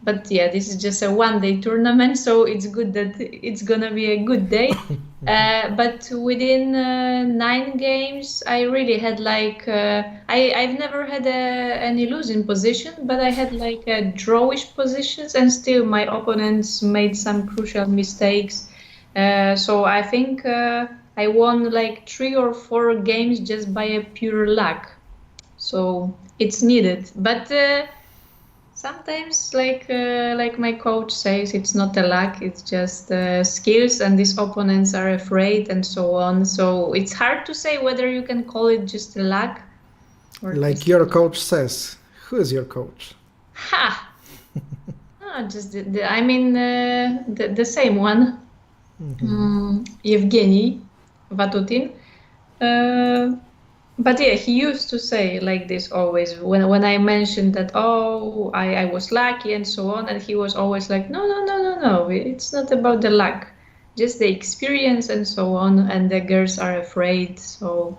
But yeah, this is just a one-day tournament, so it's good that it's gonna be a good day. But within 9 games, I really had like I've never had any losing position, but I had like drawish positions, and still my opponents made some crucial mistakes. So I think I won like 3 or 4 games just by a pure luck. So it's needed, but. Sometimes, like my coach says, it's not a luck, it's just skills, and these opponents are afraid and so on. So it's hard to say whether you can call it just a luck. Or like your coach says. Who is your coach? Ha! No, just the same one. Evgeny Vatutin. But yeah, he used to say like this always when I mentioned that, oh, I was lucky and so on, and he was always like, no, it's not about the luck, just the experience and so on, and the girls are afraid. So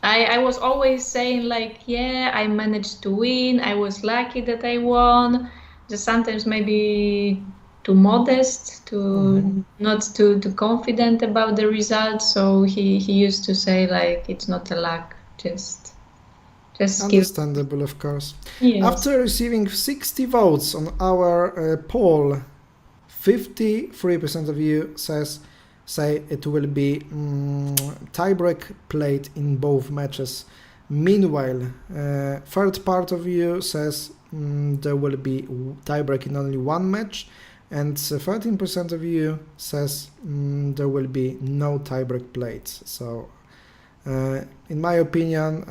I was always saying like, yeah, I managed to win, I was lucky that I won, just sometimes maybe too modest, not too confident about the results. So he used to say like, it's not a luck, just understandable, of course. Yes. After receiving 60 votes on our poll, 53% of you say it will be tiebreak played in both matches. Meanwhile, third part of you says there will be tiebreak in only one match, and 13% of you says there will be no tiebreak played. So in my opinion,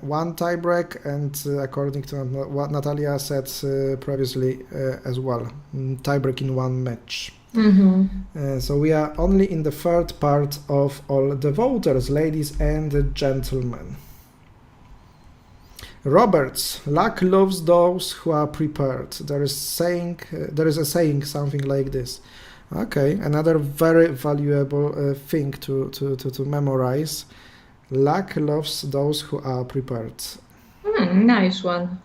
one tiebreak, and according to what Natalia said previously as well, tiebreak in one match. So we are only in the third part of all the voters, ladies and gentlemen. Roberts, luck loves those who are prepared. There is a saying something like this. Okay, another very valuable thing to memorize. Luck loves those who are prepared. Nice one.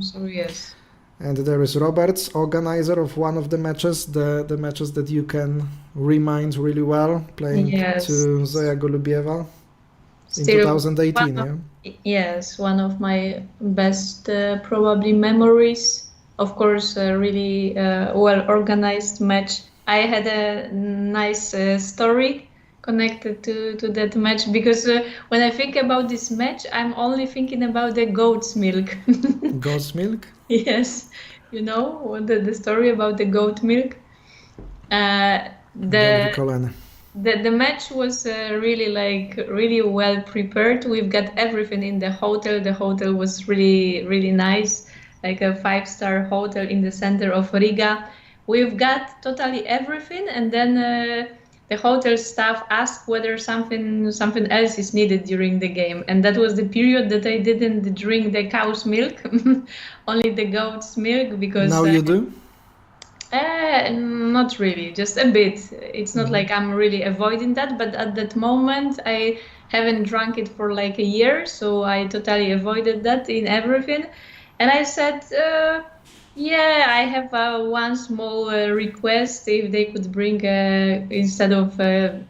So yes. And there is Roberts, organizer of one of the matches, the matches that you can remind really well, playing to Zoya Golubieva in 2018. Yes, one of my best probably memories. Of course, a really well-organized match. I had a nice story connected to that match, because when I think about this match, I'm only thinking about the goat's milk. Goat's milk? Yes, you know the story about the goat milk. the match was really really well prepared. We've got everything in the hotel. The hotel was really nice, like a 5-star hotel in the center of Riga. We've got totally everything, and then the hotel staff asked whether something else is needed during the game, and that was the period that I didn't drink the cow's milk, only the goat's milk, because Now you do? not really, just a bit. It's not like I'm really avoiding that, but at that moment I haven't drunk it for like a year, so I totally avoided that in everything. And I said, yeah, I have one small request, if they could bring instead of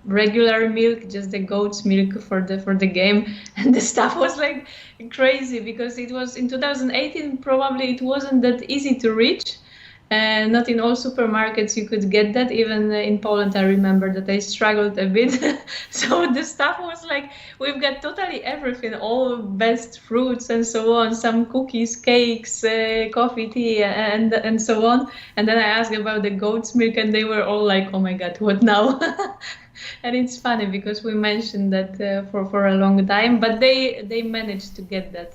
regular milk, just the goat's milk for the game. And the staff was like crazy, because it was in 2018. Probably it wasn't that easy to reach. Not in all supermarkets you could get that. Even in Poland, I remember that I struggled a bit. So the staff was like, we've got totally everything, all best fruits and so on, some cookies, cakes, coffee, tea, and so on. And then I asked about the goat's milk, and they were all like, oh my God, what now? And it's funny, because we mentioned that for a long time, but they managed to get that.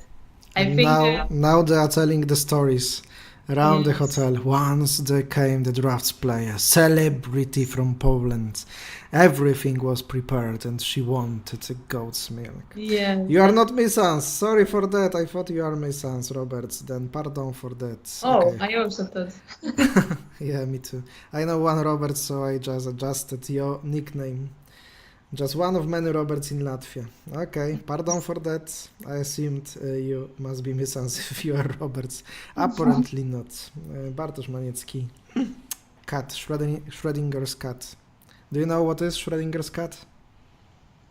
I think now they are telling the stories around the Yes. hotel. Once there came the drafts player, celebrity from Poland. Everything was prepared, and she wanted a goat's milk. yeah. You are not Miss Sans. Sorry for that. I thought you are Miss Sans, Roberts. Then pardon for that. Oh, Okay. I also thought. Yeah, me too. I know one Robert, so I just adjusted your nickname. Just one of many Roberts in Latvia. Okay, pardon for that. I assumed you must be Miss Sans if you are Roberts. Apparently not. Bartosz Maniecki. Cat, Schrodinger's cat. Do you know what is Schrodinger's cat?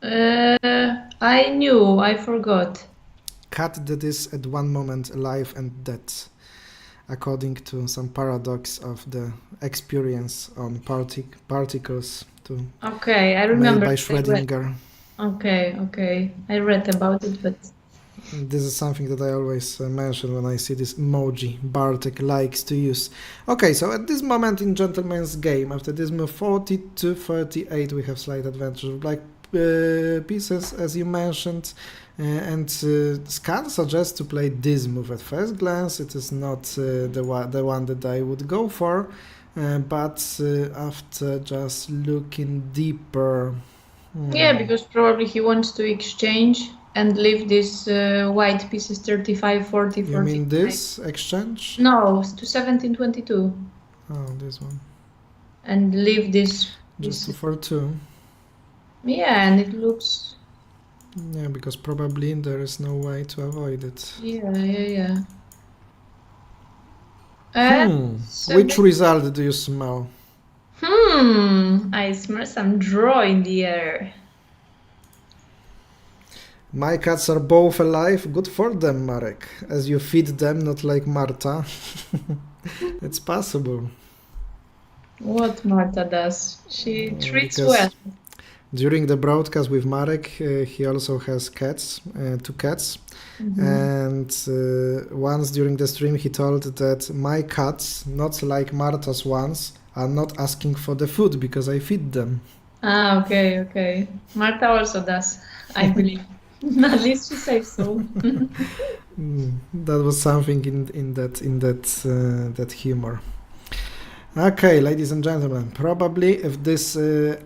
I knew, I forgot. Cat that is at one moment alive and dead, according to some paradox of the experience on particles Okay, I made remember. by I read. Schrödinger. Okay. I read about it, but This is something that I always mention when I see this emoji Bartek likes to use. Okay, so at this moment in Gentleman's Game, after this move 40-38, we have slight advantage of black pieces, as you mentioned. And Scan suggests to play this move. At first glance, it is not the one that I would go for, but after just looking deeper... yeah, because probably he wants to exchange and leave this white pieces 35, 40, You 45. mean this exchange? No, to 1722. Oh, this one. And leave this. Just for 2. Yeah, and it looks. Yeah, because probably there is no way to avoid it. Yeah. Which result do you smell? I smell some draw in the air. My cats are both alive. Good for them, Marek. As you feed them, not like Marta. It's possible. What Marta does? She treats because well. During the broadcast with Marek, he also has cats, 2 cats. And once during the stream, he told that my cats, not like Marta's ones, are not asking for the food because I feed them. Ah, okay. Marta also does, I believe. At least she says so. That was something in that humor. Okay, ladies and gentlemen, probably if this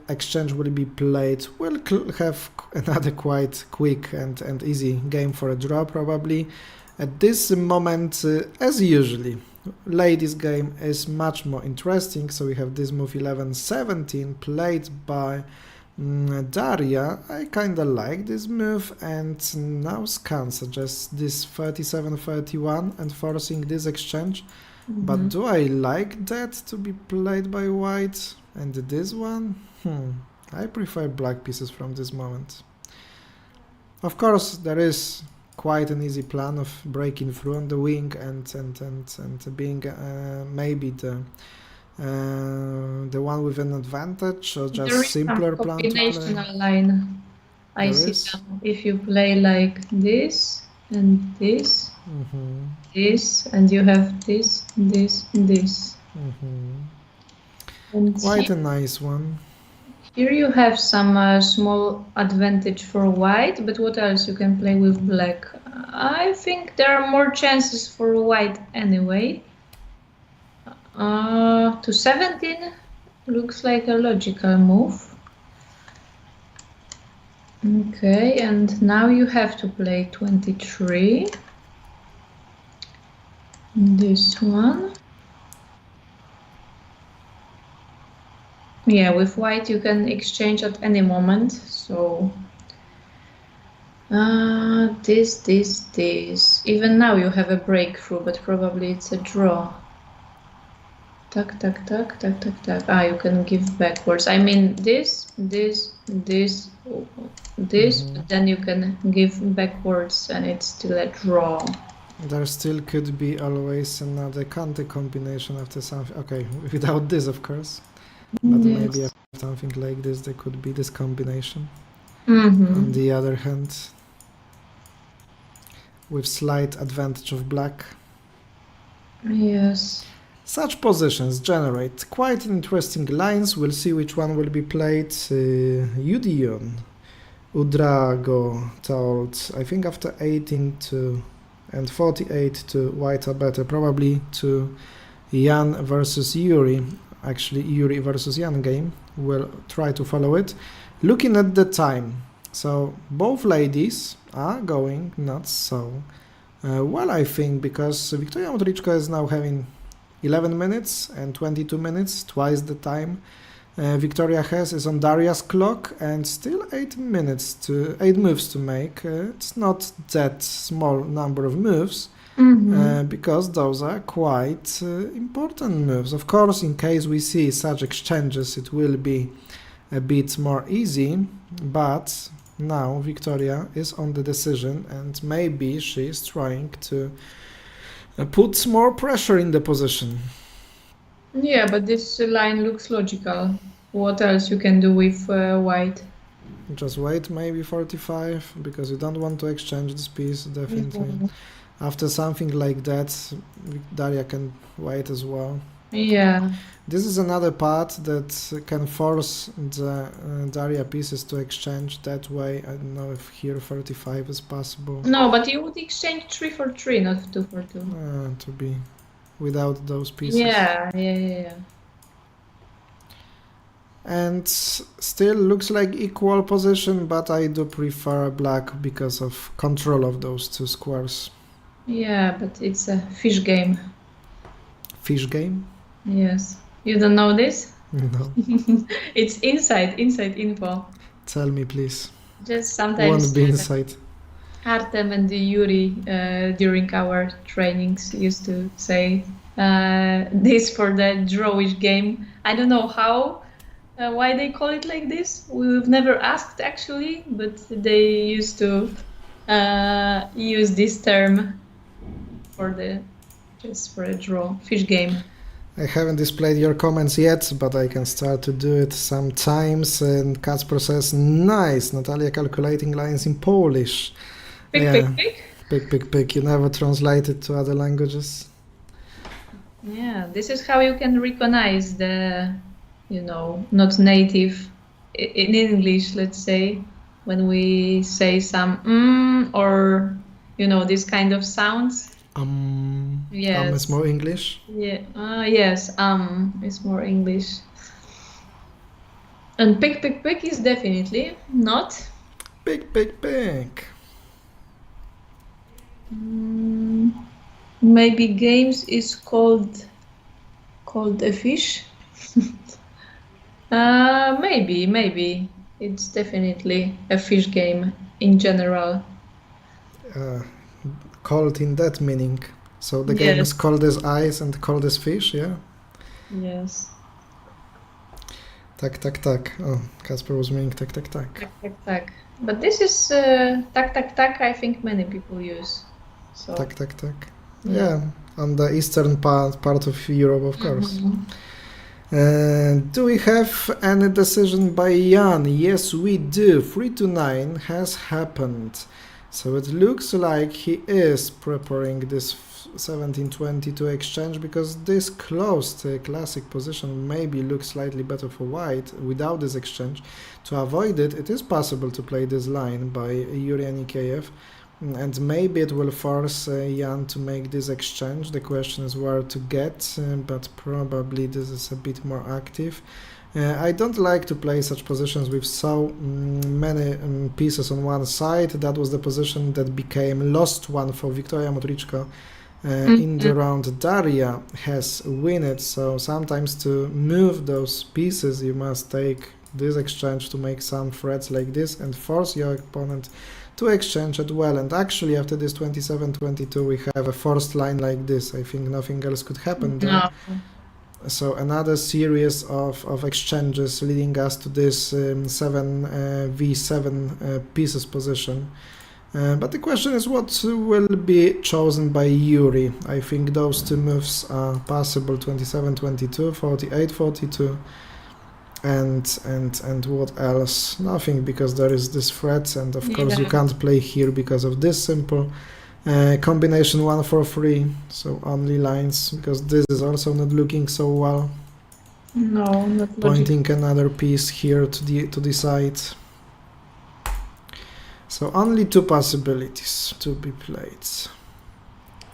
exchange will be played, we'll have another quite quick and easy game for a draw, probably. At this moment, as usually, ladies' game is much more interesting, so we have this move 11-17 played by Daria. I kinda like this move, and now Scan suggests this 37-31 and forcing this exchange. But do I like that to be played by white? And this one? I prefer black pieces from this moment. Of course, there is quite an easy plan of breaking through on the wing and being maybe the one with an advantage, or just There is simpler some plan to play. combinational line. I There see is? some. If you play like this and this, this, and you have this, this, this. And Quite a nice one. Here you have some small advantage for white, but what else you can play with black? I think there are more chances for white anyway. To 17 looks like a logical move. Okay, and now you have to play 23. This one. Yeah, with white you can exchange at any moment, so this. Even now you have a breakthrough, but probably it's a draw. Tak. You can give backwards. I mean this, but then you can give backwards and it's still a draw. There still could be always another counter combination after something. Okay, without this, of course. But Yes. maybe after something like this, there could be this combination. Mm-hmm. On the other hand, with slight advantage of black. Yes. Such positions generate quite interesting lines. We'll see which one will be played. Udion, DRAUGHTS, I think after 18 to and 48 to white are better. Probably to Jan versus Yuri. Actually, Yuri versus Jan game. We'll try to follow it. Looking at the time. So both ladies are going not so well, I think, because Wiktoria Motoriczko is now having 11 minutes and 22 minutes, twice the time Victoria has is on Daria's clock, and still 8 moves to make. It's not that small number of moves, because those are quite important moves. Of course, in case we see such exchanges, it will be a bit more easy, but now Victoria is on the decision, and maybe she is trying to put more pressure in the position. Yeah, but this line looks logical. What else you can do with white? Just wait, maybe 45, because you don't want to exchange this piece, definitely. After something like that, Daria can wait as well. Yeah. This is another part that can force the Daria pieces to exchange that way. I don't know if here 35 is possible. No, but you would exchange 3 for 3, not 2 for 2. To be without those pieces. Yeah. And still looks like equal position, but I do prefer black because of control of those two squares. Yeah, but it's a fish game. Fish game? Yes. You don't know this? No. It's inside info. Tell me, please. Just sometimes Won't be inside. Artem and Yuri during our trainings used to say this for the drawish game. I don't know why they call it like this. We've never asked actually, but they used to use this term for just for a draw fish game. I haven't displayed your comments yet, but I can start to do it sometimes. And Kacper says, nice, Natalia calculating lines in Polish. Pick. You never translate it to other languages? Yeah, this is how you can recognize the, not native in English, let's say, when we say some or, this kind of sounds. Yes. Is more English? Yeah. Yes. Is more English. And pick is definitely not. Pick. Maybe games is called a fish. Maybe it's definitely a fish game in general. Called in that meaning. So the game is called as ice and called as fish, yeah? Yes. Tak. Oh, Kacper was meaning tak. Tak. But this is tak, I think many people use. So. Tak. Yeah, on the eastern part of Europe, of course. Do we have any decision by Jan? Yes, we do. 3-9 has happened. So it looks like he is preparing this 1722 exchange, because this closed classic position maybe looks slightly better for white without this exchange. To avoid it, it is possible to play this line by Yuri Anikeyev, and maybe it will force Jan to make this exchange. The question is where to get, but probably this is a bit more active. I don't like to play such positions with so many pieces on one side. That was the position that became lost one for Wiktoria Motrichko in the round Daria has win it. So sometimes to move those pieces you must take this exchange to make some threats like this and force your opponent to exchange as well. And actually after this 27-22 we have a forced line like this. I think nothing else could happen there. No. So another series of exchanges leading us to this 7v7 pieces position. But the question is what will be chosen by Yuri. I think those two moves are possible: 27-22, 48-42, and what else? Nothing, because there is this threat, and of course you can't play here because of this simple combination 1-4-3, so only lines, because this is also not looking so well. No, not Pointing another piece here to the side. So only two possibilities to be played.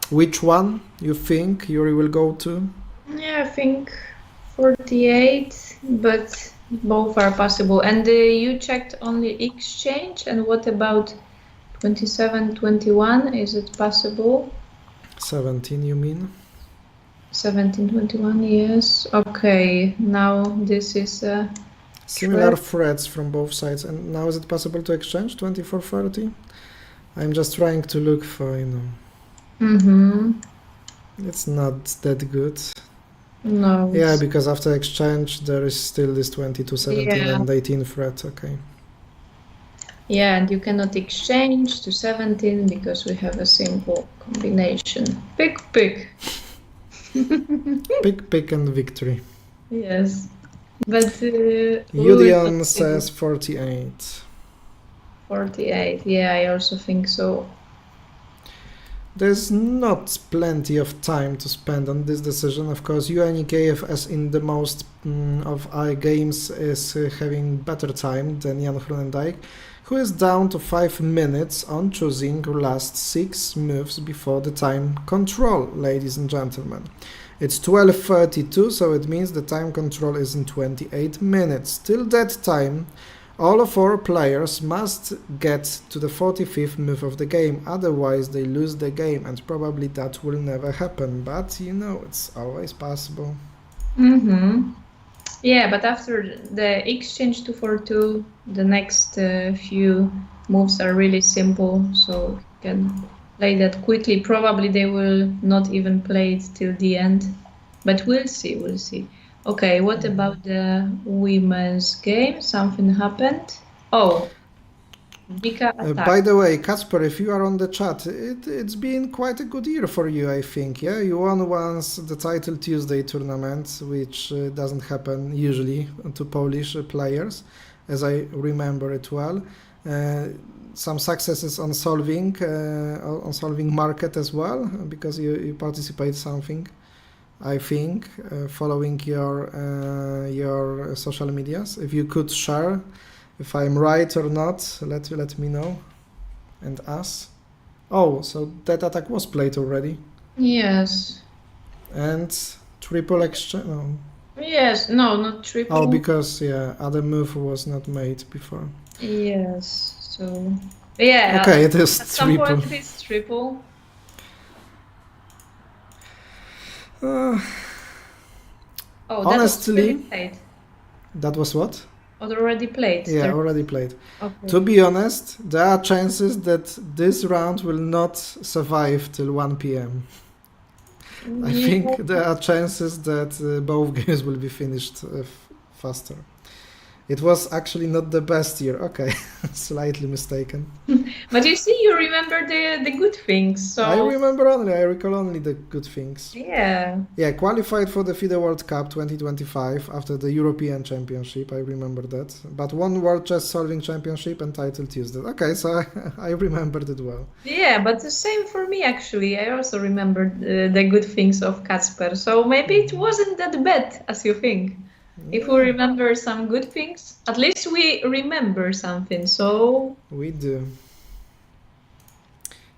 Which one you think Yuri will go to? Yeah, I think 48, but both are possible. And you checked only exchange, and what about 27-21, is it possible? 17, you mean? 17-21, yes. Okay, now this is similar threats from both sides. And now is it possible to exchange 24-30? I'm just trying to look for, you know. It's not that good. No. Yeah, because after exchange there is still this 22-17 and 18 threat. Okay. Yeah, and you cannot exchange to 17 because we have a simple combination. Pick, pick. Pick and victory. Yes. But Julian says 48. 48, yeah, I also think so. There's not plenty of time to spend on this decision. Of course, UNIKF, as in the most of our games, is having better time than Jan Groenendijk, who is down to 5 minutes on choosing last 6 moves before the time control, ladies and gentlemen. It's 12:32, so it means the time control is in 28 minutes. Till that time, all of our players must get to the 45th move of the game, otherwise they lose the game, and probably that will never happen, but you know, it's always possible. Yeah, but after the exchange 2-4-2, the next few moves are really simple, so you can play that quickly. Probably they will not even play it till the end, but we'll see. Okay, what about the women's game? Something happened? Oh, Vika attack. By the way, Kasper, if you are on the chat, it's been quite a good year for you, I think. Yeah, you won once the Title Tuesday tournament, which doesn't happen usually to Polish players, as I remember it well. Some successes on solving market as well, because you participate something, I think, following your social medias. If you could share if I'm right or not, let me know, and us. Oh, so that attack was played already. Yes. And triple exchange. No. Yes, no, not triple. Oh, because other move was not made before. Yes. So yeah. Okay, it is at some triple. point it's triple. Honestly, that was what? Already played. Yeah, already played. Okay. To be honest, there are chances that this round will not survive till 1 p.m. I think there are chances that both games will be finished faster. It was actually not the best year. Okay, slightly mistaken. But you see, you remember the good things. So I recall only the good things. yeah. Yeah, qualified for the FIDE World Cup 2025 after the European Championship. I remember that. But won World Chess Solving Championship and title Tuesday. Okay, so I remembered it well. Yeah, but the same for me actually. I also remembered the good things of Kacper. So maybe it wasn't that bad as you think. If we remember some good things, at least we remember something. So We do.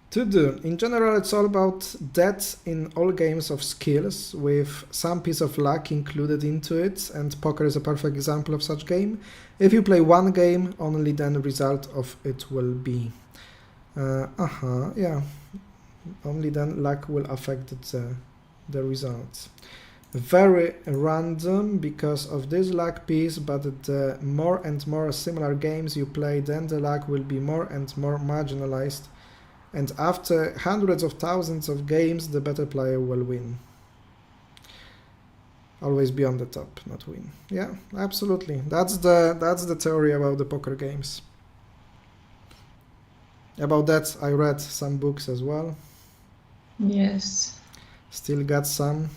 To do. In general, it's all about that in all games of skills, with some piece of luck included into it, and poker is a perfect example of such game. If you play one game, only then the result of it will be. Yeah. Only then luck will affect the results. Very random because of this luck piece, but the more and more similar games you play, then the luck will be more and more marginalized. And after hundreds of thousands of games, the better player will win. Always be on the top, not win. Yeah, absolutely. That's the theory about the poker games. About that, I read some books as well. yes. Still got some.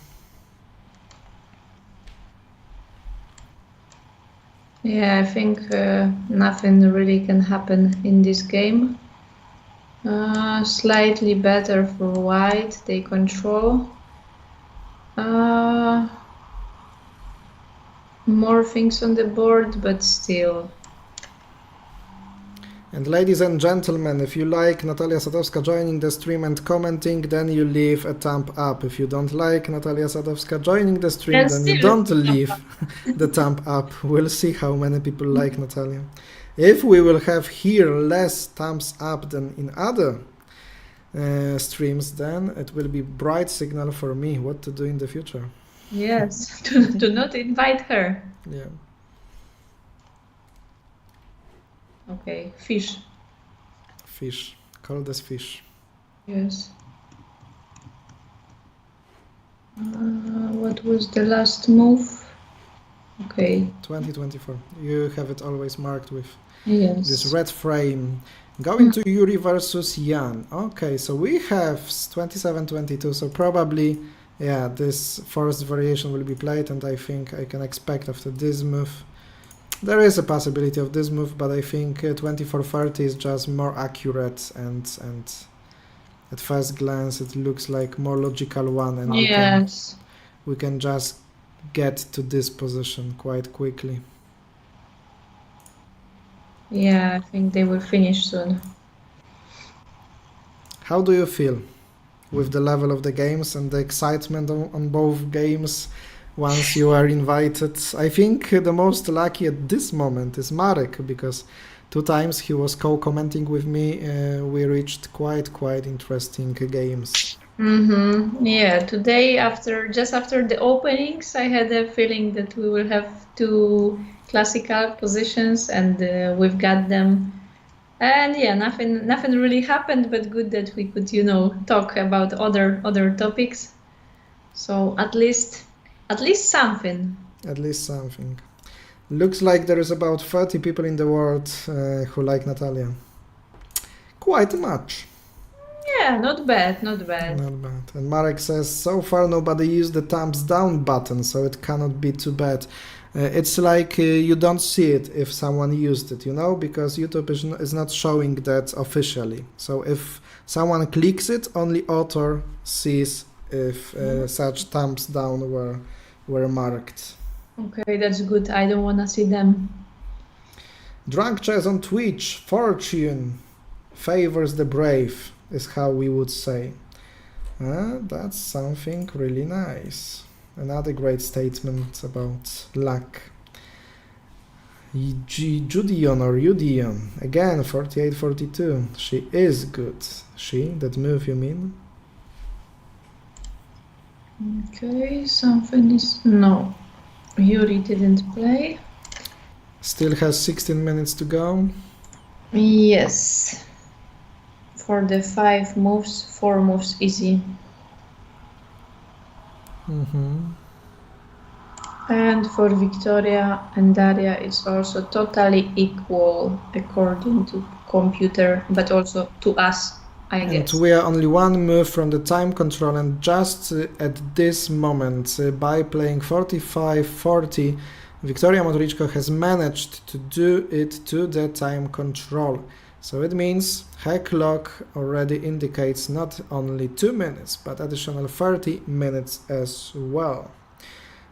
Yeah, I think nothing really can happen in this game. Slightly better for white, they control. More things on the board, but still. And ladies and gentlemen, if you like Natalia Sadowska joining the stream and commenting, then you leave a thumb up. If you don't like Natalia Sadowska joining the stream, And then you still don't leave the thumb up. We'll see how many people like Natalia. If we will have here less thumbs up than in other streams, then it will be bright signal for me what to do in the future. Yes, do not invite her. Yeah. Okay, fish. Fish. Cold as fish. Yes. What was the last move? Okay. 2024. You have it always marked with Yes. this red frame. Going to Yuri versus Jan. Okay, so we have 27-22, so probably, yeah, this first variation will be played, and I think I can expect after this move. There is a possibility of this move, but I think 24-30 is just more accurate, and at first glance it looks like more logical one, and Yes. we can just get to this position quite quickly. Yeah, I think they will finish soon. How do you feel with the level of the games and the excitement on both games once you are invited? I think the most lucky at this moment is Marek, because 2 times he was co-commenting with me. We reached quite interesting games. Yeah, today just after the openings, I had a feeling that we will have 2 classical positions, and we've got them. And yeah, nothing really happened, but good that we could, talk about other topics. So at least something. At least something. Looks like there is about 30 people in the world who like Natalia. Quite much. Yeah, not bad. Not bad. And Marek says, so far nobody used the thumbs down button, so it cannot be too bad. It's like you don't see it if someone used it, because YouTube is not showing that officially. So if someone clicks it, only author sees if such thumbs down were marked. Okay, that's good. I don't want to see them. Drunk Chess on Twitch. Fortune favors the brave, is how we would say. That's something really nice. Another great statement about luck. Judion or Udion. Again, 48-42. She is good. She? That move, you mean? Okay, something is... No. Yuri didn't play. Still has 16 minutes to go. Yes. For the 5 moves, 4 moves easy. And for Victoria and Daria, it's also totally equal according to computer, but also to us, I And guess. we are only one move from the time control, and just at this moment, by playing 45-40, Victoria Modričko has managed to do it to the time control. So it means her clock already indicates not only 2 minutes, but additional 30 minutes as well.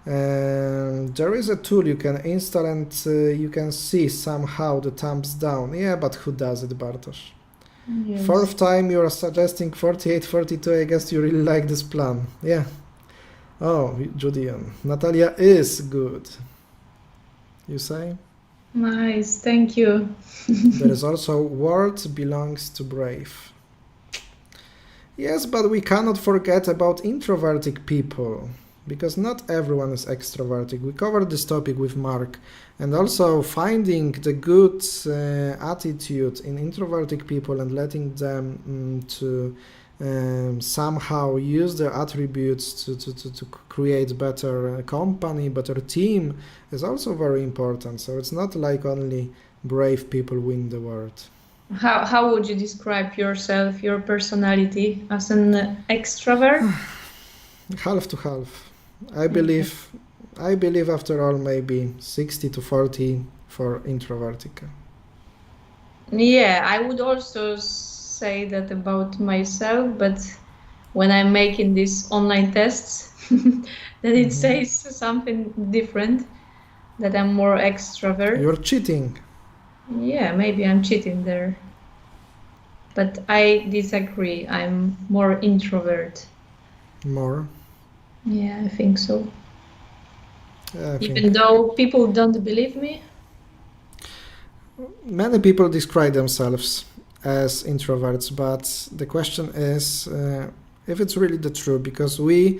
There is a tool you can install, and you can see somehow the thumbs down. Yeah, but who does it, Bartosz? Yes. Fourth time you are suggesting 48-42. I guess you really like this plan. Yeah. Oh, Julian. Natalia is good. You say? Nice, thank you. There is also world belongs to brave. Yes, but we cannot forget about introverted people, because not everyone is extroverted. We covered this topic with Mark, and also finding the good attitude in introverted people and letting them to somehow use their attributes to create better company, better team is also very important. So it's not like only brave people win the world. How would you describe yourself, your personality, as an extrovert? Half to half. I believe after all maybe 60-40 for introverted. Yeah, I would also say that about myself, but when I'm making these online tests, then it says something different, that I'm more extrovert. You're cheating. Yeah, maybe I'm cheating there. But I disagree. I'm more introvert. More. Yeah, I think so. I Even think though people don't believe me. many people describe themselves as introverts, but the question is if it's really the truth, because we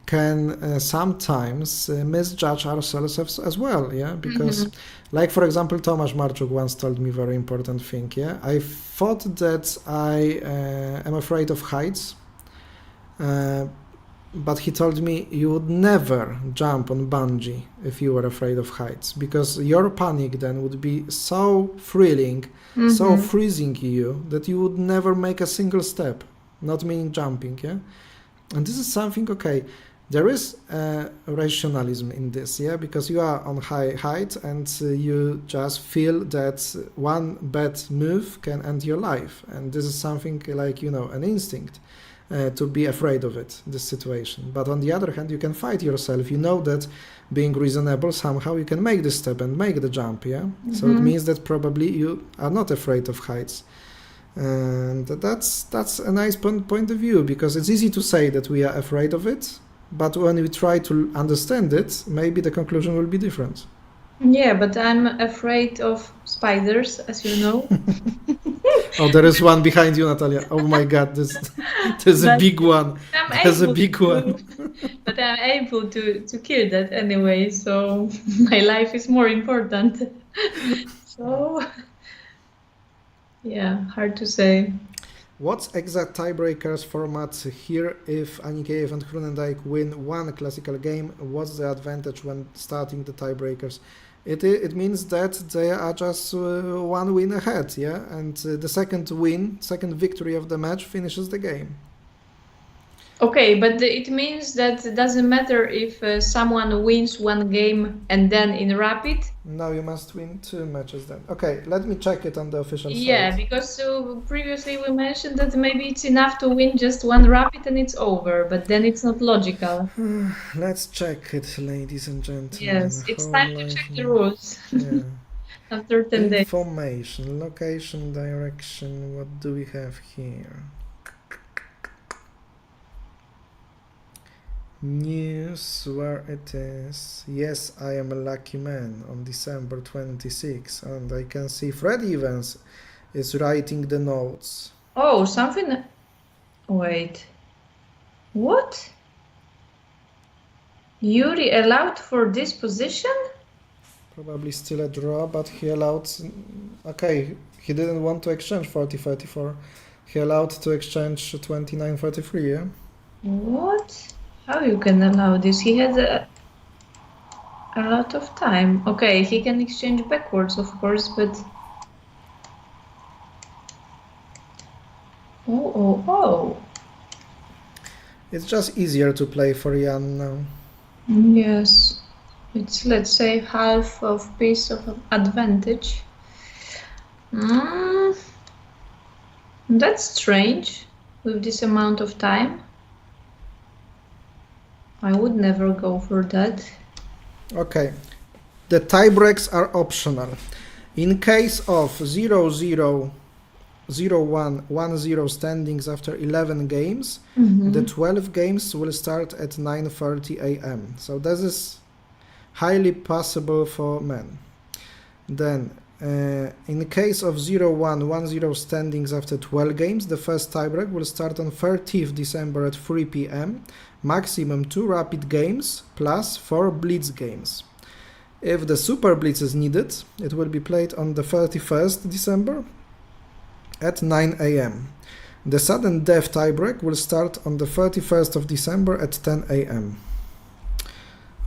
can sometimes misjudge ourselves as well, yeah, because like for example Tomasz Marczuk once told me very important thing, yeah, I thought that I am afraid of heights, but he told me you would never jump on bungee if you were afraid of heights, because your panic then would be so thrilling, so freezing you, that you would never make a single step, not meaning jumping, yeah. And this is something, okay, there is rationalism in this, yeah, because you are on high height and you just feel that one bad move can end your life, and this is something like, you know, an instinct to be afraid of it, this situation. But on the other hand, you can fight yourself. You know that being reasonable, somehow you can make the step and make the jump, yeah. So it means that probably you are not afraid of heights. And that's a nice point of view, because it's easy to say that we are afraid of it, but when we try to understand it, maybe the conclusion will be different. Yeah, but I'm afraid of spiders, as you know. Oh, there is one behind you, Natalia. Oh my God, there's a big one. There's a big one. But I'm able to kill that anyway, so my life is more important. So, yeah, hard to say. What's exact tiebreakers format here? If Anikeev and Groenendijk win one classical game, what's the advantage when starting the tiebreakers? It means that they are just one win ahead, yeah, and the second victory of the match finishes the game. Okay, but it means that it doesn't matter if someone wins one game and then in rapid? No, you must win 2 matches then. Okay, let me check it on the official site. Yeah, because previously we mentioned that maybe it's enough to win just one rapid and it's over, but then it's not logical. Let's check it, ladies and gentlemen. Yes, it's time to check the rules. Yeah. After 10 days. Information, location, direction, what do we have here? News, where it is. Yes, I am a lucky man on December 26, and I can see Fred Evans is writing the notes. Oh, something. Wait. What? Yuri allowed for this position? Probably still a draw, but he allowed. Okay, he didn't want to exchange 40-34. He allowed to exchange 29-33, yeah? What? How you can allow this? He has a... a lot of time. Okay, he can exchange backwards, of course, but... Oh. It's just easier to play for Jan now. Yes. It's, let's say, half of piece of advantage. That's strange with this amount of time. I would never go for that. Okay, the tie breaks are optional. In case of 0-0, 0-1, 1-0 standings after 11 games, the 12 games will start at 9:30 a.m. So this is highly possible for men. Then, in the case of 0-1, 1-0 standings after 12 games, the first tiebreak will start on 30th December at 3 p.m. Maximum 2 rapid games plus 4 blitz games. If the super blitz is needed, it will be played on the 31st December at 9 a.m. The sudden death tiebreak will start on the 31st of December at 10 a.m.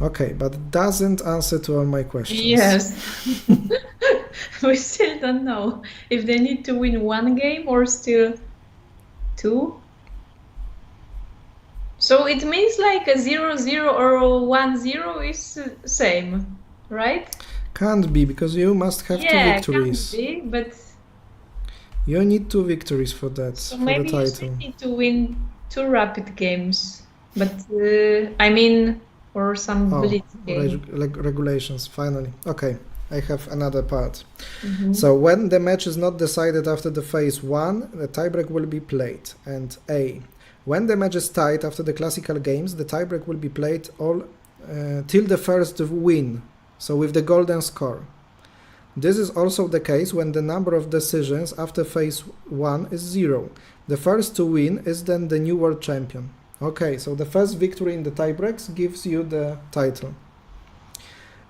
Okay, but it doesn't answer to all my questions. Yes. We still don't know if they need to win one game or still two. So it means like a 0-0 or 1-0 is same, right? Can't be, because you must have 2 victories. Can't be, but You need 2 victories for that, so for maybe the you title. still need to win 2 rapid games. But I mean, or some blitz game. Regulations, finally. Okay, I have another part. So when the match is not decided after the phase 1, the tiebreak will be played. And A, when the match is tied after the classical games, the tiebreak will be played all till the first win, so with the golden score. This is also the case when the number of decisions after phase 1 is 0. The first to win is then the new world champion. Okay, so the first victory in the tiebreaks gives you the title.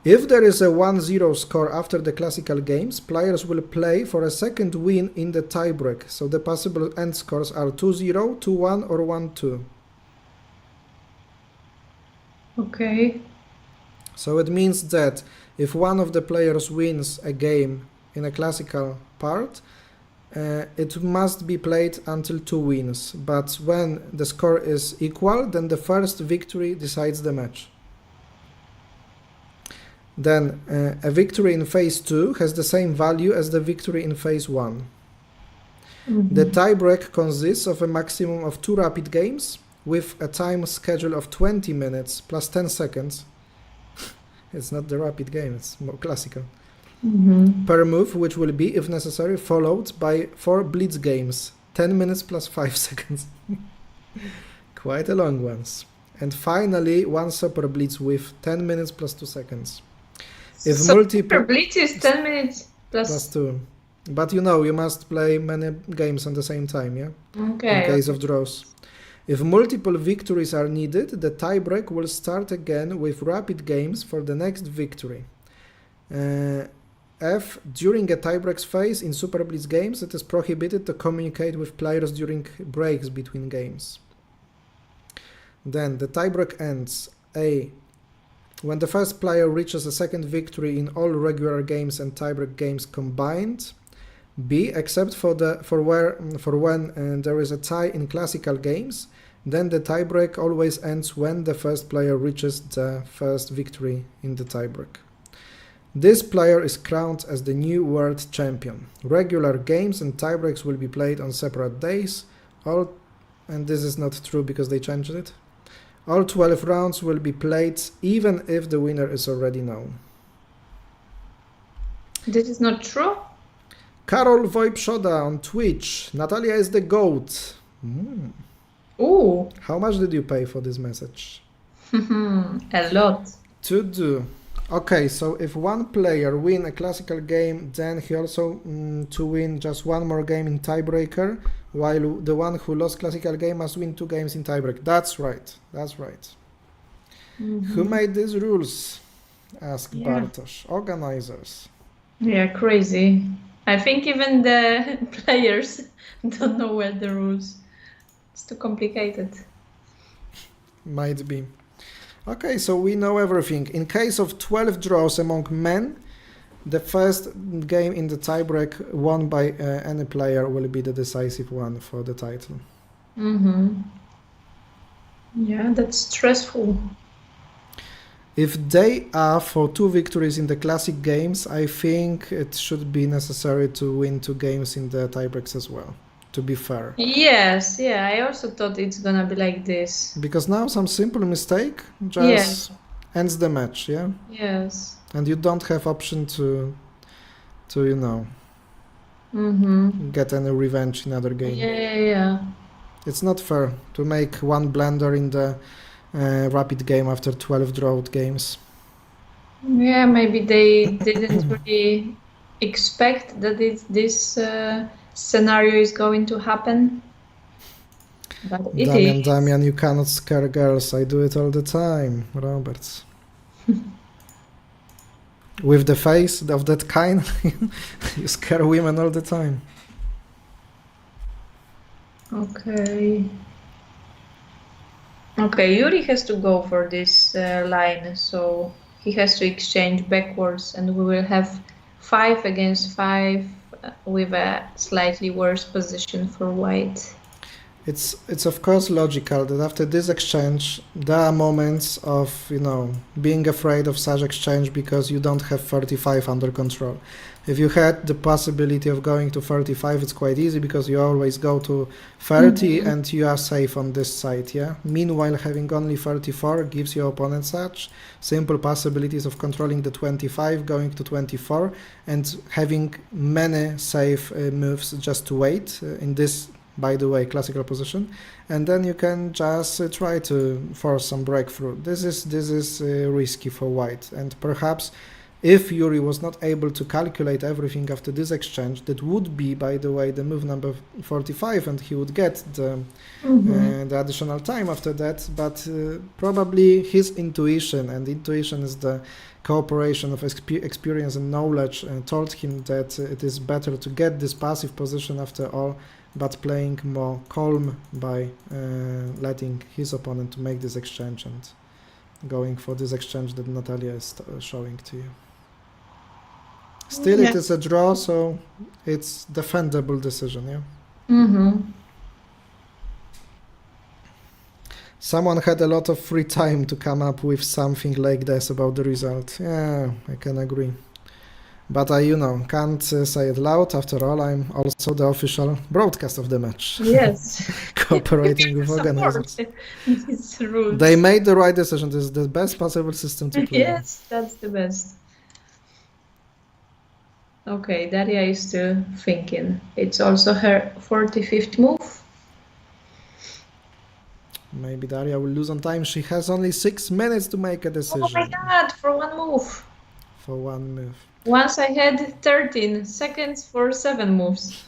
If there is a 1-0 score after the classical games, players will play for a second win in the tiebreak, so the possible end scores are 2-0, 2-1 or 1-2. Okay. So it means that if one of the players wins a game in a classical part, it must be played until 2 wins. But when the score is equal, then the first victory decides the match. Then a victory in phase 2 has the same value as the victory in phase 1. The tiebreak consists of a maximum of 2 rapid games with a time schedule of 20 minutes plus 10 seconds. It's not the rapid game, it's more classical. Per move, which will be, if necessary, followed by 4 blitz games, 10 minutes plus 5 seconds. Quite a long ones. And finally, 1 super blitz with 10 minutes plus 2 seconds. If so multiple super blitz is 10 minutes plus 2. But you know, you must play many games at the same time, yeah? Okay. In case of draws. If multiple victories are needed, the tiebreak will start again with rapid games for the next victory. F. During a tiebreaks phase in Super Blitz games, it is prohibited to communicate with players during breaks between games. Then the tiebreak ends. A. When the first player reaches a second victory in all regular games and tiebreak games combined. B. Except for when there is a tie in classical games, then the tiebreak always ends when the first player reaches the first victory in the tiebreak. This player is crowned as the new world champion. Regular games and tiebreaks will be played on separate days. And this is not true because they changed it. All 12 rounds will be played even if the winner is already known. This is not true? Karol Wojpszoda on Twitch. Natalia is the GOAT. Ooh. How much did you pay for this message? A lot. To do. Okay, so if one player win a classical game, then he also to win just 1 more game in tiebreaker, while the one who lost classical game must win 2 games in tiebreak. That's right. That's right. Who made these rules? Asked Bartosz. Organizers. Yeah, crazy. I think even the players don't know well the rules. It's too complicated. Might be. Okay, so we know everything. In case of 12 draws among men, the first game in the tiebreak won by any player will be the decisive one for the title. Yeah, that's stressful. If they are for 2 victories in the classic games, I think it should be necessary to win 2 games in the tiebreaks as well, to be fair. Yes, yeah, I also thought it's gonna be like this. Because now some simple mistake just ends the match, yeah? Yes. And you don't have option to you know, get any revenge in other game. Yeah. It's not fair to make one blunder in the rapid game after 12 drawed games. Yeah, maybe they didn't really expect that this scenario is going to happen. But it is. Damian, you cannot scare girls. I do it all the time, Roberts. With the face of that kind, you scare women all the time. Okay. Okay, Yuri has to go for this line, so he has to exchange backwards, and we will have 5 against 5 with a slightly worse position for white. It's of course logical that after this exchange there are moments of, you know, being afraid of such exchange because you don't have 35 under control. If you had the possibility of going to 35, it's quite easy because you always go to 30 and you are safe on this side, yeah? Meanwhile, having only 34 gives your opponent such simple possibilities of controlling the 25, going to 24, and having many safe moves just to wait in this, by the way, classical position, and then you can just try to force some breakthrough. This is risky for white, and perhaps if Yuri was not able to calculate everything after this exchange, that would be, by the way, the move number 45, and he would get the additional time after that. But probably his intuition, and intuition is the cooperation of experience and knowledge, told him that it is better to get this passive position after all, but playing more calm by letting his opponent to make this exchange and going for this exchange that Natalia is showing to you. Still, it is a draw, so it's defendable decision, yeah? Someone had a lot of free time to come up with something like this about the result. Yeah, I can agree. But I, you know, can't say it loud. After all, I'm also the official broadcast of the match. Yes. Cooperating with organizers. They made the right decision. This is the best possible system to play. Yes, that's the best. Okay, Daria is still thinking. It's also her 45th move. Maybe Daria will lose on time. She has only 6 minutes to make a decision. Oh my god, for one move. For one move. Once I had 13 seconds for 7 moves.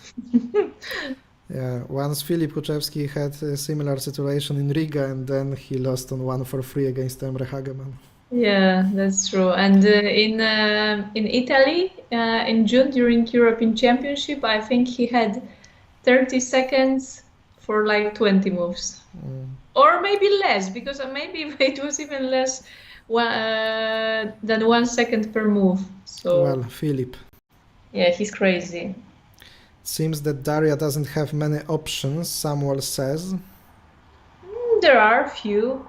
Yeah, once Filip Kuczewski had a similar situation in Riga, and then he lost on 1 for 3 against Emre Hageman. Yeah, that's true. And in Italy, in June during European Championship, I think he had 30 seconds for like 20 moves. Or maybe less, because maybe it was even less than 1 second per move. So, well, Filip. Yeah, he's crazy. Seems that Daria doesn't have many options, Samuel says. There are a few.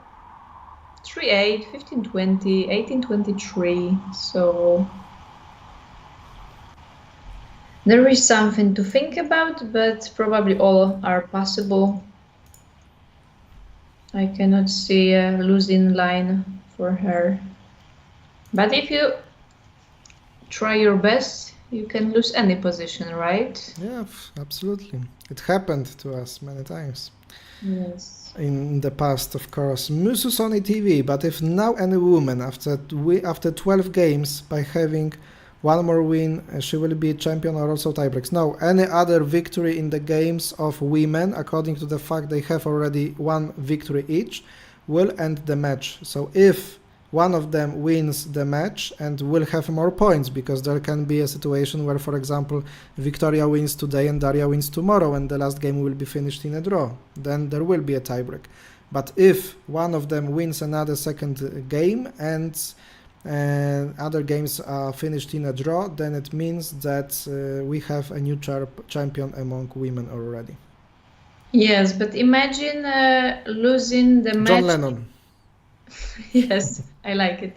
3-8, 15-20, 18-23, so there is something to think about, but probably all are possible. I cannot see a losing line for her. But if you try your best, you can lose any position, right? Yeah, absolutely. It happened to us many times. Yes. In the past, of course. Musus on TV, but if now any woman after 12 games by having 1 more win, she will be champion or also tiebreaks. No, any other victory in the games of women, according to the fact they have already 1 victory each, will end the match. So if one of them wins the match and will have more points, because there can be a situation where, for example, Victoria wins today and Daria wins tomorrow and the last game will be finished in a draw. Then there will be a tiebreak. But if one of them wins another second game and other games are finished in a draw, then it means that we have a new champion among women already. Yes, but imagine losing the match. John Lennon. Yes, I like it.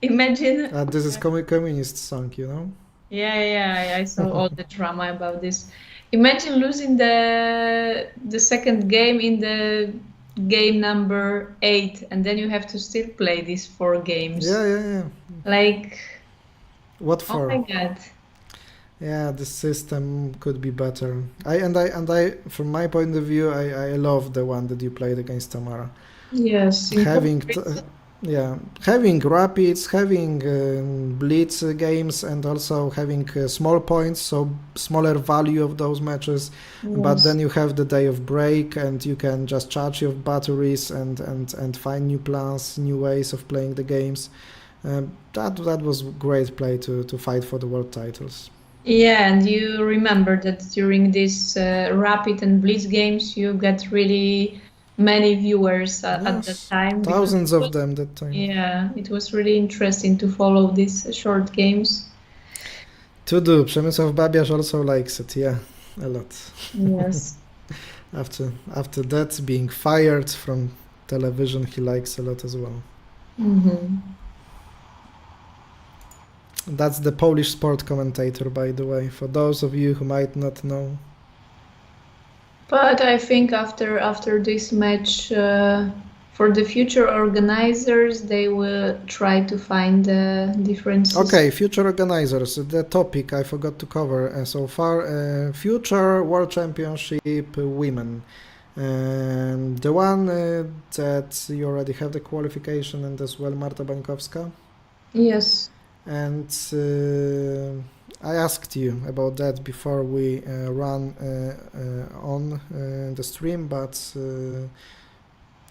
Imagine. This is communist song, you know? Yeah, I saw all the drama about this. Imagine losing the second game in the game number 8, and then you have to still play these 4 games. Yeah. Like, what for? Oh my God. Yeah, the system could be better. I from my point of view, I love the one that you played against Tamara. Yes. Having rapids, having blitz games, and also having small points, so smaller value of those matches. Yes. But then you have the day of break, and you can just charge your batteries and find new plans, new ways of playing the games. That was great play to fight for the world titles. Yeah, and you remember that during these rapid and blitz games, you get really many viewers at that time. Thousands of them that time. Yeah, it was really interesting to follow these short games. To do. Przemysław Babiarz also likes it, yeah, a lot. Yes. After that, being fired from television, he likes a lot as well. Mm-hmm. That's the Polish sport commentator, by the way, for those of you who might not know. But I think after this match, for the future organizers, they will try to find differences. Okay, future organizers. The topic I forgot to cover so far: future World Championship women. The one that you already have the qualification, and as well Marta Bańkowska. Yes. And I asked you about that before we run on the stream, but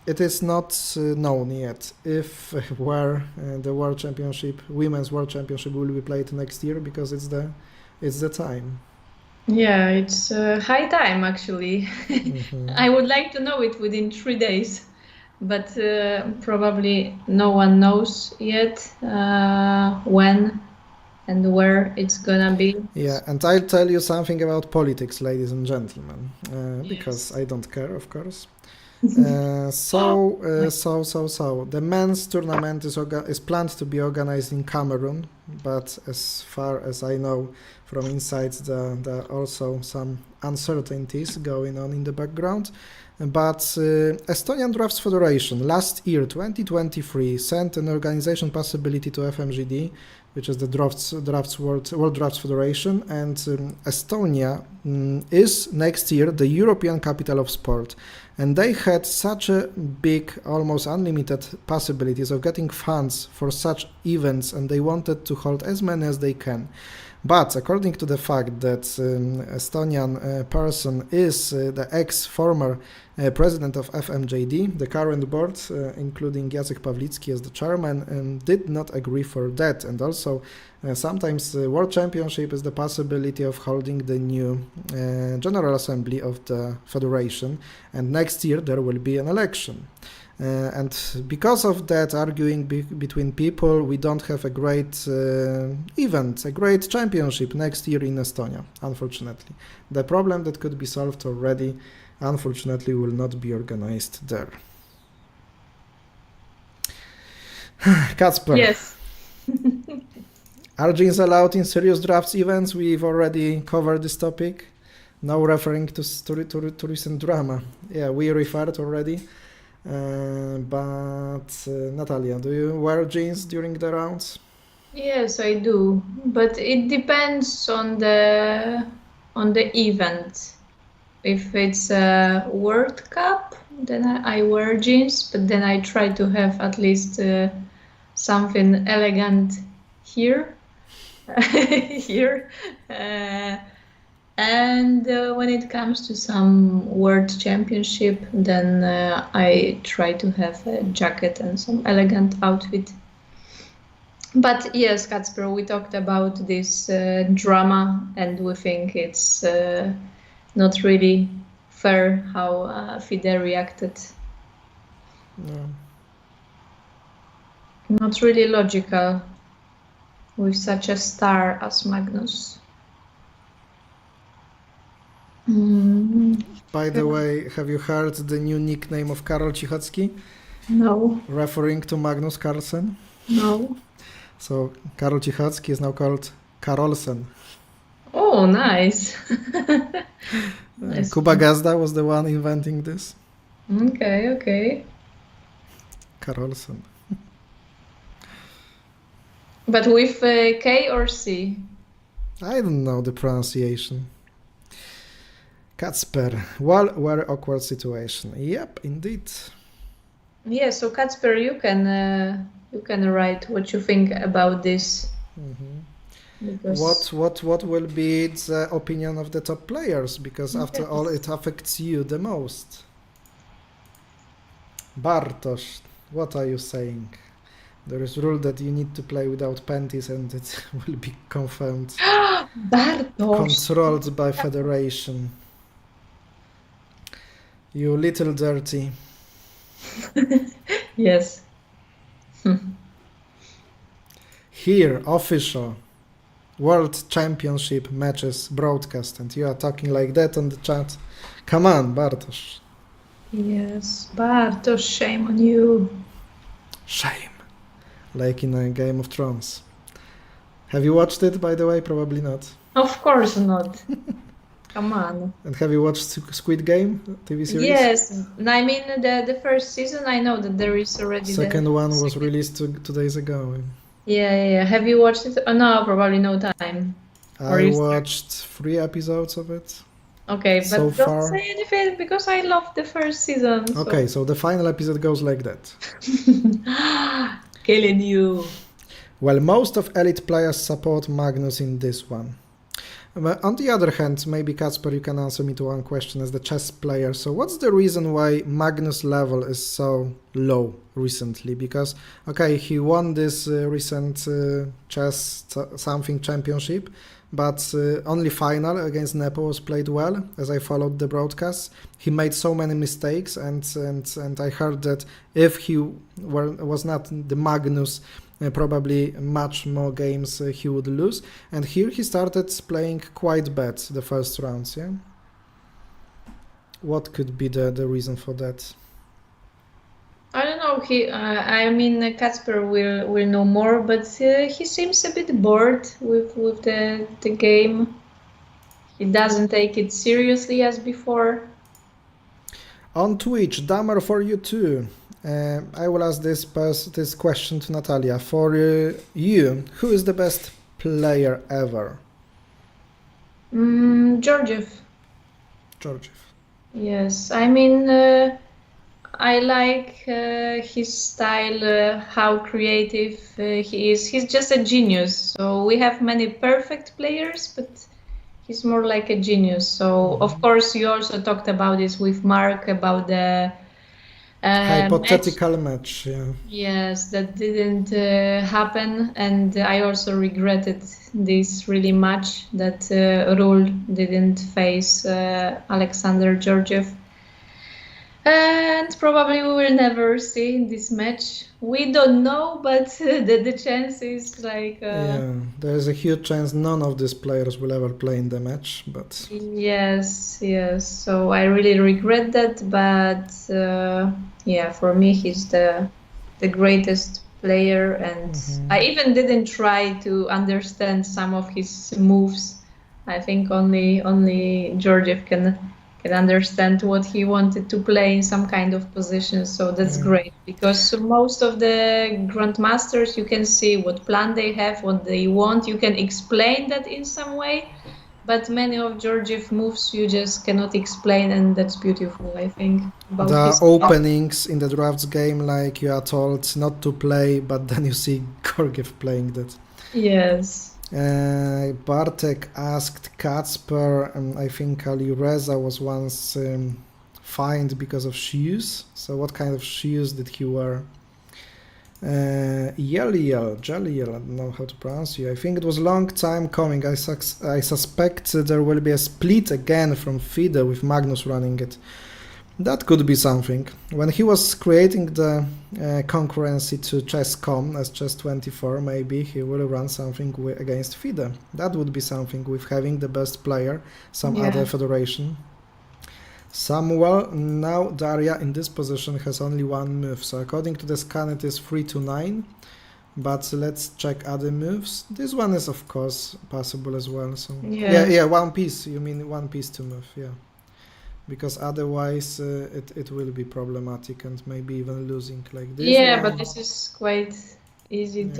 it is not known yet if where the World Championship, Women's World Championship, will be played next year, because it's the time. Yeah, it's high time actually. Mm-hmm. I would like to know it within 3 days. But probably no one knows yet when and where it's gonna be. Yeah, and I'll tell you something about politics, ladies and gentlemen, because I don't care, of course. So the men's tournament is planned to be organized in Cameroon, but as far as I know from insides, there are also some uncertainties going on in the background. But Estonian Draughts Federation last year, 2023, sent an organization possibility to FMGD, which is the World Draughts Federation, and Estonia is next year the European capital of sport. And they had such a big, almost unlimited possibilities of getting funds for such events, and they wanted to hold as many as they can. But according to the fact that Estonian person is the ex-former president of FMJD, the current board, including Jacek Pawlicki as the chairman, did not agree for that. And also sometimes the World Championship is the possibility of holding the new General Assembly of the Federation, and next year there will be an election. And because of that arguing between people, we don't have a great event, a great championship next year in Estonia, unfortunately. The problem that could be solved already, unfortunately, will not be organized there. Kacper. Yes. Are jeans allowed in serious drafts events? We've already covered this topic. No referring to recent drama. Yeah, we referred already. But Natalia, do you wear jeans during the rounds? Yes, I do, but it depends on the event. If it's a World Cup, then I wear jeans, but then I try to have at least something elegant here. And when it comes to some World Championship, then I try to have a jacket and some elegant outfit. But yes, Kacper, we talked about this drama, and we think it's not really fair how FIDE reacted. No. Not really logical with such a star as Magnus. By the way, have you heard the new nickname of Karol Cichocki? No, Referring to Magnus Carlsen? no. So Karol Cichocki is now called Karolsen. Oh, nice. Nice. Kuba Gazda was the one inventing this. Okay, okay. Karolsen. But with K or C? I don't know the pronunciation. Kacper. Well, very awkward situation. Yep, indeed. Yeah, so Kacper, you can write what you think about this. Because What will be the opinion of the top players? Because after all, it affects you the most. Bartosz, what are you saying? There is rule that you need to play without panties, and it will be confirmed. Bartosz. Controlled by Federation. You little dirty. Yes. Here, official World Championship matches broadcast, and you are talking like that on the chat. Come on, Bartosz. Yes, Bartosz, shame on you. Shame. Like in a Game of Thrones. Have you watched it, by the way? Probably not. Of course not. Come on. And have you watched Squid Game TV series? Yes, I mean the first season. I know that there is already. Second one was released 2 days ago. Yeah. Have you watched it? Oh, no, probably no time. I watched 3 episodes of it. Okay, but So don't far. say anything because I love the first season. So. Okay, so the final episode goes like that. Killing you. Well, most of elite players support Magnus in this one. But on the other hand, maybe Kacper, you can answer me to one question as the chess player. So what's the reason why Magnus' level is so low recently? Because, okay, he won this recent chess something championship, but only final against Nepo was played well, as I followed the broadcast. He made so many mistakes, and I heard that if he was not the Magnus, probably much more games he would lose. And here he started playing quite bad the first rounds, yeah? What could be the reason for that? I don't know. I mean, Kacper will know more, but he seems a bit bored with the game. He doesn't take it seriously as before. On Twitch, Damer for you too. I will ask this question to Natalia. For you, who is the best player ever? Georgiev. Georgiev. Yes, I mean, I like his style, how creative he is. He's just a genius. So we have many perfect players, but he's more like a genius. So of course, you also talked about this with Mark about the hypothetical match. Yeah. Yes, that didn't happen, and I also regretted this really much, that Rule didn't face Alexander Georgiev. And probably we will never see this match. We don't know, but the chance is like... yeah, there is a huge chance none of these players will ever play in the match, but... Yes. So I really regret that, but yeah, for me he's the greatest player, and I even didn't try to understand some of his moves. I think only Georgiev can understand what he wanted to play in some kind of position. So that's great, because most of the grandmasters, you can see what plan they have, what they want. You can explain that in some way, but many of Georgiev moves you just cannot explain, and that's beautiful, I think. About the openings in the drafts game, like you are told not to play, but then you see Georgiev playing that. Yes. Bartek asked Kacper, I think Alireza was once fined because of shoes. So what kind of shoes did he wear? Jeliel, I don't know how to pronounce you. I think it was a long time coming. I suspect there will be a split again from FIDE with Magnus running it. That could be something. When he was creating the concurrency to chess.com as chess24, maybe he will run something against FIDE. That would be something with having the best player, some other federation. Samuel, now Daria in this position has only one move. So according to the scan it is 3 to 9. But let's check other moves. This one is of course possible as well. So yeah, one piece. You mean one piece to move, yeah. Because otherwise it will be problematic and maybe even losing like this. Yeah, but this is quite easy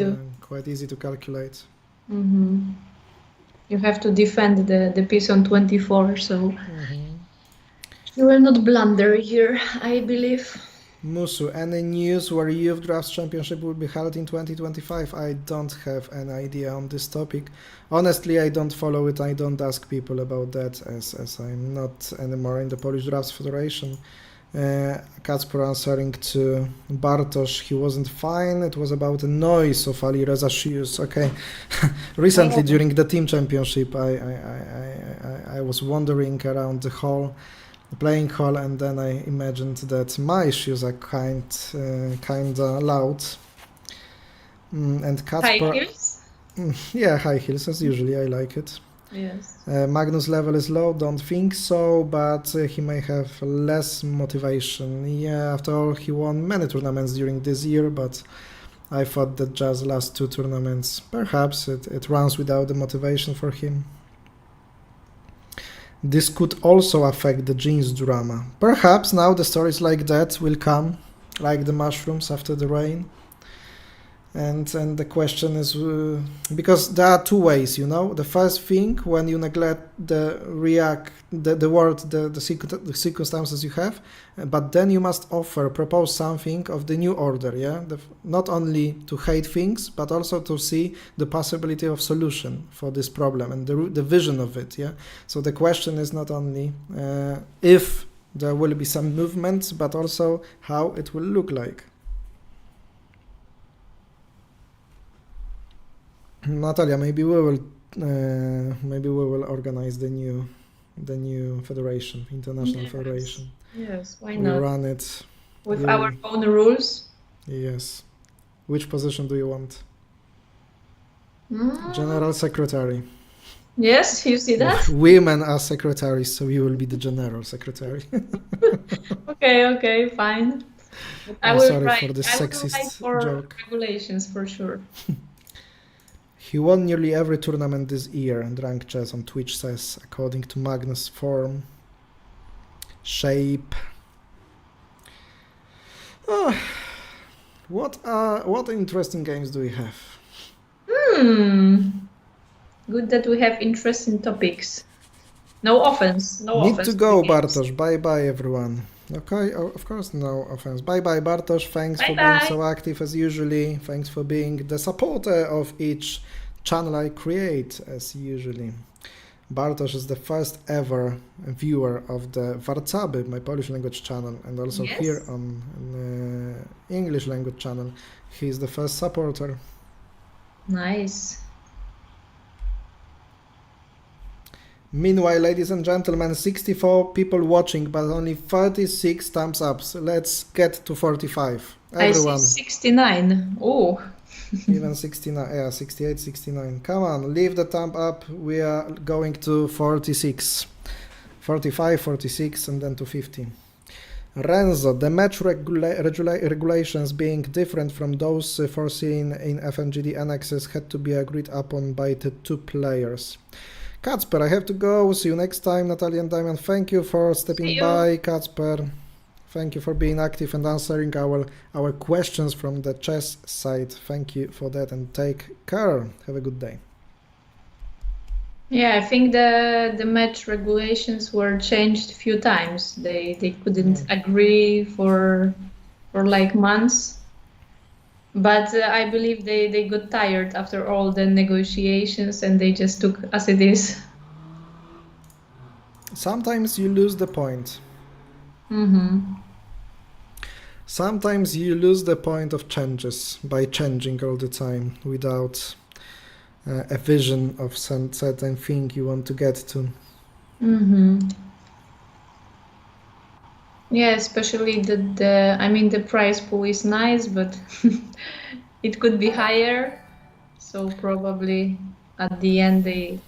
quite easy to calculate. You have to defend the piece on 24, so you will not blunder here, I believe. Musu, any news where Youth Drafts Championship will be held in 2025? I don't have an idea on this topic. Honestly, I don't follow it. I don't ask people about that as I'm not anymore in the Polish Drafts Federation. Kacper answering to Bartosz, he wasn't fine. It was about a noise of Ali Reza shoes. Okay. Recently during the team championship, I was wandering around the hall, the playing hall, and then I imagined that my shoes are kinda loud. And Kacper, High heels? Yeah, high heels as usually. I like it. Yes. Magnus level is low, don't think so, but he may have less motivation. Yeah, after all, he won many tournaments during this year, but I thought that just last 2 tournaments, perhaps it runs without the motivation for him. This could also affect the jeans drama. Perhaps now the stories like that will come, like the mushrooms after the rain. And the question is, because there are 2 ways, you know. The first thing, when you neglect the circumstances you have, but then you must propose something of the new order, yeah. Not only to hate things, but also to see the possibility of solution for this problem and the vision of it, yeah. So the question is not only if there will be some movements, but also how it will look like. Natalia, maybe we will organize the new federation, international federation. Yes, why We not? run it With our own rules. Yes. Which position do you want? General secretary. Yes, you see that? Women are secretaries, so you will be the general secretary. Okay, fine. But I I'm will sorry write, for this I will sexist write for joke. regulations for sure. He won nearly every tournament this year, and Rank Chess on Twitch says, according to Magnus' form, shape. What interesting games do we have? Good that we have interesting topics. No offense. Need to go, Bartosz. Bye everyone. Okay, of course, no offense. Bye Bartosz. Thanks for being so active as usually. Thanks for being the supporter of each channel I create as usually. Bartosz is the first ever viewer of the Warcaby, my Polish language channel, and also here on English language channel. He's the first supporter. Nice. Meanwhile, ladies and gentlemen, 64 people watching, but only 36 thumbs up. So let's get to 45. Everyone. I see 69. Oh. Even 69, yeah, 68, 69. Come on, leave the thumb up. We are going to 46, 45, 46, and then to 50. Renzo, the match regulations being different from those foreseen in FNGD annexes had to be agreed upon by the 2 players. Kacper, I have to go. See you next time. Natalia and Damian, thank you for stepping by. Kacper, thank you for being active and answering our questions from the chess side. Thank you for that and take care. Have a good day. Yeah, I think the match regulations were changed a few times. They couldn't agree for like months. But I believe they got tired after all the negotiations and they just took as it is. Sometimes you lose the point. Sometimes you lose the point of changes by changing all the time without a vision of some certain thing you want to get to. Yeah, especially the prize pool is nice, but it could be higher. So probably at the end they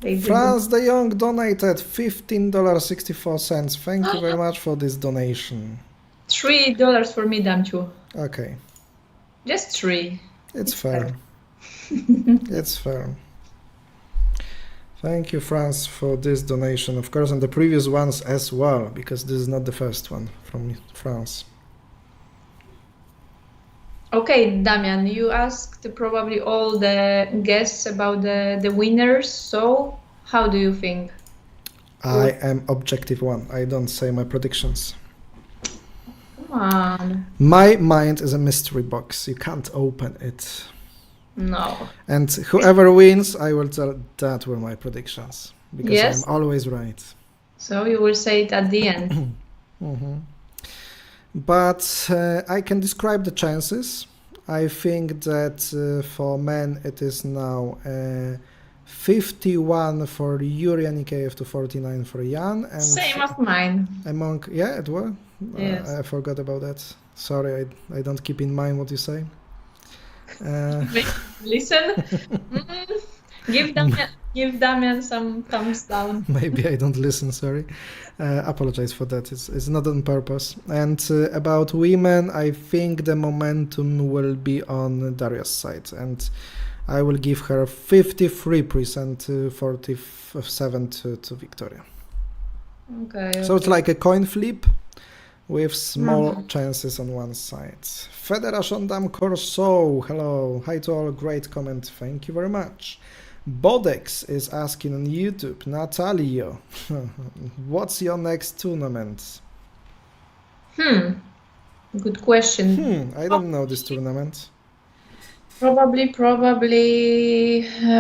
didn't. France de Jong donated $15.64. Thank you very much for this donation. $3 for me, Damchu. Okay, Just 3. it's fair. It's fair. Thank you, France, for this donation, of course, and the previous ones as well, because this is not the first one from France. Okay, Damian, you asked probably all the guests about the winners. So how do you think? I am objective one. I don't say my predictions. Come on. My mind is a mystery box. You can't open it. No. And whoever wins, I will tell that were my predictions. Because Yes. I'm always right. So you will say it at the end. But I can describe the chances. I think that for men it is now 51 for Yuri and Nikeyev to 49 for Jan. And Same as mine. among, yeah, it was? Yes. I forgot about that. Sorry, I don't keep in mind what you say. Listen. Give Damian some thumbs down. Maybe I don't listen, sorry. Apologize for that. It's not on purpose. And about women, I think the momentum will be on Daria's side. And I will give her 53% to 47 to Victoria. Okay. So it's like a coin flip with small chances on one side. Federation Dam Corso, hello. Hi to all, great comment. Thank you very much. Bodex is asking on YouTube, Natalia, what's your next tournament? Good question. I don't know this tournament. Probably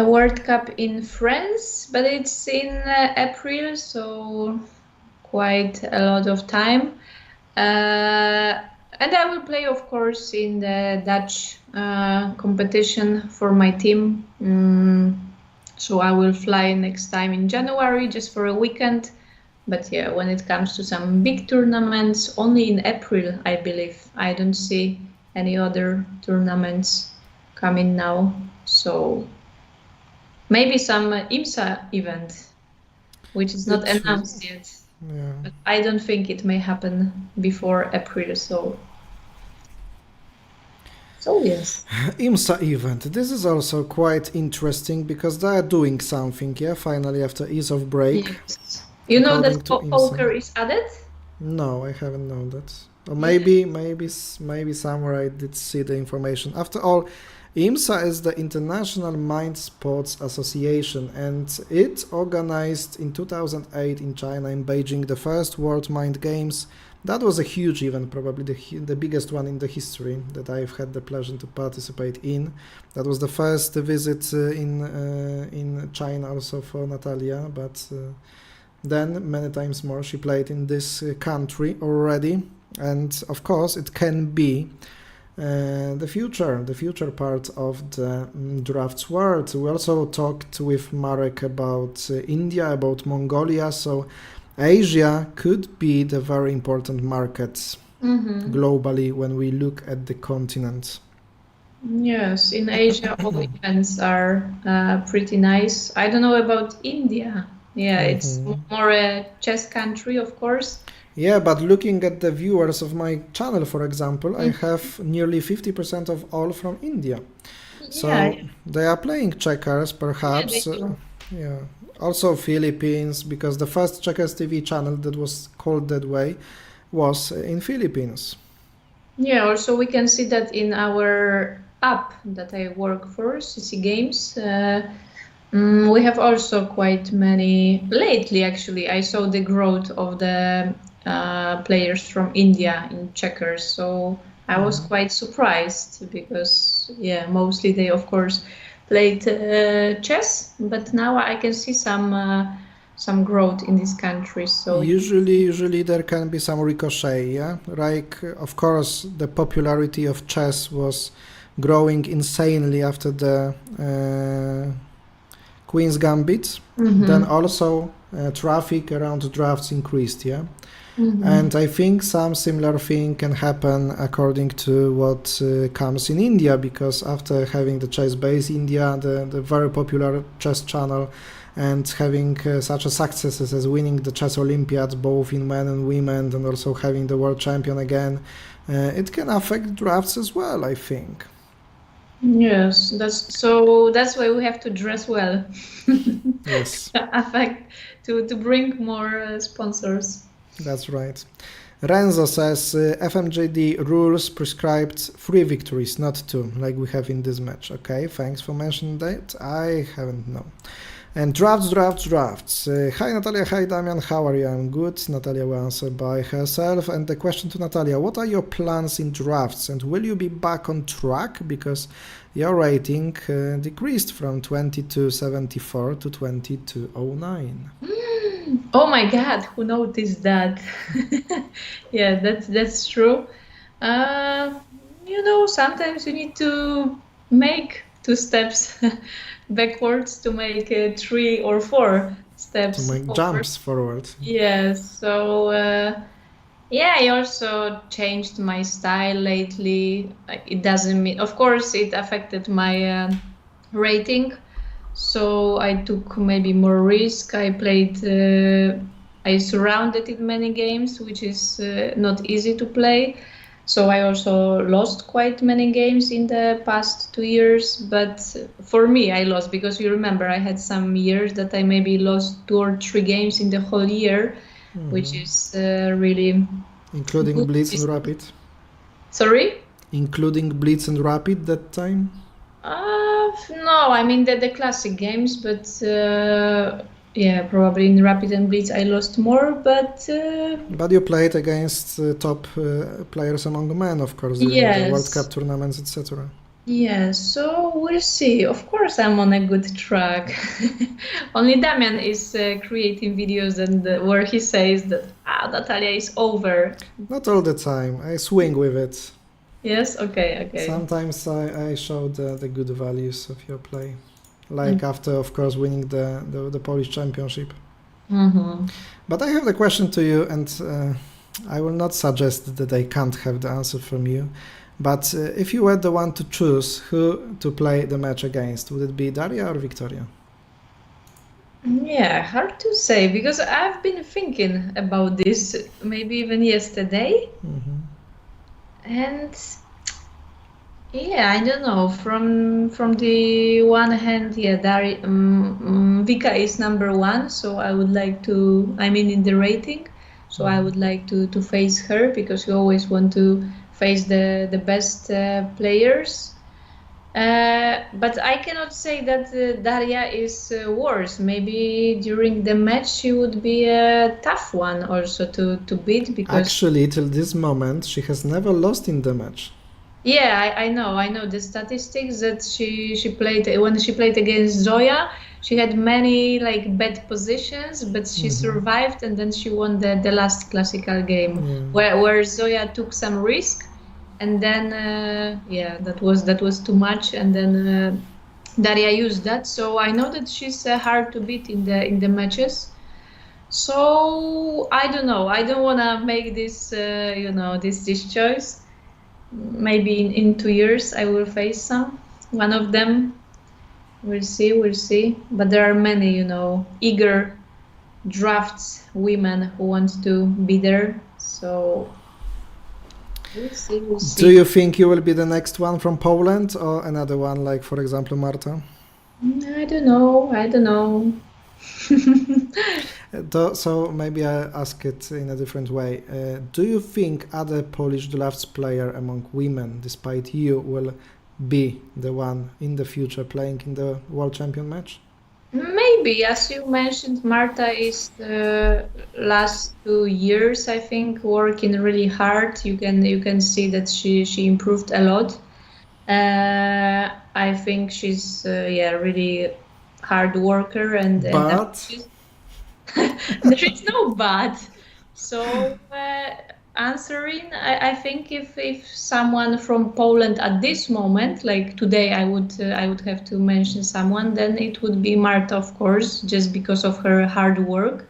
World Cup in France, but it's in April, so quite a lot of time. And I will play, of course, in the Dutch competition for my team. So I will fly next time in January just for a weekend. But yeah, when it comes to some big tournaments, only in April, I believe. I don't see any other tournaments coming now. So maybe some IMSA event, which is not announced yet. Yeah. But I don't think it may happen before April. So yes. IMSA event. This is also quite interesting because they are doing something, yeah, finally after ease of break. Yes. You know that According to poker is added? No, I haven't known that. Or maybe somewhere I did see the information. After all, IMSA is the International Mind Sports Association, and it organized in 2008 in China, in Beijing, the first World Mind Games. That was a huge event, probably the biggest one in the history that I've had the pleasure to participate in. That was the first visit in China also for Natalia, but then many times more she played in this country already. And of course it can be the future part of the drafts world. We also talked with Marek about India, about Mongolia, so Asia could be the very important market globally when we look at the continent. Yes, in Asia all events are pretty nice. I don't know about India. Yeah, it's more a chess country, of course. Yeah, but looking at the viewers of my channel, for example, I have nearly 50% of all from India. So they are playing checkers, perhaps. Yeah. Also Philippines, because the first checkersTV channel that was called that way was in Philippines. Yeah, also we can see that in our app that I work for, CC Games. We have also quite many, lately actually, I saw the growth of the players from India in checkers. So I was quite surprised because, yeah, mostly they, of course, played chess, but now I can see some growth in this country. So usually there can be some ricochet, yeah. Like, of course, the popularity of chess was growing insanely after the Queen's Gambit, Mhm. then also traffic around drafts increased, yeah? Mhm. And I think some similar thing can happen according to what comes in India, because after having the chess base India, the very popular chess channel, and having such a successes as winning the chess Olympiads both in men and women, and also having the world champion again, it can affect drafts as well, I think. Yes, that's why we have to dress well. Yes, Affect to bring more sponsors. that's right. Renzo says FMJD rules prescribed 3 victories, not 2, like we have in this match. Okay, thanks for mentioning that. I haven't known. And drafts. Hi Natalia, hi Damian, how are you? I'm good. Natalia will answer by herself. And the question to Natalia, what are your plans in drafts? And will you be back on track? Because your rating decreased from 2274 to 2209. Oh my God, who noticed that? Yeah, that's true. Sometimes you need to make 2 steps backwards to make 3 or 4 steps To make forward. jumps forward. Yes, so I also changed my style lately. It doesn't mean, of course, it affected my rating. So I took maybe more risk. I surrounded in many games, which is not easy to play. So I also lost quite many games in the past 2 years. But for me, I lost because you remember I had some years that I maybe lost 2 or 3 games in the whole year, which is really including good. Blitz and Rapid. Sorry? Including Blitz and Rapid that time? No, I mean the classic games, but probably in Rapid and Blitz I lost more, but you played against top players among men, of course, during the World yes. Cup tournaments, etc. Yeah, so we'll see. Of course, I'm on a good track. Only Damian is creating videos and where he says that Natalia is over. Not all the time. I swing with it. Yes, okay. Sometimes I show the good values of your play, like after, of course, winning the Polish championship. Mm-hmm. But I have the question to you, and I will not suggest that I can't have the answer from you. But if you were the one to choose who to play the match against, would it be Daria or Victoria? Yeah, hard to say, because I've been thinking about this maybe even yesterday. Mm-hmm. And I don't know. From the one hand, Vika is number 1, so I would like to. I mean, in the rating, so I would like to face her, because you always want to face the best players. But I cannot say that Daria is worse. Maybe during the match she would be a tough one also to beat, because Actually, till this moment, she has never lost in the match. yeah, I know the statistics that she played when she played against Zoya. She had many like bad positions, but she survived, and then she won the last classical game where Zoya took some risk. And then, that was too much. And then Daria used that. So I know that she's hard to beat in the matches. So I don't know. I don't want to make this, this choice. Maybe in 2 years I will face one of them. We'll see. But there are many, eager drafts women who want to be there. So. We'll see. Do you think you will be the next one from Poland, or another one, like, for example, Marta? I don't know. So maybe I ask it in a different way. Do you think other Polish drafts player among women, despite you, will be the one in the future playing in the World Champion match? Maybe, as you mentioned, Marta is the last 2 years, I think, working really hard. You can see that she improved a lot. I think she's really hard worker, and there is no but. So answering, I think if someone from Poland at this moment, like today, I would have to mention someone, then it would be Marta, of course, just because of her hard work.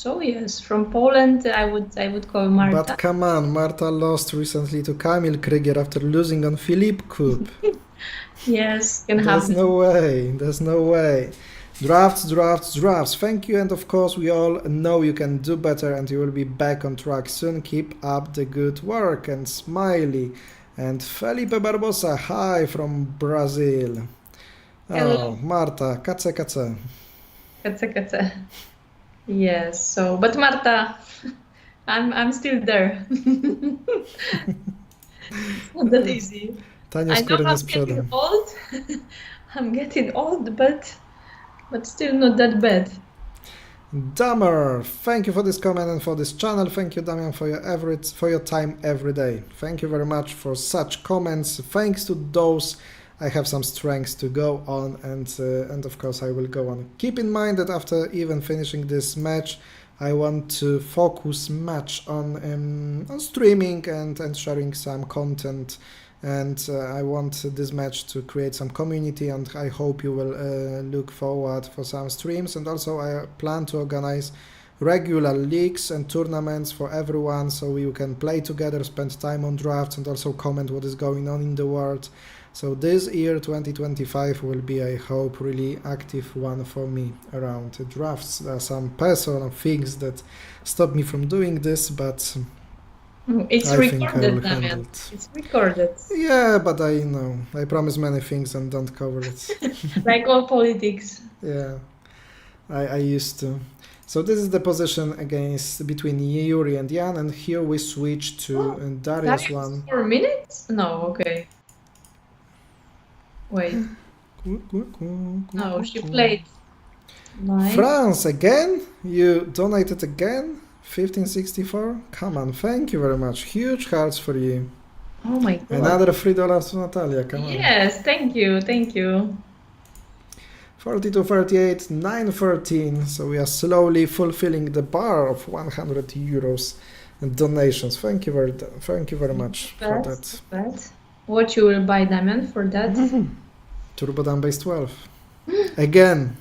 So yes, from Poland, I would call Marta. But come on, Marta lost recently to Kamil Krygier after losing on Philippe Cup. Yes, can There's happen. no way. There's no way. Drafts, drafts, drafts. Thank you, and of course, we all know you can do better, and you will be back on track soon. Keep up the good work. And Smiley and Felipe Barbosa, hi from Brazil. Hello. Oh, Marta, kace, kace. Kace. Yes. So, but Marta, I'm still there. Not that easy. Tanio I know skóry nie I'm sprzedam. getting old. I'm getting old, but still not that bad. Damer, thank you for this comment and for this channel. Thank you, Damian, for your time every day. Thank you very much for such comments. Thanks to those, I have some strength to go on, and of course I will go on. Keep in mind that after even finishing this match, I want to focus much on streaming and sharing some content. And I want this match to create some community, and I hope you will look forward for some streams. And also I plan to organize regular leagues and tournaments for everyone, so you can play together, spend time on drafts, and also comment what is going on in the world. So this year 2025 will be, I hope, really active one for me around drafts. There are some personal things that stop me from doing this, but It's I think I recorded, will handle Damian. it. It's recorded. Yeah, but I promise many things and don't cover it. Like all politics. Yeah, I used to. So this is the position between Yuri and Jan, and here we switch to Darius one. 4 minutes? No, okay. Wait. No, she played. Nice. France again? You donated again? 1564? Come on, thank you very much. Huge hearts for you. Oh my god. Another $3 to Natalia, come on. Yes, thank you, thank you. 42.38, 9.13. So we are slowly fulfilling the bar of 100 euros and donations. Thank you very much for that. But what you will buy, Damian, for that? Turbo Down Base 12. Again.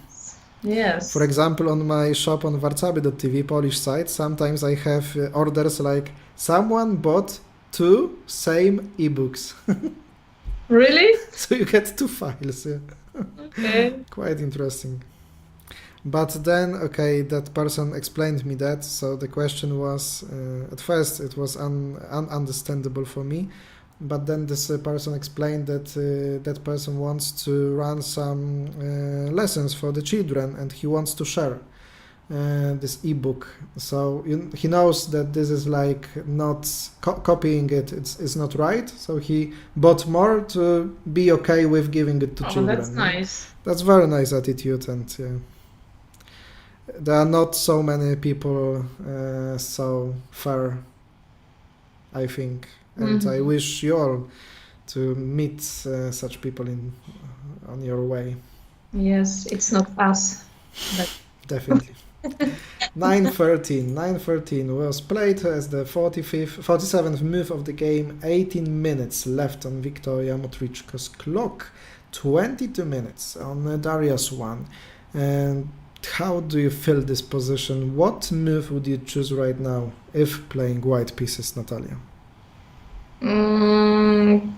Yes. For example, on my shop on warcabyTV Polish site, sometimes I have orders like someone bought 2 same ebooks. Really? So you get 2 files. Yeah. Okay. Quite interesting. But then, okay, that person explained me that. So the question was, at first it was ununderstandable for me. But then this person explained that that person wants to run some lessons for the children, and he wants to share this ebook. So he knows that this is like not copying it. It's not right. So he bought more to be okay with giving it to children. That's nice. That's very nice attitude, and yeah, there are not so many people so fair, I think. And I wish you all to meet such people on your way. Yes, it's not us. But Definitely. 9:13 was played as the 47th move of the game. 18 minutes left on Wiktoria Motriczko's clock. 22 minutes on Darius 1. And how do you feel this position? What move would you choose right now if playing white pieces, Natalia?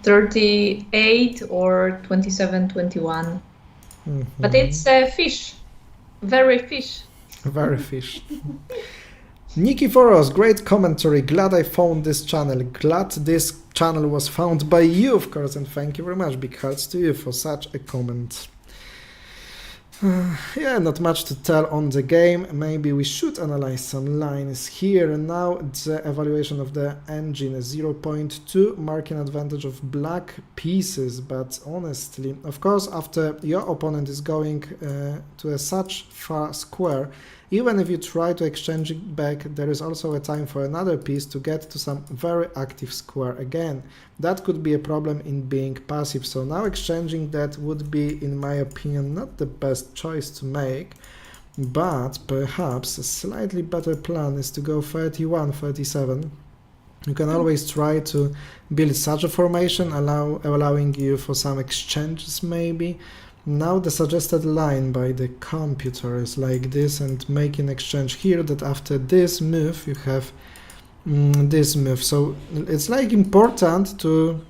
38 or 27, 21. But it's fish. Very fish. Very fish. Nikki Foros, great commentary. Glad I found this channel. Glad this channel was found by you, of course, and thank you very much. Big hearts to you for such a comment. Yeah, not much to tell on the game. Maybe we should analyze some lines here. And now the evaluation of the engine is 0.2, marking advantage of black pieces. But honestly, of course, after your opponent is going to such far square, even if you try to exchange it back, there is also a time for another piece to get to some very active square again. That could be a problem in being passive, so now exchanging that would be, in my opinion, not the best choice to make. But perhaps a slightly better plan is to go 31, 37. You can always try to build such a formation, allowing you for some exchanges maybe. Now the suggested line by the computer is like this, and make an exchange here that after this move you have this move. So it's like important to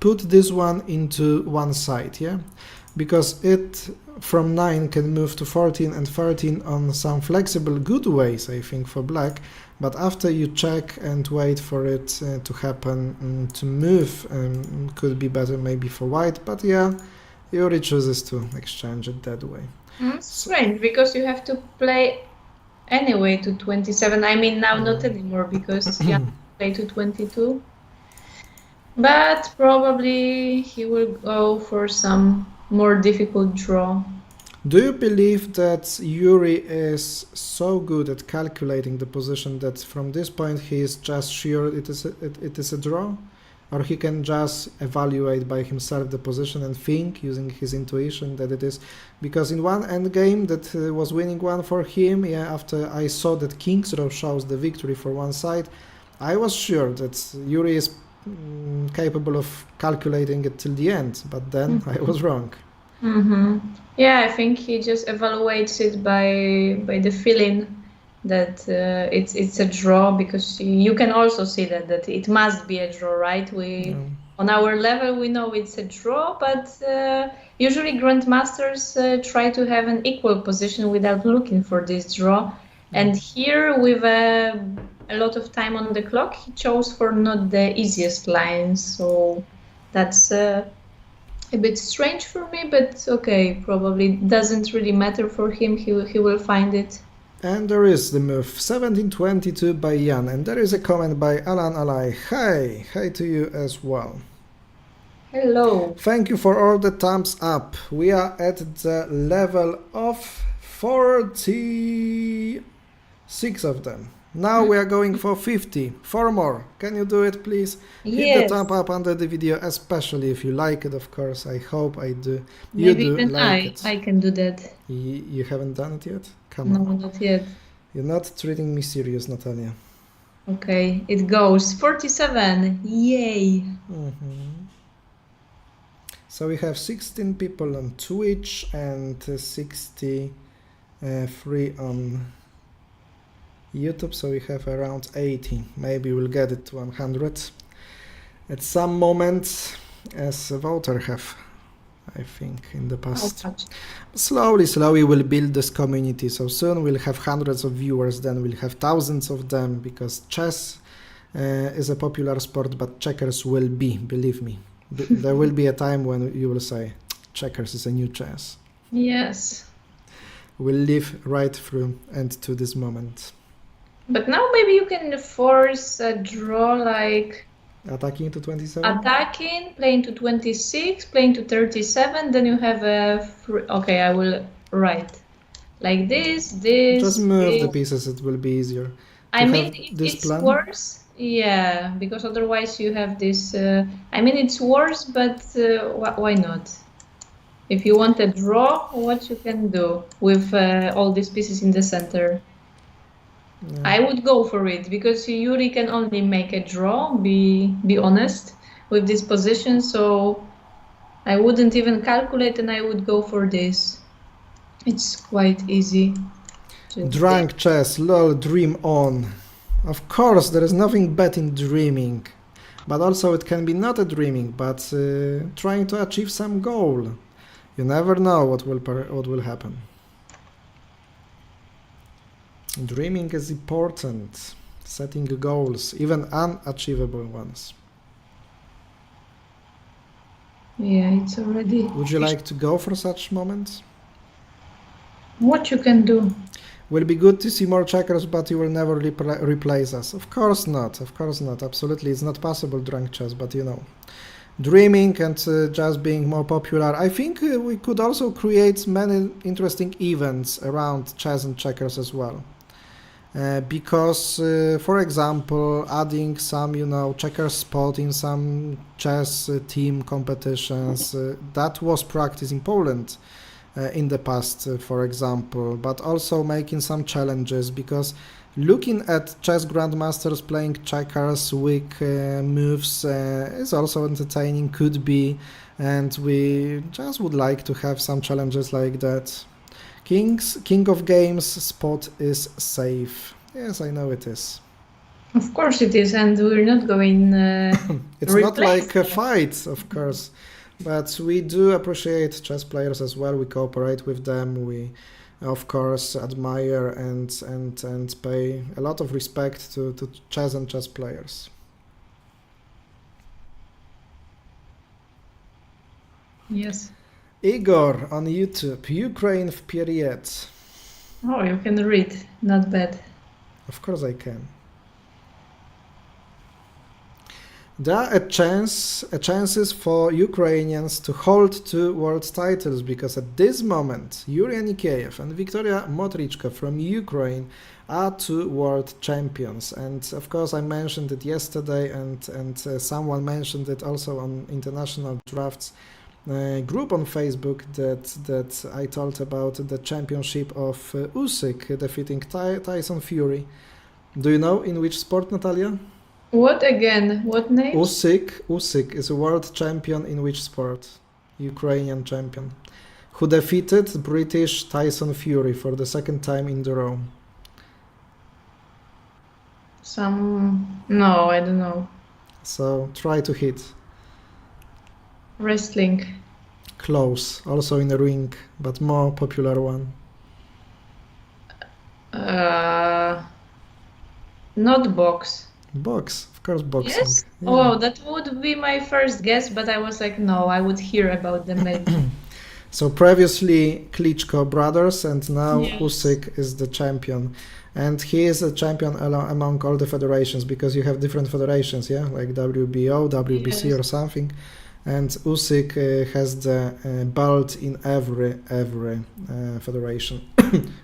put this one into one side, yeah? Because it from 9 can move to 14 and 13 on some flexible good ways, I think, for black. But after you check and wait for it to happen, to move, could be better maybe for white. But yeah, Yuri chooses to exchange it that way. Strange, because you have to play anyway to 27. I mean, now not anymore, because yeah, play to 22. But probably he will go for some more difficult draw. Do you believe that Yuri is so good at calculating the position that from this point he is just sure it is a draw? Or he can just evaluate by himself the position and think, using his intuition, that it is? Because in one endgame that was winning one for him, yeah, after I saw that King's Row shows the victory for one side, I was sure that Yuri is capable of calculating it till the end, but then I was wrong. Yeah, I think he just evaluates it by the feeling that it's a draw, because you can also see that it must be a draw, right? On our level we know it's a draw, but usually grandmasters try to have an equal position without looking for this draw. And here, with a lot of time on the clock, he chose for not the easiest line, so that's a bit strange for me, but okay, probably doesn't really matter for him. He will find it. And there is the move 1722 by Jan, and there is a comment by Alan Alai. Hi to you as well. Hello. Thank you for all the thumbs up. We are at the level of 46 of them. Now we are going for 50. 4 more. Can you do it, please? Yes. Hit the thumb up under the video, especially if you like it, of course. I hope I do. You Maybe do even like it. I can do that. You haven't done it yet? Come No, on. not yet. You're not treating me serious, Natalia. Okay, it goes 47. Yay. So we have 16 people on Twitch and 63 on YouTube, so we have around 80. Maybe we'll get it to 100 at some moment, as Wouter have, I think, in the past. Slowly we'll build this community, so soon we'll have hundreds of viewers, then we'll have thousands of them, because chess is a popular sport, but checkers will be, believe me. There will be a time when you will say, checkers is a new chess. Yes. We'll live right through and to this moment. But now maybe you can force a draw, like attacking to 27? Attacking, playing to 26, playing to 37, then you have a okay, I will write like this. Just move the pieces, it will be easier. I mean, it's worse. Yeah, because otherwise you have this. I mean, it's worse, but why not? If you want a draw, what you can do with all these pieces in the center? Yeah. I would go for it, because Yuri can only make a draw, be honest, with this position, so I wouldn't even calculate and I would go for this. It's quite easy. Drunk chess, lol, dream on. Of course, there is nothing bad in dreaming, but also it can be not a dreaming, but trying to achieve some goal. You never know what will happen. Dreaming is important, setting goals, even unachievable ones. Yeah, it's already... Would you like to go for such moments? What you can do? Will be good to see more checkers, but you will never replace us. Of course not, absolutely, it's not possible, drunk chess, but you know. Dreaming and just being more popular. I think we could also create many interesting events around chess and checkers as well. Because, for example, adding some, checker spot in some chess team competitions, that was practiced in Poland in the past, for example, but also making some challenges, because looking at chess grandmasters playing checkers, weak moves is also entertaining, could be, and we just would like to have some challenges like that. King of Games spot is safe. Yes, I know it is. Of course it is, and we're not going. It's not like a fight, of course, but we do appreciate chess players as well. We cooperate with them. We, of course, admire and pay a lot of respect to chess and chess players. Yes. Igor on YouTube, Ukraine в period. Oh, you can read. Not bad. Of course I can. There are chances for Ukrainians to hold 2 world titles, because at this moment Yuri Anikеев and Victoria Motrichka from Ukraine are 2 world champions. And of course I mentioned it yesterday, and someone mentioned it also on International Drafts group on Facebook, that I told about the championship of Usyk defeating Tyson Fury. Do you know in which sport, Natalia? What again? What name? Usyk is a world champion in which sport? Ukrainian champion. Who defeated British Tyson Fury for the 2nd time in the row. No, I don't know. So try to hit. Wrestling. Close. Also in a ring, but more popular one. Not box. Box, of course, boxing. Yes? Yeah. Oh, that would be my first guess, but I was like, no, I would hear about the match. So previously Klitschko brothers, and now Yes. Usyk is the champion. And he is a champion among all the federations, because you have different federations, yeah, like WBO, WBC Yes. or something. And Usyk has the belt in every federation.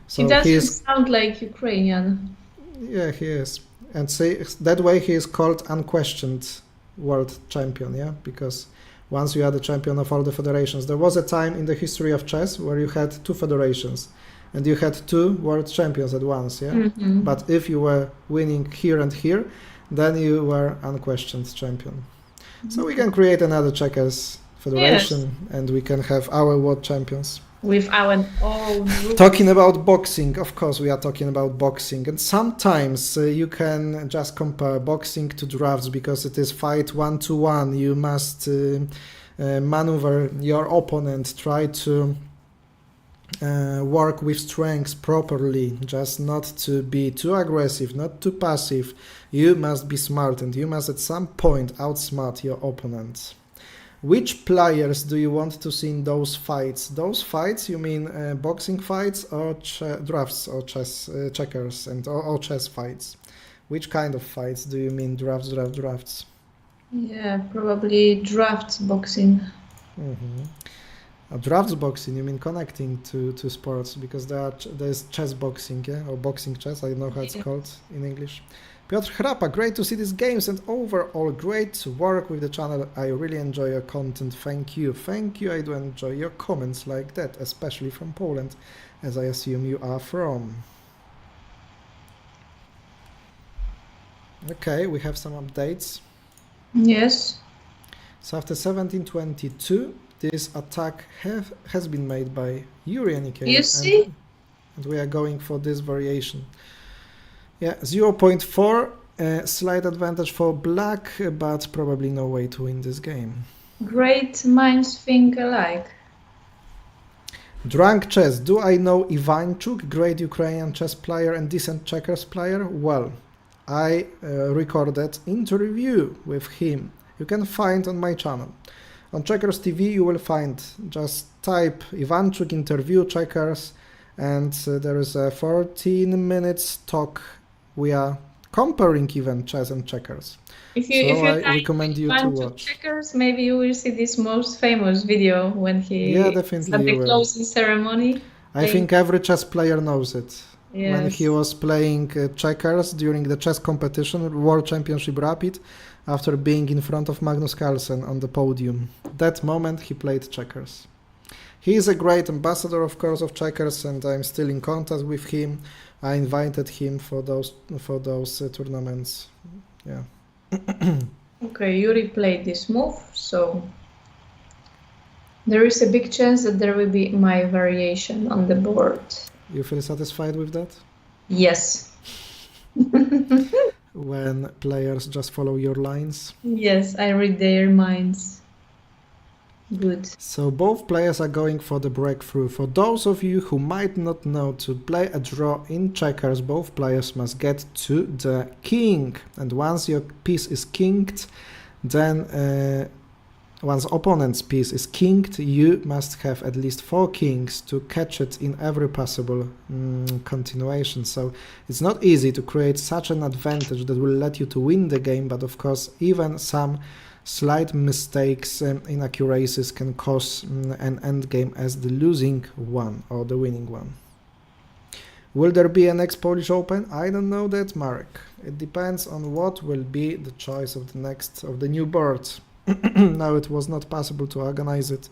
So He doesn't is, sound like Ukrainian. yeah, he is. And that way he is called unquestioned world champion, yeah, because once you are the champion of all the federations. There was a time in the history of chess where you had 2 federations and you had 2 world champions at once, yeah. Mm-hmm. But if you were winning here and here, then you were unquestioned champion. So we can create another checkers federation, and we can have our world champions. With our own rules. Talking about boxing, of course we are talking about boxing, and sometimes you can just compare boxing to drafts, because it is fight 1-to-1. You must maneuver your opponent, try to work with strengths properly, just not to be too aggressive, not too passive. You must be smart, and you must at some point outsmart your opponent. Which players do you want to see in those fights? Those fights, you mean boxing fights or drafts or chess, checkers and or chess fights? Which kind of fights do you mean? Drafts? Yeah, probably drafts boxing. Drafts boxing, you mean connecting to sports, because there's chess boxing, yeah, or boxing chess, I don't know how it's called in English. Piotr Hrapa, great to see these games, and overall great work with the channel. I really enjoy your content. Thank you. Thank you. I do enjoy your comments like that, especially from Poland, as I assume you are from. Okay, we have some updates. Yes. So after 1722, this attack has been made by Yuri Anikеев. You see? And we are going for this variation. Yeah, 0.4, slight advantage for black, but probably no way to win this game. Great minds think alike. Drunk chess. Do I know Ivanchuk, great Ukrainian chess player and decent checkers player? Well, I recorded interview with him. You can find on my channel. On checkersTV you will find, just type Ivanchuk interview checkers, and there is a 14 minutes talk. We are comparing even chess and checkers. If you I recommend you to watch. Checkers, maybe you will see this most famous video when he Yeah, definitely at the you will. closing ceremony. I think every chess player knows it. Yes. When he was playing checkers during the chess competition, World Championship Rapid, after being in front of Magnus Carlsen on the podium. That moment he played checkers. He is a great ambassador, of course, of checkers, and I'm still in contact with him. I invited him for those tournaments. Yeah. Okay, Yuri played this move, so there is a big chance that there will be my variation on the board. You feel satisfied with that? Yes. When players just follow your lines? Yes, I read their minds. Good. So both players are going for the breakthrough. For those of you who might not know, to play a draw in checkers, both players must get to the king. And once your piece is kinged, then once opponent's piece is kinged, you must have at least 4 kings to catch it in every possible continuation. So it's not easy to create such an advantage that will let you to win the game, but of course even some slight mistakes, inaccuracies can cause an endgame as the losing one or the winning one. Will there be a next Polish Open? I don't know that, Marek. It depends on what will be the choice of the new board. Now it was not possible to organize it,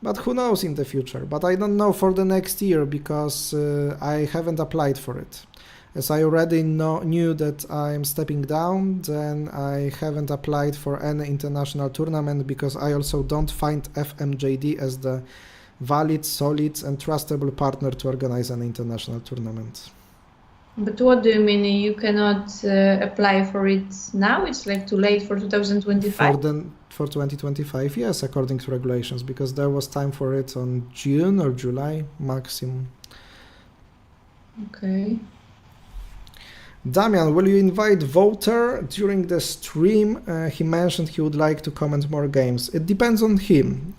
but who knows in the future. But I don't know for the next year because I haven't applied for it. As I already knew that I'm stepping down, then I haven't applied for any international tournament because I also don't find FMJD as the valid, solid and trustable partner to organize an international tournament. But what do you mean? You cannot apply for it now? It's like too late for 2025? For 2025, yes, according to regulations, because there was time for it on June or July maximum. Okay. Damian, will you invite Voter during the stream? He mentioned he would like to comment more games. It depends on him.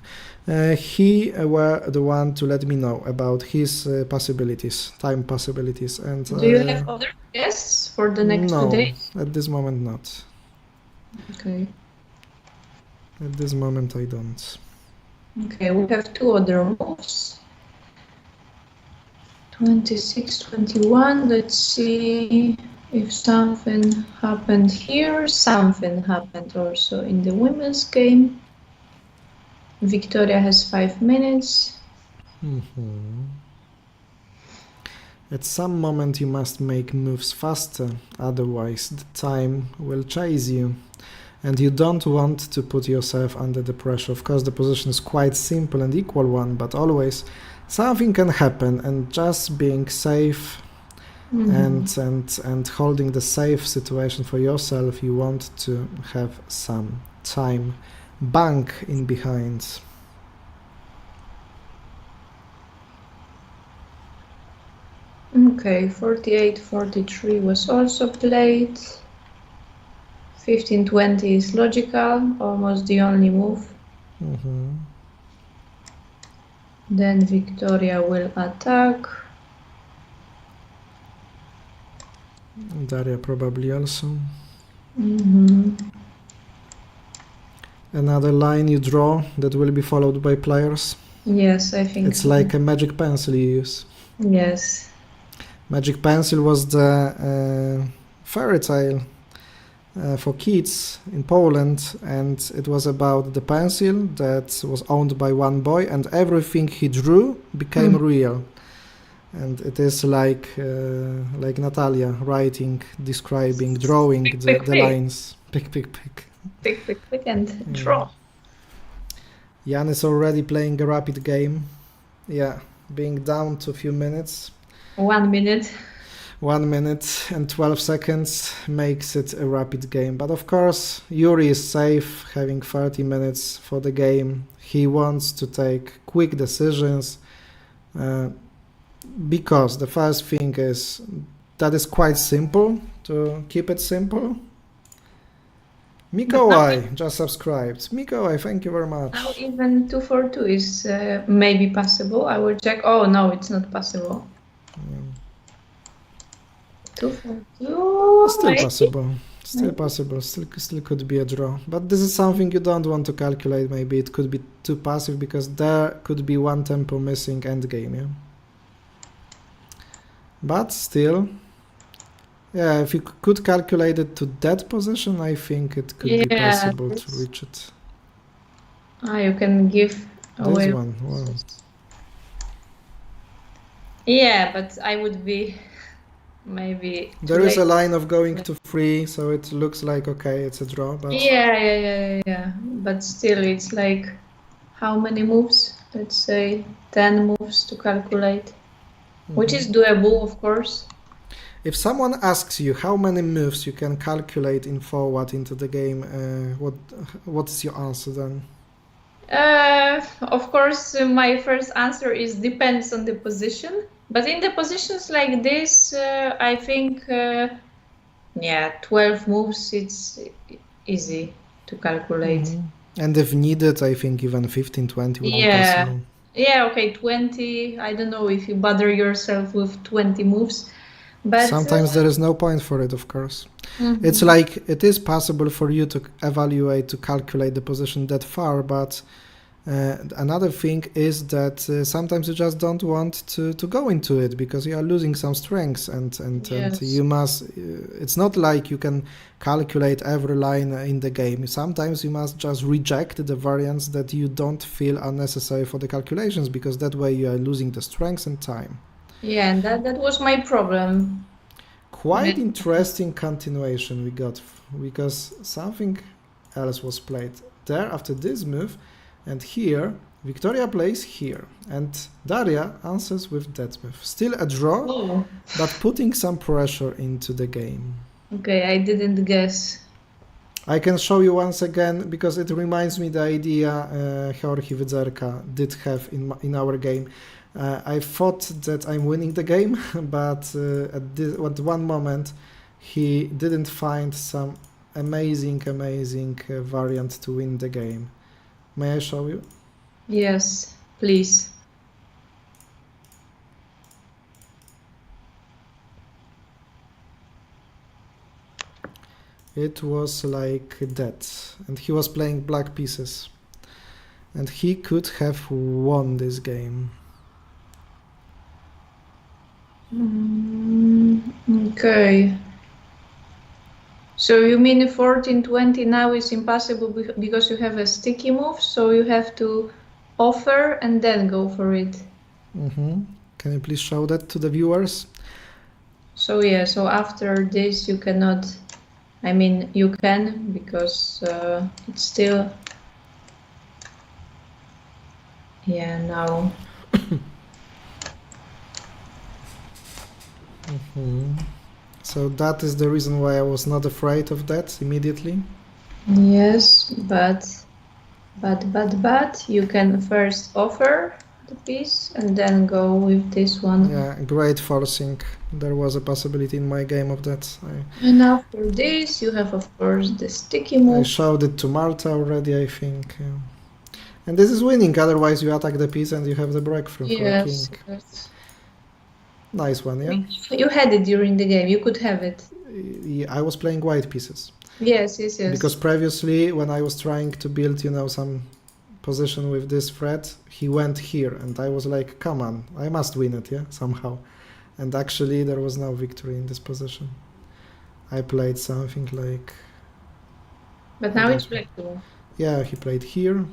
He were the one to let me know about his possibilities, time possibilities. And do you have other guests for the next 2 days? No, at this moment not. Okay. At this moment I don't. Okay, we have 2 other moves. 26, 21. Let's see if something happened here. Something happened also in the women's game. Victoria has 5 minutes. At some moment you must make moves faster, otherwise the time will chase you. And you don't want to put yourself under the pressure. Of course, the position is quite simple and equal one, but always something can happen, and just being safe and holding the safe situation for yourself, you want to have some time bank in behind. Okay, 48, 43 was also played. 15, 20 is logical, almost the only move. Then Victoria will attack. Daria probably also. Another line you draw that will be followed by players. Yes, I think it's like a magic pencil you use. Yes. Magic pencil was the fairy tale for kids in Poland, and it was about the pencil that was owned by one boy, and everything he drew became real. And it is like Natalia writing, describing, drawing the lines. Pick, and draw. Jan is already playing a rapid game. Yeah, being down to a few minutes. 1 minute. 1 minute and 12 seconds makes it a rapid game. But of course, Yuri is safe, having 30 minutes for the game. He wants to take quick decisions because the first thing is that is quite simple, to keep it simple. Mikołaj just subscribed. Mikołaj, thank you very much. Now even 242 is maybe possible. I will check. Oh no, it's not possible. 242. Still possible. Still possible. Still could be a draw. But this is something you don't want to calculate. Maybe it could be too passive because there could be one tempo missing endgame. Yeah. But still, yeah, if you could calculate it to that position, I think it could be possible to reach it. You can give away. This one, wow. Yeah, but I would be maybe too There is a late. line of going to 3, so it looks like okay, it's a draw, but Yeah. But still, it's like how many moves? Let's say 10 moves to calculate, which is doable, of course. if someone asks you how many moves you can calculate in forward into the game, what is your answer then? Of course, my first answer is depends on the position. But in the positions like this, I think, yeah, 12 moves, it's easy to calculate. And if needed, I think even 15, 20 would be possible. Yeah, okay, 20. I don't know if you bother yourself with 20 moves. But sometimes there is no point for it, of course. It's like it is possible for you to evaluate, to calculate the position that far, but another thing is that sometimes you just don't want to go into it because you are losing some strengths and Yes. you must it's not like you can calculate every line in the game. Sometimes you must just reject the variants that you don't feel are necessary for the calculations, because that way you are losing the strengths and time. Yeah, and that was my problem. Quite interesting continuation we got, because something else was played there after this move, and here Victoria plays here, and Daria answers with that move. Still a draw, Oh, but putting some pressure into the game. okay, I didn't guess. I can show you once again, because it reminds me the idea Jorge Wydzerka did have in our game. I thought that I'm winning the game, but at one moment he didn't find some amazing variant to win the game. May I show you? Yes, please. It was like that, and he was playing black pieces, and he could have won this game. Okay. So you mean 14-20 now is impossible because you have a sticky move, so you have to offer and then go for it. Can you please show that to the viewers? So yeah, so after this you cannot, I mean you can, because it's still, yeah, now. So that is the reason why I was not afraid of that immediately. Yes, but you can first offer the piece and then go with this one. Yeah, great forcing. There was a possibility in my game of that. And after this, you have, of course, the sticky I move. showed it to Marta already, I think. And this is winning, otherwise you attack the piece and you have the breakthrough for a king. Yes. Nice one, yeah? You had it during the game. You could have it. Yeah, I was playing white pieces. Yes. Because previously, when I was trying to build, some position with this threat, he went here, and I was like, come on, I must win it, yeah, somehow. And actually, there was no victory in this position. I played something like... But now it's black too. Yeah, he played here.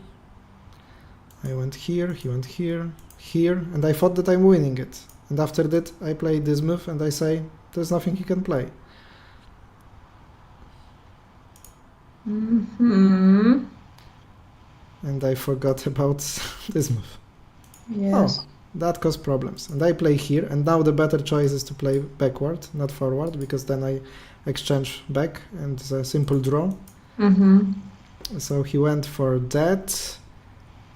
I went here, he went here, here, and I thought that I'm winning it. And after that, I played this move, and I say, there's nothing he can play. And I forgot about this move. Yes. Oh, that caused problems. And I play here, and now the better choice is to play backward, not forward, because then I exchange back, and it's a simple draw. So he went for that.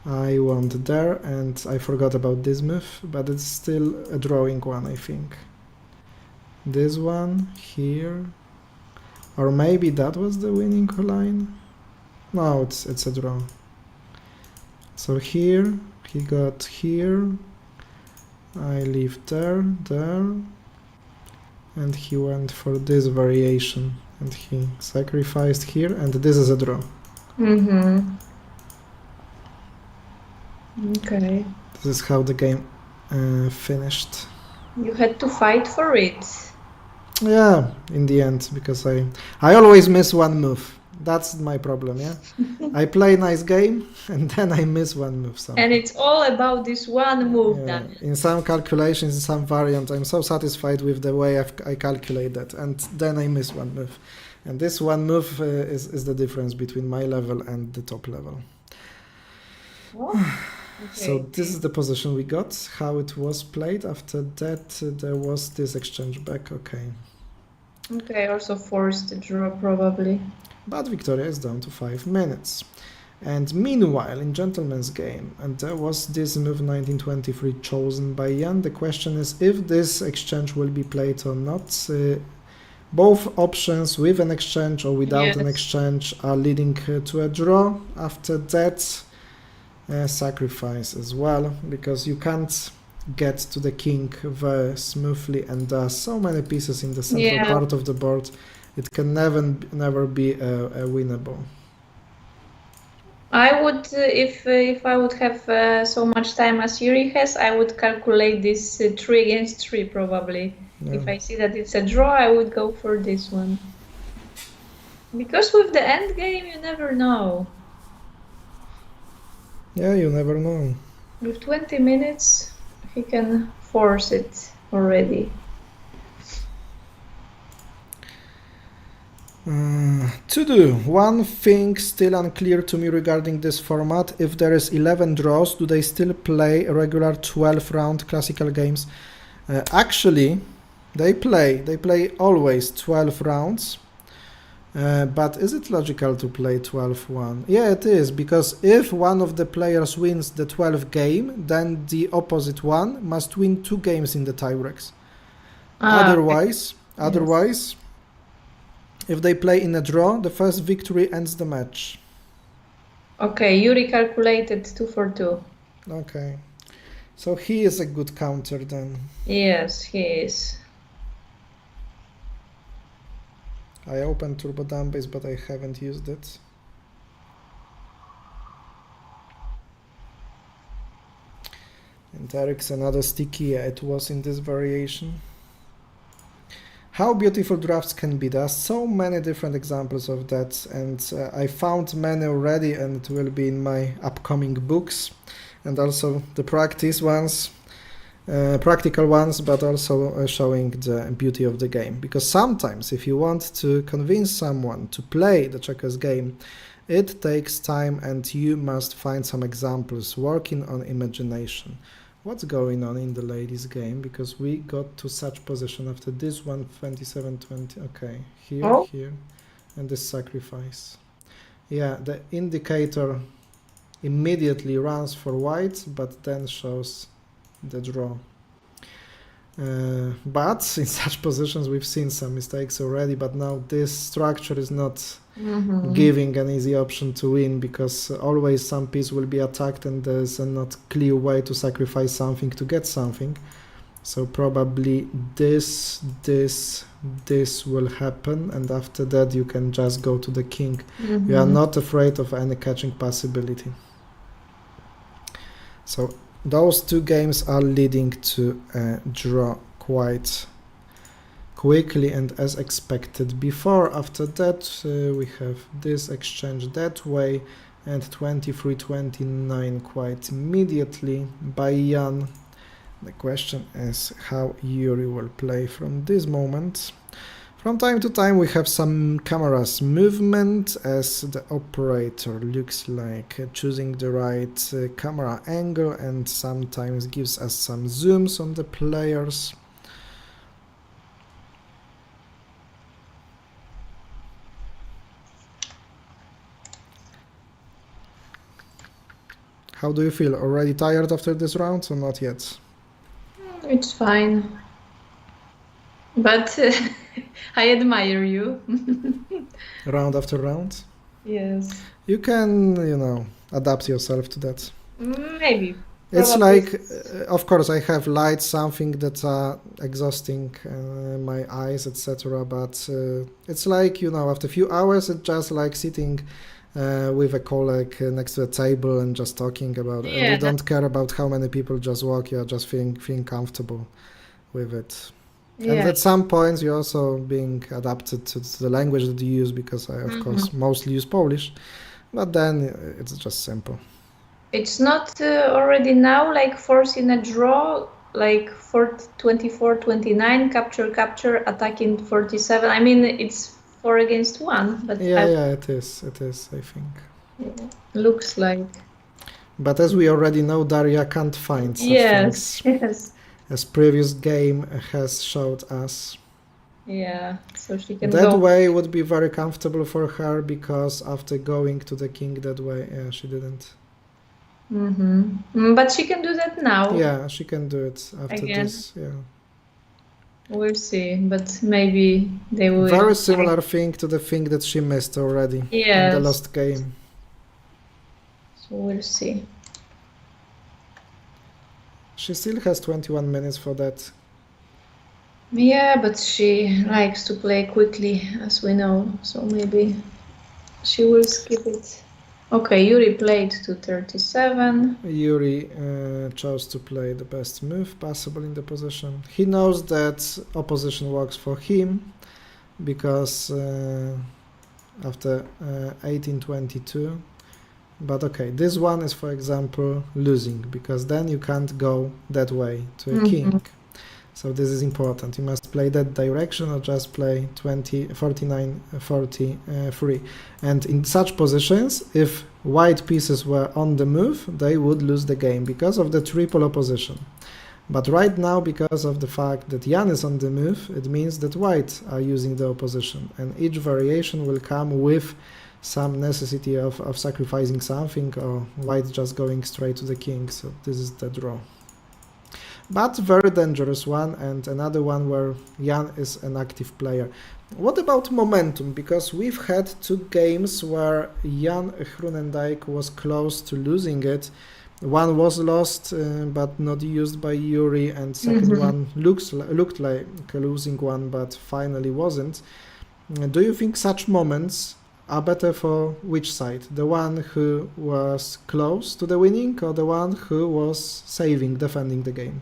I went there, and I forgot about this move, but it's still a drawing one, I think. This one, here. Or maybe that was the winning line? No, it's a draw. So here, he got here. I leave there, and he went for this variation, and he sacrificed here, and this is a draw. Okay. This is how the game finished. You had to fight for it. Yeah, in the end, because I always miss one move. That's my problem, yeah? I play nice game and then I miss one move somehow. And it's all about this one move, Yeah, Daniel. in some calculations, in some variant, I'm so satisfied with the way I calculate that, and then I miss one move. And this one move is the difference between my level and the top level. Oh, So okay. this is the position we got, how it was played. After that, there was this exchange back, okay. Okay, also forced to draw probably. But Victoria is down to 5 minutes. And meanwhile, in Gentleman's Game, and there was this move 1923 chosen by Jan. The question is if this exchange will be played or not. Both options, with an exchange or without an Yes. exchange, are leading to a draw. After that, sacrifice as well, because you can't get to the king very smoothly, and there are so many pieces in the central Yeah. part of the board. It can never be a winnable. I would, if I would have so much time as Yuri has, I would calculate this 3 against 3 probably. Yeah. If I see that it's a draw, I would go for this one. Because with the end game, you never know. Yeah, you never know. With 20 minutes, he can force it already. To do. One thing still unclear to me regarding this format. If there is 11 draws, do they still play regular 12-round classical games? Actually, they play always 12 rounds. But is it logical to play 12-1? Yeah, it is, because if one of the players wins the 12th game, then the opposite one must win 2 games in the tiebreaks. Otherwise, if they play in a draw, the first victory ends the match. Okay, Yuri calculated 2 for 2. Okay. So he is a good counter then. Yes, he is. I opened Turbo Dumbbase, but I haven't used it. And Eric's another sticky, yeah, it was in this variation. How beautiful drafts can be. There are so many different examples of that, and I found many already, and it will be in my upcoming books, and also the practical ones, but also showing the beauty of the game. Because sometimes if you want to convince someone to play the checkers game, it takes time and you must find some examples, working on imagination. What's going on in the ladies game? Because we got to such position after this one, 27-20. Okay, here, and this sacrifice. Yeah, the indicator immediately runs for white, but then shows the draw. But in such positions we've seen some mistakes already, but now this structure is not giving an easy option to win, because always some piece will be attacked and there's a not clear way to sacrifice something to get something. So probably this will happen, and after that you can just go to the king. You are not afraid of any catching possibility. So those 2 games are leading to a draw quite quickly and as expected before. After that we have this exchange that way, and 23-29 quite immediately by Jan. The question is how Yuri will play from this moment. From time to time we have some camera's movement, as the operator looks like choosing the right camera angle, and sometimes gives us some zooms on the players. How do you feel? Already tired after this round or not yet? It's fine. But I admire you. Round after round? Yes. You can, adapt yourself to that. Maybe. It's Probably. like, of course, I have light something that are exhausting my eyes, etc. But it's like, after a few hours, it's just like sitting with a colleague next to a table and just talking about it. And you don't care about how many people just walk, you're just feeling comfortable with it. Yeah. And at some points, you're also being adapted to the language that you use, because I, of course, mostly use Polish. But then it's just simple. It's not already now like forcing a draw, like 24-29, capture, attacking 47. I mean, it's 4 against 1, but Yeah, it is, I think. Looks like. But as we already know, Daria can't find such Yes, things, yes. as previous game has showed us. Yeah, so she can That go. way would be very comfortable for her, because after going to the king that way, she didn't. But she can do that now. Yeah, she can do it after Again. this. Yeah. We'll see, but maybe they will. Very similar thing to the thing that she missed already in the Yes. last game. So we'll see. She still has 21 minutes for that. Yeah, but she likes to play quickly, as we know, so maybe she will skip it. Okay, Yuri played to 37. Yuri chose to play the best move possible in the position. He knows that opposition works for him, because after 1822. But okay, this one is, for example, losing, because then you can't go that way to a king. So this is important. You must play that direction, or just play 49, 43. And in such positions, if white pieces were on the move, they would lose the game because of the triple opposition. But right now, because of the fact that Jan is on the move, it means that white are using the opposition, and each variation will come with some necessity of sacrificing something, or white just going straight to the king. So this is the draw. But very dangerous one, and another one where Jan is an active player. What about momentum? Because we've had 2 games where Jan Groenendijk was close to losing it. One was lost, but not used by Yuri, and second one looked like a losing one, but finally wasn't. Do you think such moments are better for which side? The one who was close to the winning, or the one who was saving, defending the game?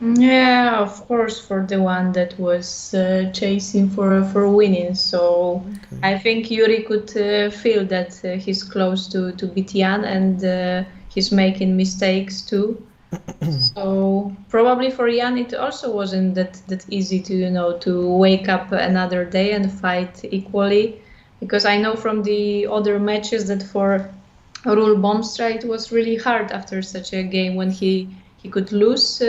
Yeah, of course, for the one that was chasing for winning. So Okay. I think Yuri could feel that he's close to beat Jan, and he's making mistakes too. So probably for Jan it also wasn't that easy to to wake up another day and fight equally, because I know from the other matches that for Rule Bombstra it was really hard after such a game when he could lose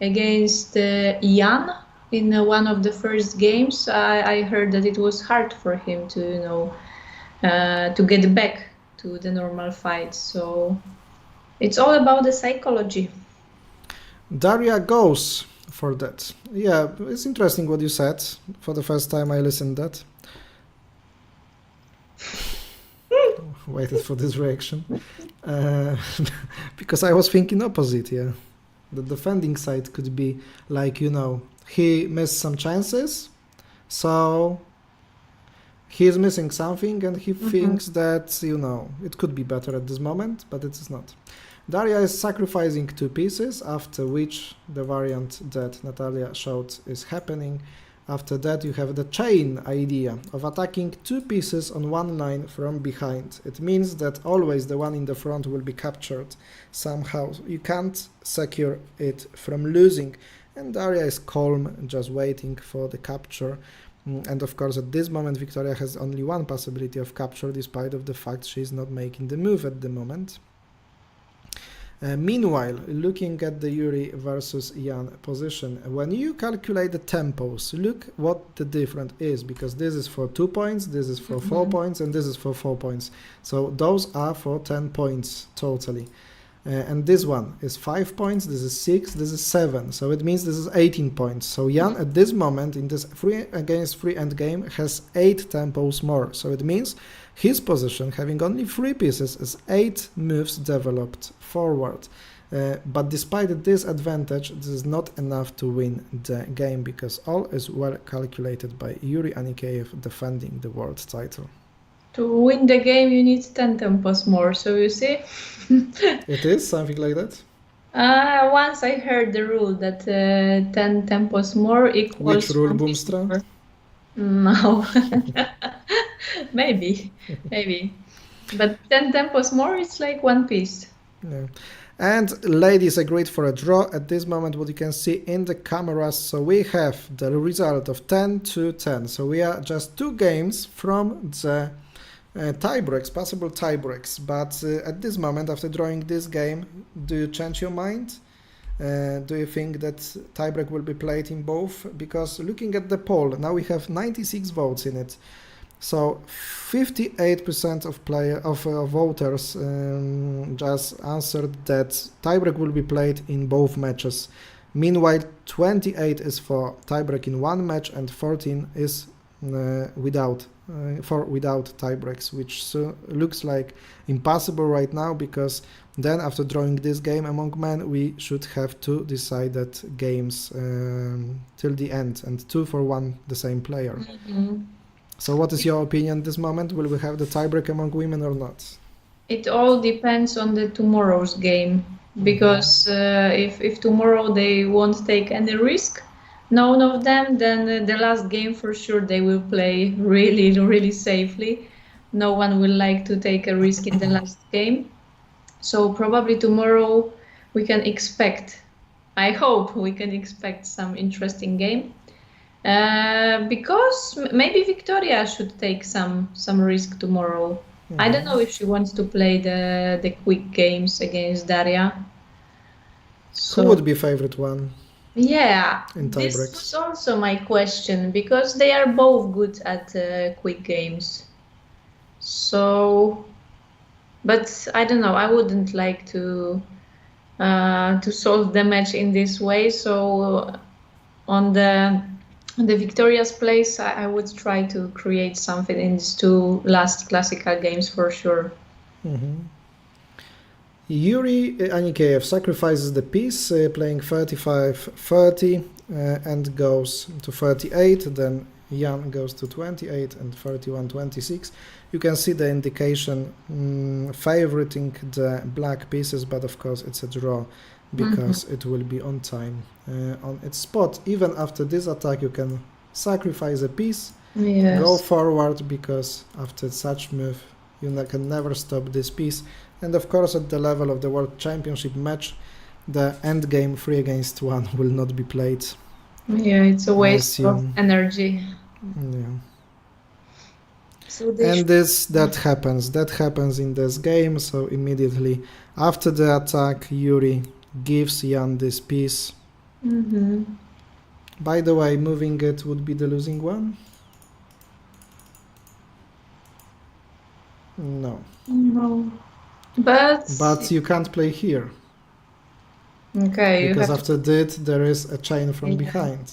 against Jan in one of the first games. I heard that it was hard for him to to get back to the normal fight. So it's all about the psychology. Daria goes for that. Yeah, it's interesting what you said. For the first time I listened that. Waited for this reaction. Because I was thinking opposite, yeah. The defending side could be like, he missed some chances, so he's missing something, and he thinks that, it could be better at this moment, but it is not. Daria is sacrificing 2 pieces, after which the variant that Natalia showed is happening. After that, you have the chain idea of attacking 2 pieces on one line from behind. It means that always the one in the front will be captured somehow. You can't secure it from losing. And Daria is calm, just waiting for the capture. And of course, at this moment, Victoria has only one possibility of capture, despite of the fact she is not making the move at the moment. Meanwhile, looking at the Yuri versus Jan position, when you calculate the tempos, look what the difference is, because this is for 2 points, this is for 4 points, and this is for 4 points. So those are for 10 points totally. And this one is 5 points, this is 6, this is 7. So it means this is 18 points. So Jan at this moment in this 3 against 3 endgame has 8 tempos more. So it means his position, having only 3 pieces, is 8 moves developed forward. But despite this advantage, this is not enough to win the game, because all is well calculated by Yuri Anikeyev defending the world title. To win the game, you need 10 tempos more, so you see? It is something like that? Once I heard the rule that 10 tempos more equals... Which rule, Boomstra? No. Maybe. But 10 tempos more, it's like one piece. Yeah. And ladies agreed for a draw. At this moment, what you can see in the cameras, so we have the result of 10-10. So we are just 2 games from the tie breaks, possible tie breaks. But at this moment, after drawing this game, do you change your mind? Do you think that tiebreak will be played in both? Because looking at the poll, now we have 96 votes in it. So 58% of voters just answered that tiebreak will be played in both matches. Meanwhile, 28 is for tiebreak in one match and 14 is without tiebreaks, which looks like impossible right now, because then after drawing this game among men, we should have 2 decided games till the end, and 2 for one the same player. Mm-hmm. So what is your opinion at this moment? Will we have the tiebreak among women or not? It all depends on the tomorrow's game, because if tomorrow they won't take any risk, none of them, then the last game for sure they will play really safely. No one will like to take a risk in the last game. So probably tomorrow we can expect, I hope we can expect some interesting game. Because maybe Victoria should take some risk tomorrow. I don't know if she wants to play the quick games against Daria. So, who would be favorite one? Yeah, in this tiebreaks? was also my question, because they are both good at quick games. So, but I don't know. I wouldn't like to solve the match in this way. So on the Victoria's place, I would try to create something in these 2 last classical games for sure. Yuri Anikeyev sacrifices the piece, playing 35-30 and goes to 38, then Jan goes to 28 and 31-26. You can see the indication favoriting the black pieces, but of course it's a draw, because it will be on time on its spot. Even after this attack, you can sacrifice a piece, Yes. go forward, because after such move you can never stop this piece. And of course, at the level of the World Championship match, the end game 3 against 1 will not be played. Yeah, it's a waste of assume. energy. Yeah. So they And that happens in this game. So immediately after the attack, Yuri gives Jan this piece. By the way, moving it would be the losing one? No. No. But you can't play here, okay, you because have after that there is a chain from Yeah. behind.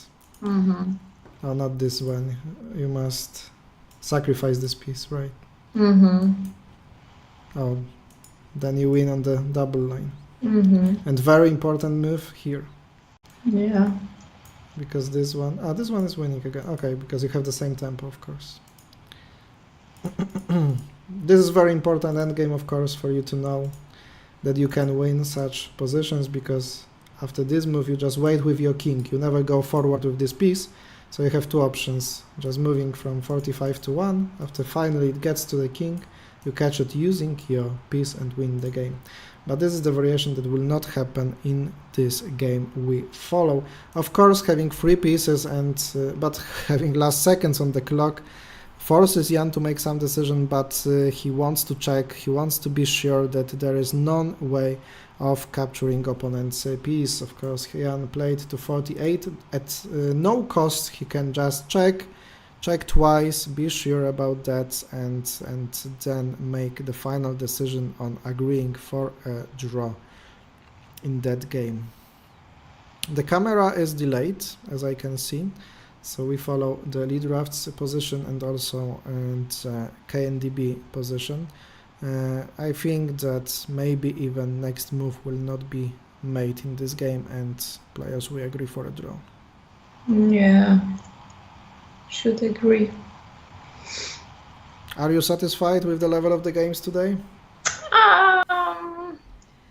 Oh, not this one. You must sacrifice this piece, right? Oh, then you win on the double line. And very important move here, Yeah. because this one is winning again. Okay, because you have the same tempo, of course. This is very important endgame, of course, for you to know that you can win such positions, because after this move you just wait with your king. You never go forward with this piece, so you have 2 options. Just moving from 45-1. After finally it gets to the king, you catch it using your piece and win the game. But this is the variation that will not happen in this game we follow. Of course, having 3 pieces and but having last seconds on the clock forces Jan to make some decision, but he wants to check, he wants to be sure that there is no way of capturing opponent's piece. Of course, Jan played to 48. At no cost, he can just check twice, be sure about that, and then make the final decision on agreeing for a draw in that game. The camera is delayed, as I can see. So we follow the lead drafts position and also KNDB position. I think that maybe even next move will not be made in this game, and players will agree for a draw. Yeah. Should agree. Are you satisfied with the level of the games today?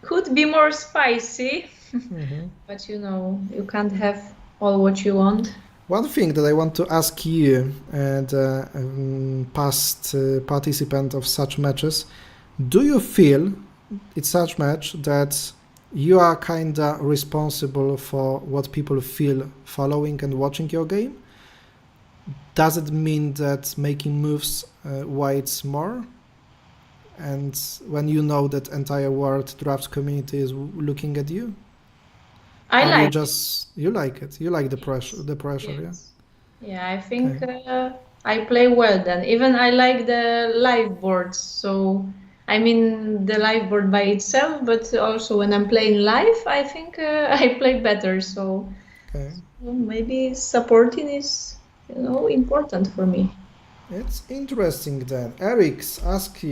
Could be more spicy, but you know, you can't have all what you want. One thing that I want to ask you, the past participant of such matches, Do you feel it's such match that you are kinda responsible for what people feel following and watching your game? Does it mean that making moves whites more? And when you know that entire world drafts community is looking at you? I Or you like just you like it? You like the pressure, yeah? Yes. Yeah, I think Okay. I play well then. Even I like the live boards. So, I mean, the live board by itself, but also when I'm playing live, I think I play better. So, Okay. maybe supporting is, important for me. It's interesting then. Eric's asks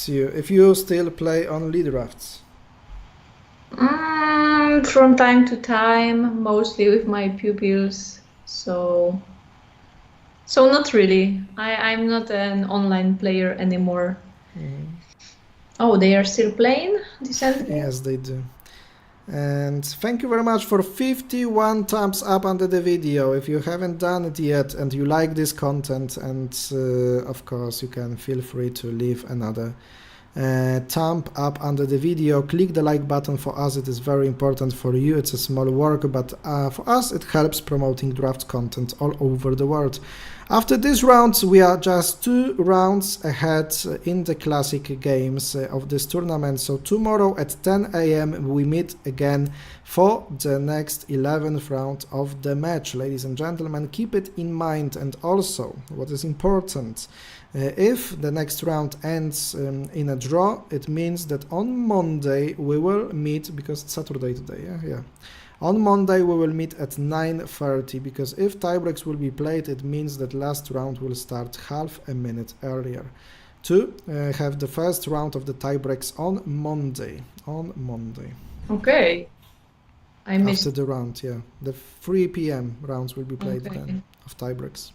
you if you still play on lead drafts. From time to time, mostly with my pupils. So not really. I'm not an online player anymore. Oh, they are still playing decently? Yes, they do. And thank you very much for 51 thumbs up under the video. If you haven't done it yet and you like this content, and of course you can feel free to leave another thumb up under the video. Click the like button. For us it is very important. For you it's a small work, but for us it helps promoting draft content all over the world. After this round we are just 2 rounds ahead in the classic games of this tournament, so tomorrow at 10 AM we meet again for the next 11th round of the match. Ladies and gentlemen, keep it in mind. And also what is important, if the next round ends in a draw, it means that on Monday we will meet, because it's Saturday today, yeah. On Monday we will meet at 9:30, because if tiebreaks will be played, it means that last round will start half a minute earlier to have the first round of the tiebreaks on Monday. Okay. I missed. After the round, yeah. The 3 PM rounds will be played then of tiebreaks.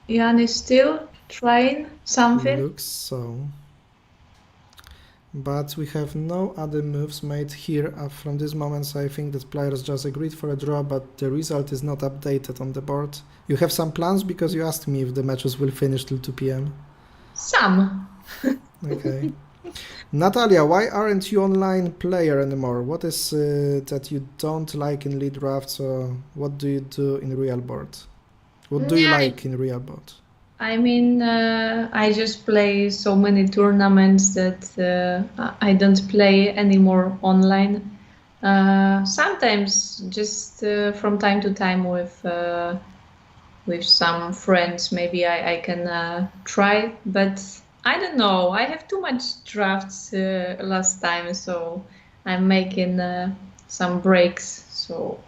Jan is still trying something. Looks so. But we have no other moves made here from this moment, so I think that players just agreed for a draw, but the result is not updated on the board. You have some plans, because you asked me if the matches will finish till 2 PM. Some. Okay. Natalia, why aren't you online player anymore? What is that you don't like in lead drafts, or what do you do in real board? What do you like in real board? I mean, I just play so many tournaments that I don't play anymore online. Sometimes just from time to time with some friends, maybe I can try, but I don't know. I have too much drafts last time, so I'm making some breaks. So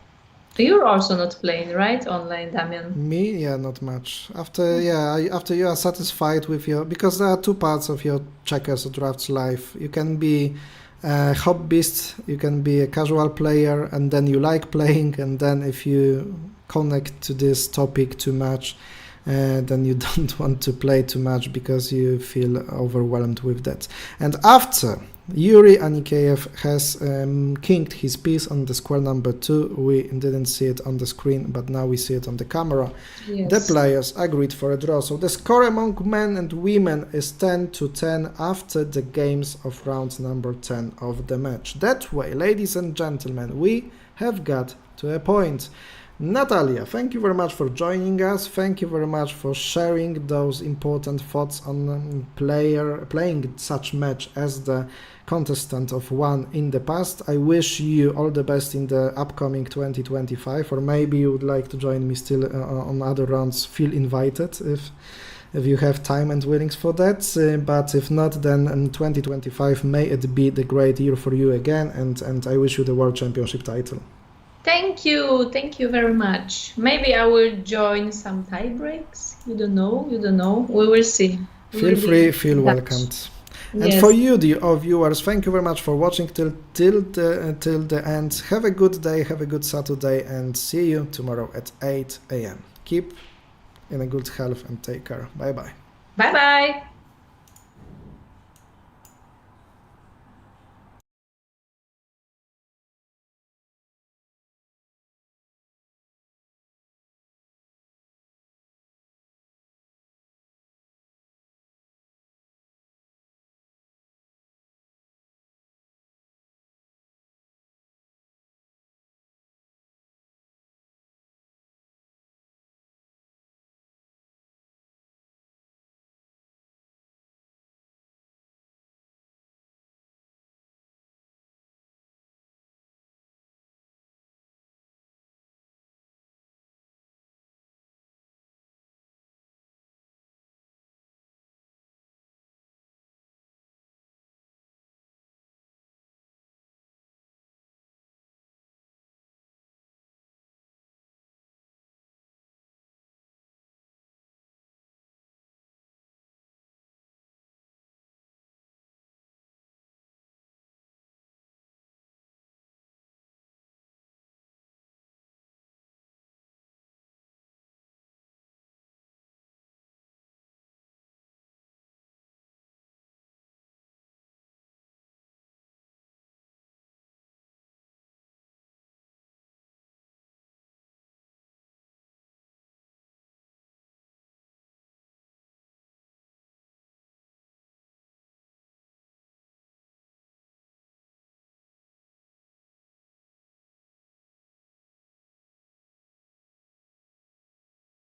you're also not playing, right, online, Damian? Me, yeah, not much. After you are satisfied with your, because there are two parts of your checkers or drafts life. You can be a hobbyist, you can be a casual player, and then you like playing, and then if you connect to this topic too much, then you don't want to play too much because you feel overwhelmed with that. And after Yuri Anikeyev has kinged his piece on the square number 2. We didn't see it on the screen, but now we see it on the camera. Yes. The players agreed for a draw. So the score among men and women is 10-10 after the games of round number 10 of the match. That way, ladies and gentlemen, we have got to a point. Natalia, thank you very much for joining us. Thank you very much for sharing those important thoughts on playing such match as the contestant of one in the past. I wish you all the best in the upcoming 2025, or maybe you would like to join me still on other rounds. Feel invited if you have time and willings for that, but if not, then in 2025 may it be the great year for you again, and I wish you the World Championship title. Thank you very much. Maybe I will join some tie breaks. You don't know. We will see. Feel free, feel welcomed. And for you, dear viewers, thank you very much for watching till the end. Have a good day, have a good Saturday, and see you tomorrow at 8 AM. Keep in a good health and take care. Bye bye. Bye bye.